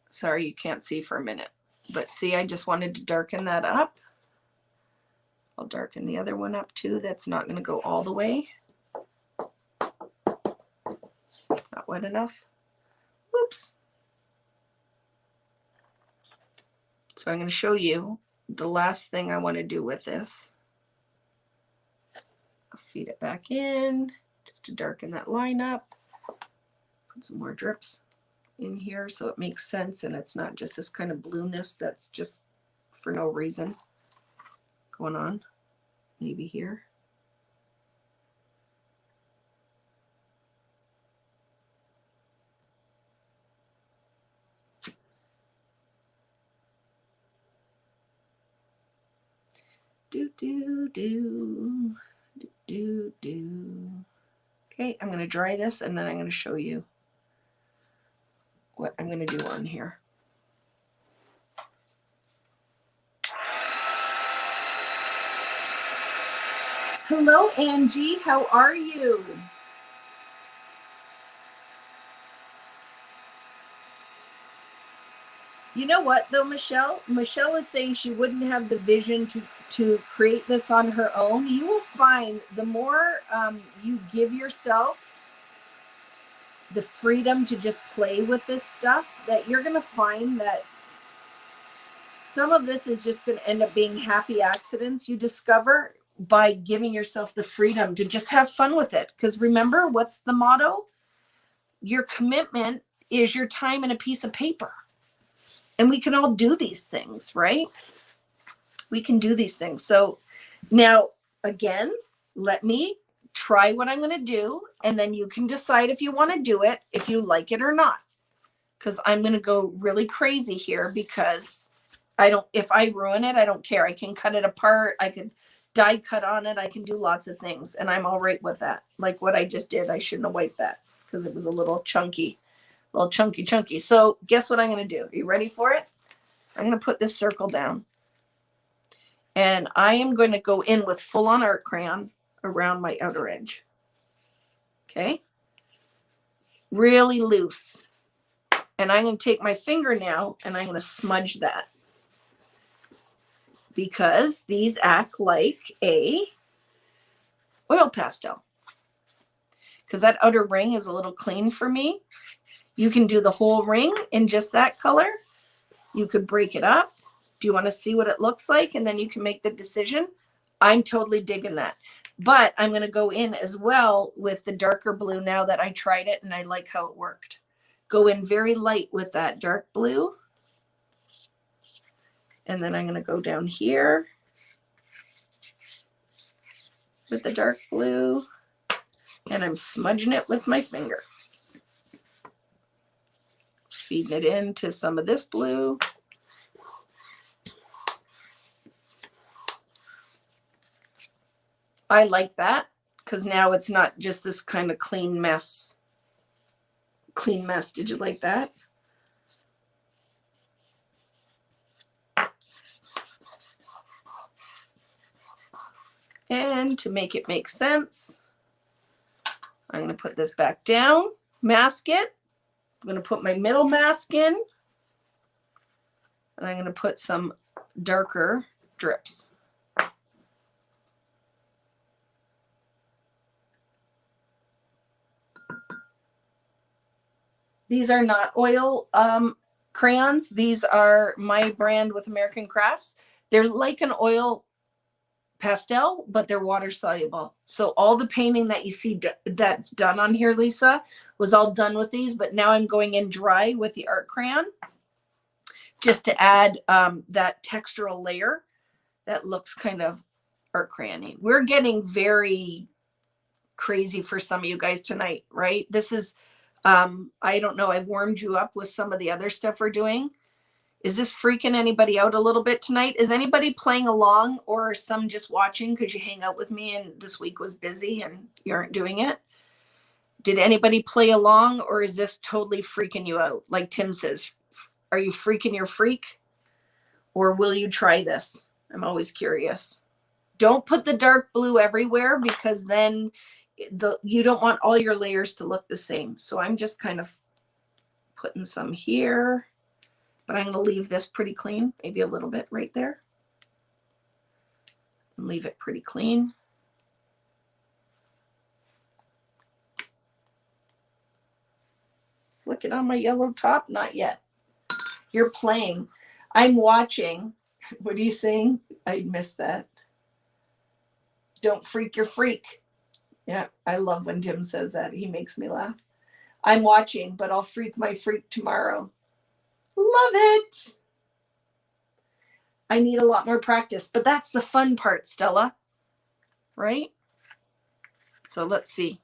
Sorry, you can't see for a minute. But see, I just wanted to darken that up. I'll darken the other one up too. That's not going to go all the way. It's not wet enough. Whoops. So I'm going to show you the last thing I want to do with this. I'll feed it back in just to darken that line up. Put some more drips in here so it makes sense and it's not just this kind of blueness that's just for no reason going on. Maybe here. Okay, I'm going to dry this and then I'm going to show you what I'm going to do on here. Hello, Angie. How are you? You know what though, Michelle? Michelle is saying she wouldn't have the vision to create this on her own. You will find the more you give yourself the freedom to just play with this stuff, that you're going to find that some of this is just going to end up being happy accidents you discover by giving yourself the freedom to just have fun with it. Because remember, what's the motto? Your commitment is your time and a piece of paper. And we can all do these things, right? We can do these things. So now, again, let me try what I'm going to do, and then you can decide if you want to do it, if you like it or not. Because I'm going to go really crazy here, because if I ruin it, I don't care. I can cut it apart. I could die cut on it. I can do lots of things, and I'm all right with that. Like what I just did, I shouldn't have wiped that because it was a little chunky. Chunky. So guess what I'm going to do? Are you ready for it? I'm going to put this circle down. And I am going to go in with full on art crayon around my outer edge. Okay? Really loose. And I'm going to take my finger now and I'm going to smudge that. Because these act like a oil pastel. Because that outer ring is a little clean for me. You can do the whole ring in just that color. You could break it up. Do you want to see what it looks like? And then you can make the decision. I'm totally digging that. But I'm going to go in as well with the darker blue now that I tried it and I like how it worked. Go in very light with that dark blue. And then I'm going to go down here with the dark blue. And I'm smudging it with my finger. Feeding it into some of this blue. I like that because now it's not just this kind of clean mess. Clean mess. Did you like that? And to make it make sense, I'm going to put this back down, mask it. I'm going to put my middle mask in. And I'm going to put some darker drips. These are not oil crayons. These are my brand with American Crafts. They're like an oil pastel, but they're water soluble. So all the painting that you see that's done on here, Lisa, was all done with these. But now I'm going in dry with the art crayon just to add that textural layer that looks kind of art crayon-y. We're getting very crazy for some of you guys tonight, right? This is I don't know, I've warmed you up with some of the other stuff we're doing. Is this freaking anybody out a little bit tonight? Is anybody playing along, or some just watching because you hang out with me and this week was busy and you aren't doing it? Did anybody play along, or is this totally freaking you out? Like Tim says, are you freaking your freak? Or will you try this? I'm always curious. Don't put the dark blue everywhere, because then you don't want all your layers to look the same. So I'm just kind of putting some here, but I'm going to leave this pretty clean, maybe a little bit right there. And leave it pretty clean. Flick it on my yellow top, not yet. You're playing. I'm watching. What are you saying? I missed that. Don't freak your freak. Yeah, I love when Jim says that. He makes me laugh. I'm watching, but I'll freak my freak tomorrow. Love it. I need a lot more practice, but that's the fun part, Stella. Right? So let's see.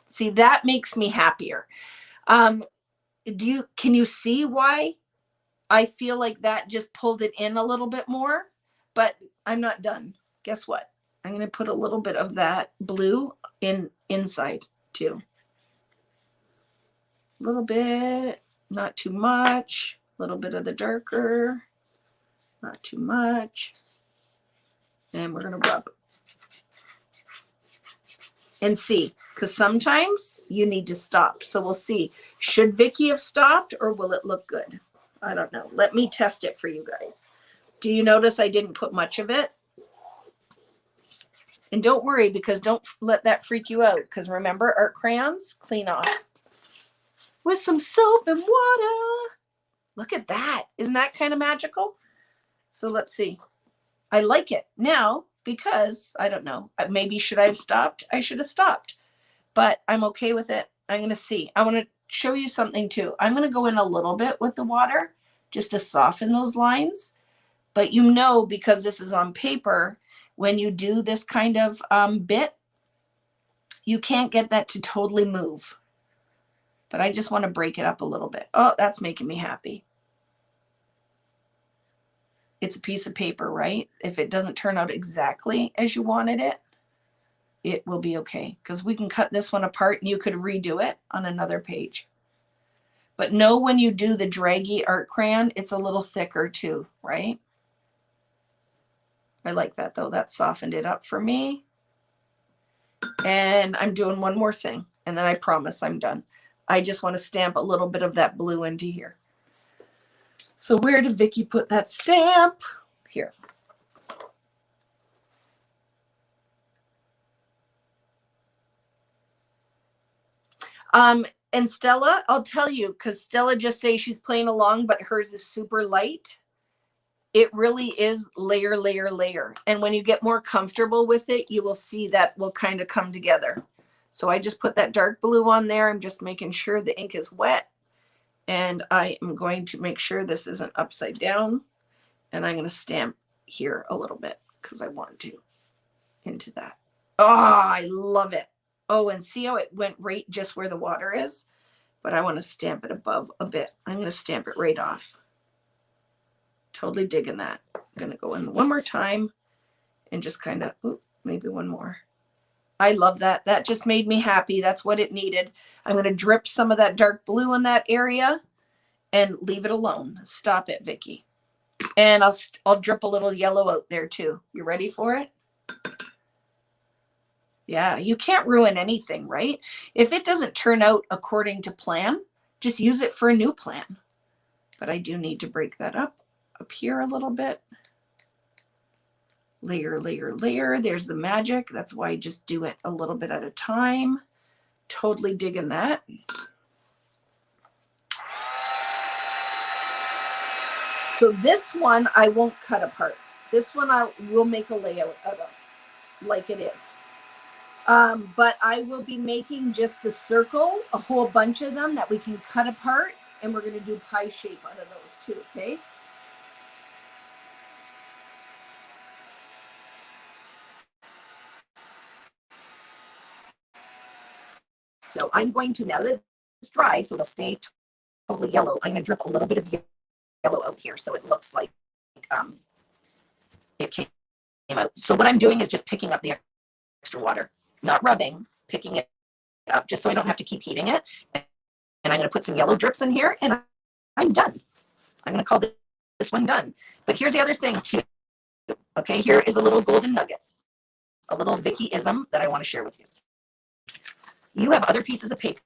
See, that makes me happier. Can you see why I feel like that just pulled it in a little bit more? But I'm not done. Guess what? I'm going to put a little bit of that blue inside too. A little bit, not too much. A little bit of the darker, not too much. And we're going to rub. And see, because sometimes you need to stop. So we'll see. Should Vicky have stopped, or will it look good? I don't know. Let me test it for you guys. Do you notice I didn't put much of it? And don't worry, because don't let that freak you out. Because remember, art crayons, clean off with some soap and water. Look at that. Isn't that kind of magical? So let's see. I like it now because I don't know. Maybe should I have stopped? I should have stopped, but I'm okay with it. I'm going to see. I want to show you something too. I'm going to go in a little bit with the water just to soften those lines. But you know, because this is on paper, when you do this kind of bit, you can't get that to totally move. But I just want to break it up a little bit. Oh, that's making me happy. It's a piece of paper, right? If it doesn't turn out exactly as you wanted it, it will be okay, because we can cut this one apart and you could redo it on another page. But know when you do the draggy art crayon, it's a little thicker too, right? I like that though. That softened it up for me. And I'm doing one more thing, and then I promise I'm done. I just want to stamp a little bit of that blue into here. So where did Vicky put that stamp? Here. And Stella, I'll tell you, because Stella just says she's playing along, but hers is super light. It really is layer, layer, layer. And when you get more comfortable with it, you will see that will kind of come together. So I just put that dark blue on there. I'm just making sure the ink is wet. And I am going to make sure this isn't upside down. And I'm going to stamp here a little bit because I want to into that. Oh, I love it. Oh, and see how it went right just where the water is? But I want to stamp it above a bit. I'm going to stamp it right off. Totally digging that. I'm going to go in one more time and just kind of, maybe one more. I love that. That just made me happy. That's what it needed. I'm going to drip some of that dark blue in that area and leave it alone. Stop it, Vicky. And I'll drip a little yellow out there too. You ready for it? Yeah, you can't ruin anything, right? If it doesn't turn out according to plan, just use it for a new plan. But I do need to break that up here a little bit. Layer, layer, layer. There's the magic. That's why I just do it a little bit at a time. Totally digging that. So this one I won't cut apart. This one I will make a layout out of, like it is. But I will be making just the circle, a whole bunch of them that we can cut apart, and we're going to do pie shape out of those too, okay? So I'm going to, now that it's dry, so it'll stay totally yellow, I'm going to drip a little bit of yellow out here so it looks like it came out. So what I'm doing is just picking up the extra water, not rubbing, picking it up just so I don't have to keep heating it. And I'm going to put some yellow drips in here, and I'm done. I'm going to call this one done. But here's the other thing too. Okay, here is a little golden nugget, a little Vicky-ism that I want to share with you. You have other pieces of paper.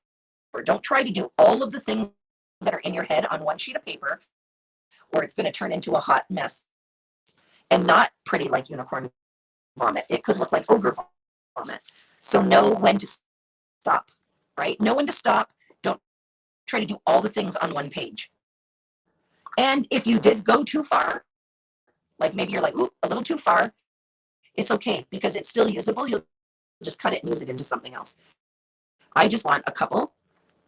Don't try to do all of the things that are in your head on one sheet of paper, or it's going to turn into a hot mess and not pretty like unicorn vomit. It could look like ogre vomit. So know when to stop, right? Know when to stop. Don't try to do all the things on one page. And if you did go too far, like maybe you're like, ooh, a little too far, it's okay because it's still usable. You'll just cut it and use it into something else. I just want a couple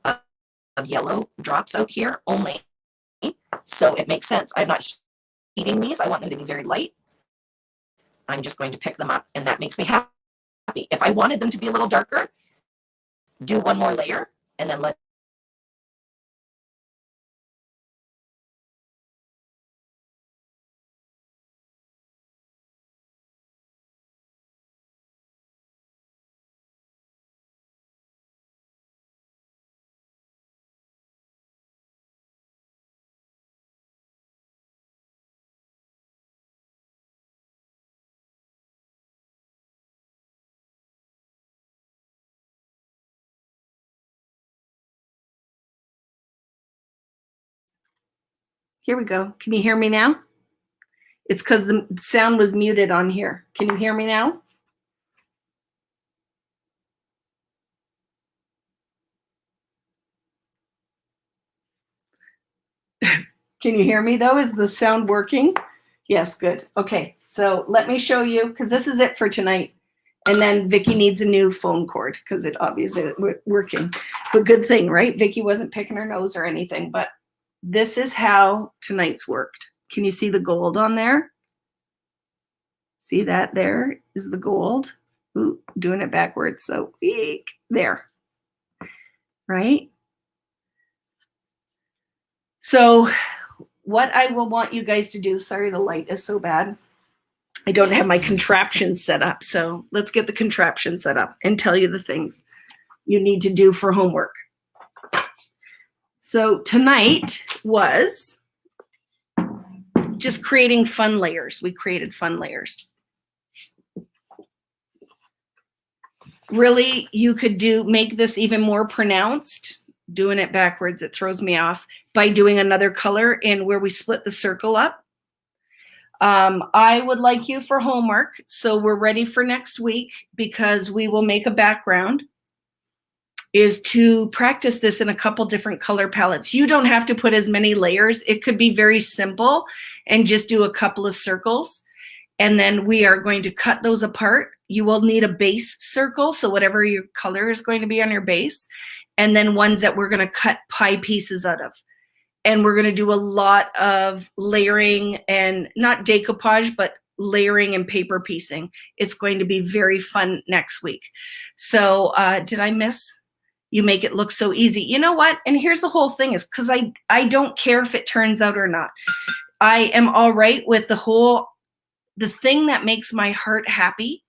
of yellow drops out here only. So it makes sense. I'm not heating these. I want them to be very light. I'm just going to pick them up, and that makes me happy. If I wanted them to be a little darker, do one more layer and then let Here we go. Can you hear me now? It's because the sound was muted on here. Can you hear me now? Can you hear me though? Is the sound working? Yes, good. Okay, so let me show you, because this is it for tonight. And then Vicky needs a new phone cord because it obviously isn't working. But good thing, right? Vicky wasn't picking her nose or anything, but this is how tonight's worked. Can you see the gold on there? See that there is the gold. Ooh, doing it backwards, so eek, there, right? So what I will want you guys to do, sorry the light is so bad. I don't have my contraption set up, so let's get the contraption set up and tell you the things you need to do for homework. So tonight was just creating fun layers. We created fun layers. Really, you could make this even more pronounced. Doing it backwards, it throws me off, by doing another color in where we split the circle up. I would like you for homework, so we're ready for next week because we will make a background, is to practice this in a couple different color palettes. You don't have to put as many layers. It could be very simple and just do a couple of circles. And then we are going to cut those apart. You will need a base circle, so whatever your color is going to be on your base, and then ones that we're going to cut pie pieces out of. And we're going to do a lot of layering, and not decoupage, but layering and paper piecing. It's going to be very fun next week. So did I miss? You make it look so easy. You know what? And here's the whole thing, is because I don't care if it turns out or not. I am all right with the thing that makes my heart happy,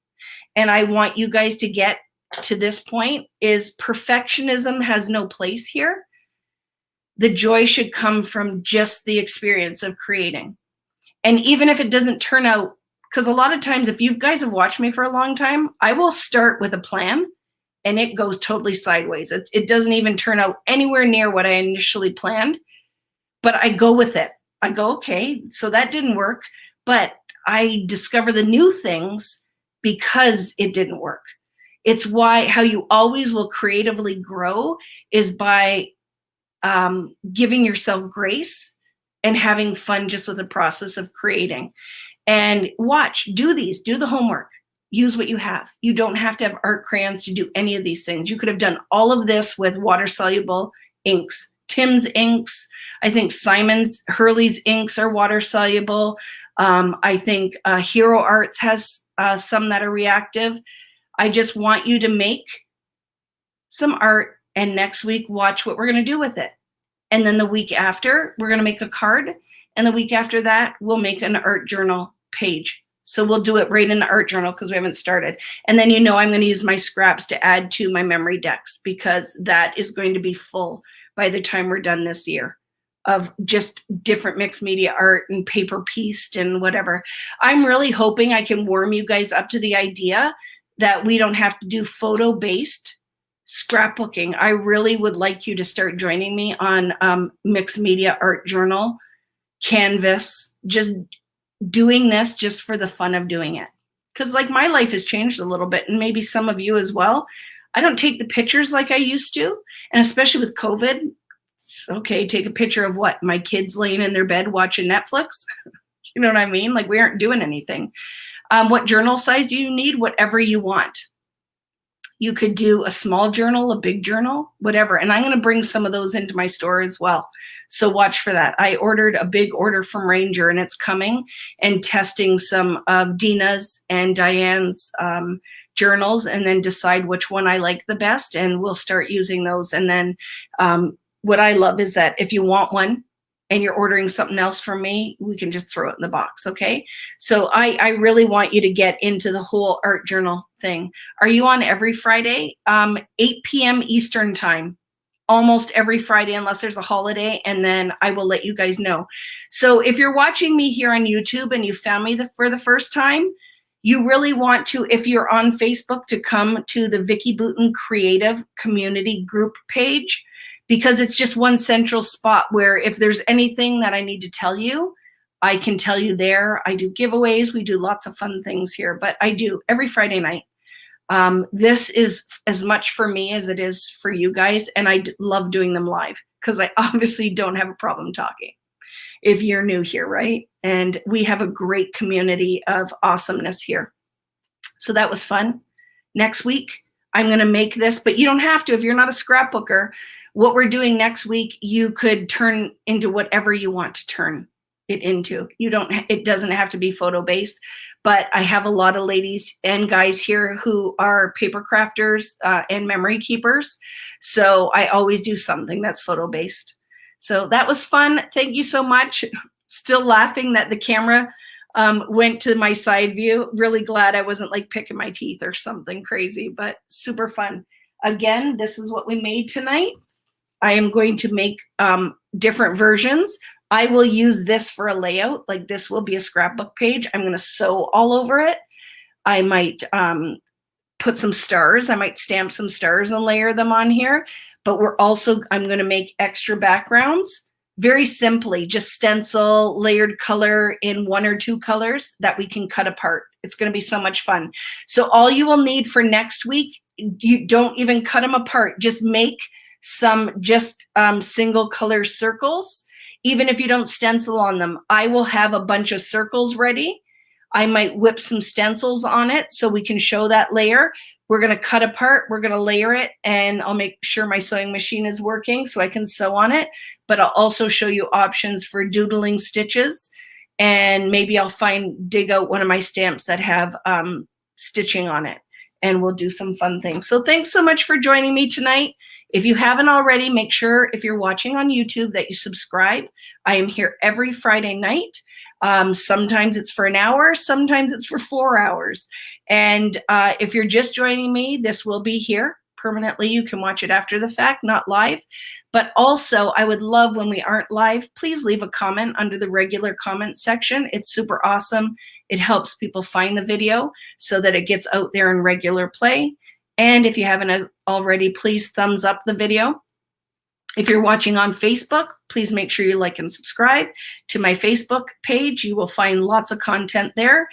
and I want you guys to get to this point, is perfectionism has no place here. The joy should come from just the experience of creating. And even if it doesn't turn out, because a lot of times, if you guys have watched me for a long time, I will start with a plan and it goes totally sideways. It doesn't even turn out anywhere near what I initially planned, but I go with it. I go, okay, so that didn't work, but I discover the new things because it didn't work. It's how you always will creatively grow, is by giving yourself grace and having fun just with the process of creating. And do the homework, use what you have. You don't have to have art crayons to do any of these things. You could have done all of this with water soluble inks. Tim's inks, I think Hurley's inks are water soluble. I think Hero Arts has some that are reactive. I just want you to make some art, and next week watch what we're going to do with it. And then the week after, we're going to make a card, and the week after that, we'll make an art journal page. So we'll do it right in the art journal because we haven't started. And then I'm going to use my scraps to add to my memory decks, because that is going to be full by the time we're done this year, of just different mixed media art and paper pieced and whatever. I'm really hoping I can warm you guys up to the idea that we don't have to do photo-based scrapbooking. I really would like you to start joining me on mixed media art journal, Canvas, just doing this just for the fun of doing it. Because my life has changed a little bit, and maybe some of you as well. I don't take the pictures like I used to, and especially with COVID, it's okay, take a picture of what? My kids laying in their bed watching Netflix. You know what I mean? We aren't doing anything. What journal size do you need? Whatever you want. You could do a small journal, a big journal, whatever. And I'm going to bring some of those into my store as well. So watch for that. I ordered a big order from Ranger, and it's coming, and testing some of Dina's and Diane's journals, and then decide which one I like the best, and we'll start using those. And then what I love is that if you want one and you're ordering something else from me, we can just throw it in the box, okay? So I really want you to get into the whole art journal thing. Are you on every Friday? 8 p.m. Eastern time, almost every Friday, unless there's a holiday, and then I will let you guys know. So if you're watching me here on YouTube and you found me for the first time, you really want to, if you're on Facebook, to come to the Vicki Boutin Creative Community Group page, because it's just one central spot where if there's anything that I need to tell you, I can tell you there. I do giveaways. We do lots of fun things here, but I do every Friday night. This is as much for me as it is for you guys, and I love doing them live because I obviously don't have a problem talking if you're new here, right? And we have a great community of awesomeness here. So that was fun. Next week, I'm going to make this, but you don't have to if you're not a scrapbooker. What we're doing next week, you could turn into whatever you want to turn it into. It doesn't have to be photo based, but I have a lot of ladies and guys here who are paper crafters and memory keepers. So I always do something that's photo based. So that was fun. Thank you so much. Still laughing that the camera went to my side view. Really glad I wasn't like picking my teeth or something crazy, but super fun. Again, this is what we made tonight. I am going to make different versions. I will use this for a layout. Like this will be a scrapbook page. I'm going to sew all over it. I might put some stars. I might stamp some stars and layer them on here. But I'm going to make extra backgrounds. Very simply, just stencil, layered color in 1 or 2 colors that we can cut apart. It's going to be so much fun. So all you will need for next week, you don't even cut them apart. Just make some single color circles. Even if you don't stencil on them, I will have a bunch of circles ready. I might whip some stencils on it so we can show that layer. We're going to cut apart, we're going to layer it, and I'll make sure my sewing machine is working so I can sew on it. But I'll also show you options for doodling stitches. And maybe I'll dig out one of my stamps that have stitching on it, and we'll do some fun things. So thanks so much for joining me tonight. If you haven't already, make sure if you're watching on YouTube that you subscribe. I am here every Friday night. Sometimes it's for an hour, sometimes it's for 4 hours. And if you're just joining me, this will be here permanently. You can watch it after the fact, not live. But also, I would love when we aren't live, please leave a comment under the regular comment section. It's super awesome. It helps people find the video so that it gets out there in regular play. And if you haven't already, please thumbs up the video. If you're watching on Facebook, please make sure you like and subscribe to my Facebook page. You will find lots of content there.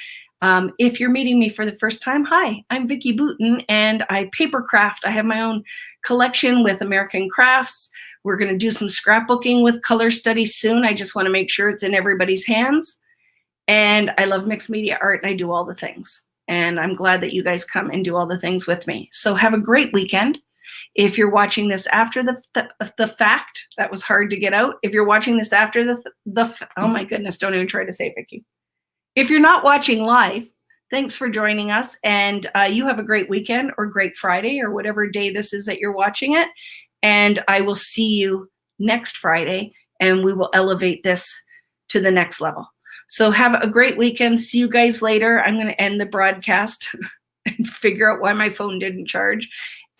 If you're meeting me for the first time, hi, I'm Vicki Booten, and I paper craft. I have my own collection with American Crafts. We're going to do some scrapbooking with color study soon. I just want to make sure it's in everybody's hands. And I love mixed media art, and I do all the things. And I'm glad that you guys come and do all the things with me. So have a great weekend. If you're watching this after the fact, that was hard to get out. If you're watching this after oh my goodness, don't even try to say it, Vicki. If you're not watching live, thanks for joining us. And you have a great weekend or great Friday or whatever day this is that you're watching it. And I will see you next Friday, and we will elevate this to the next level. So have a great weekend. See you guys later. I'm going to end the broadcast and figure out why my phone didn't charge.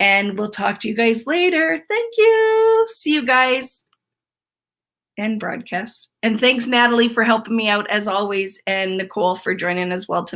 And we'll talk to you guys later. Thank you. See you guys. End broadcast. And thanks, Natalie, for helping me out as always, and Nicole for joining as well tonight.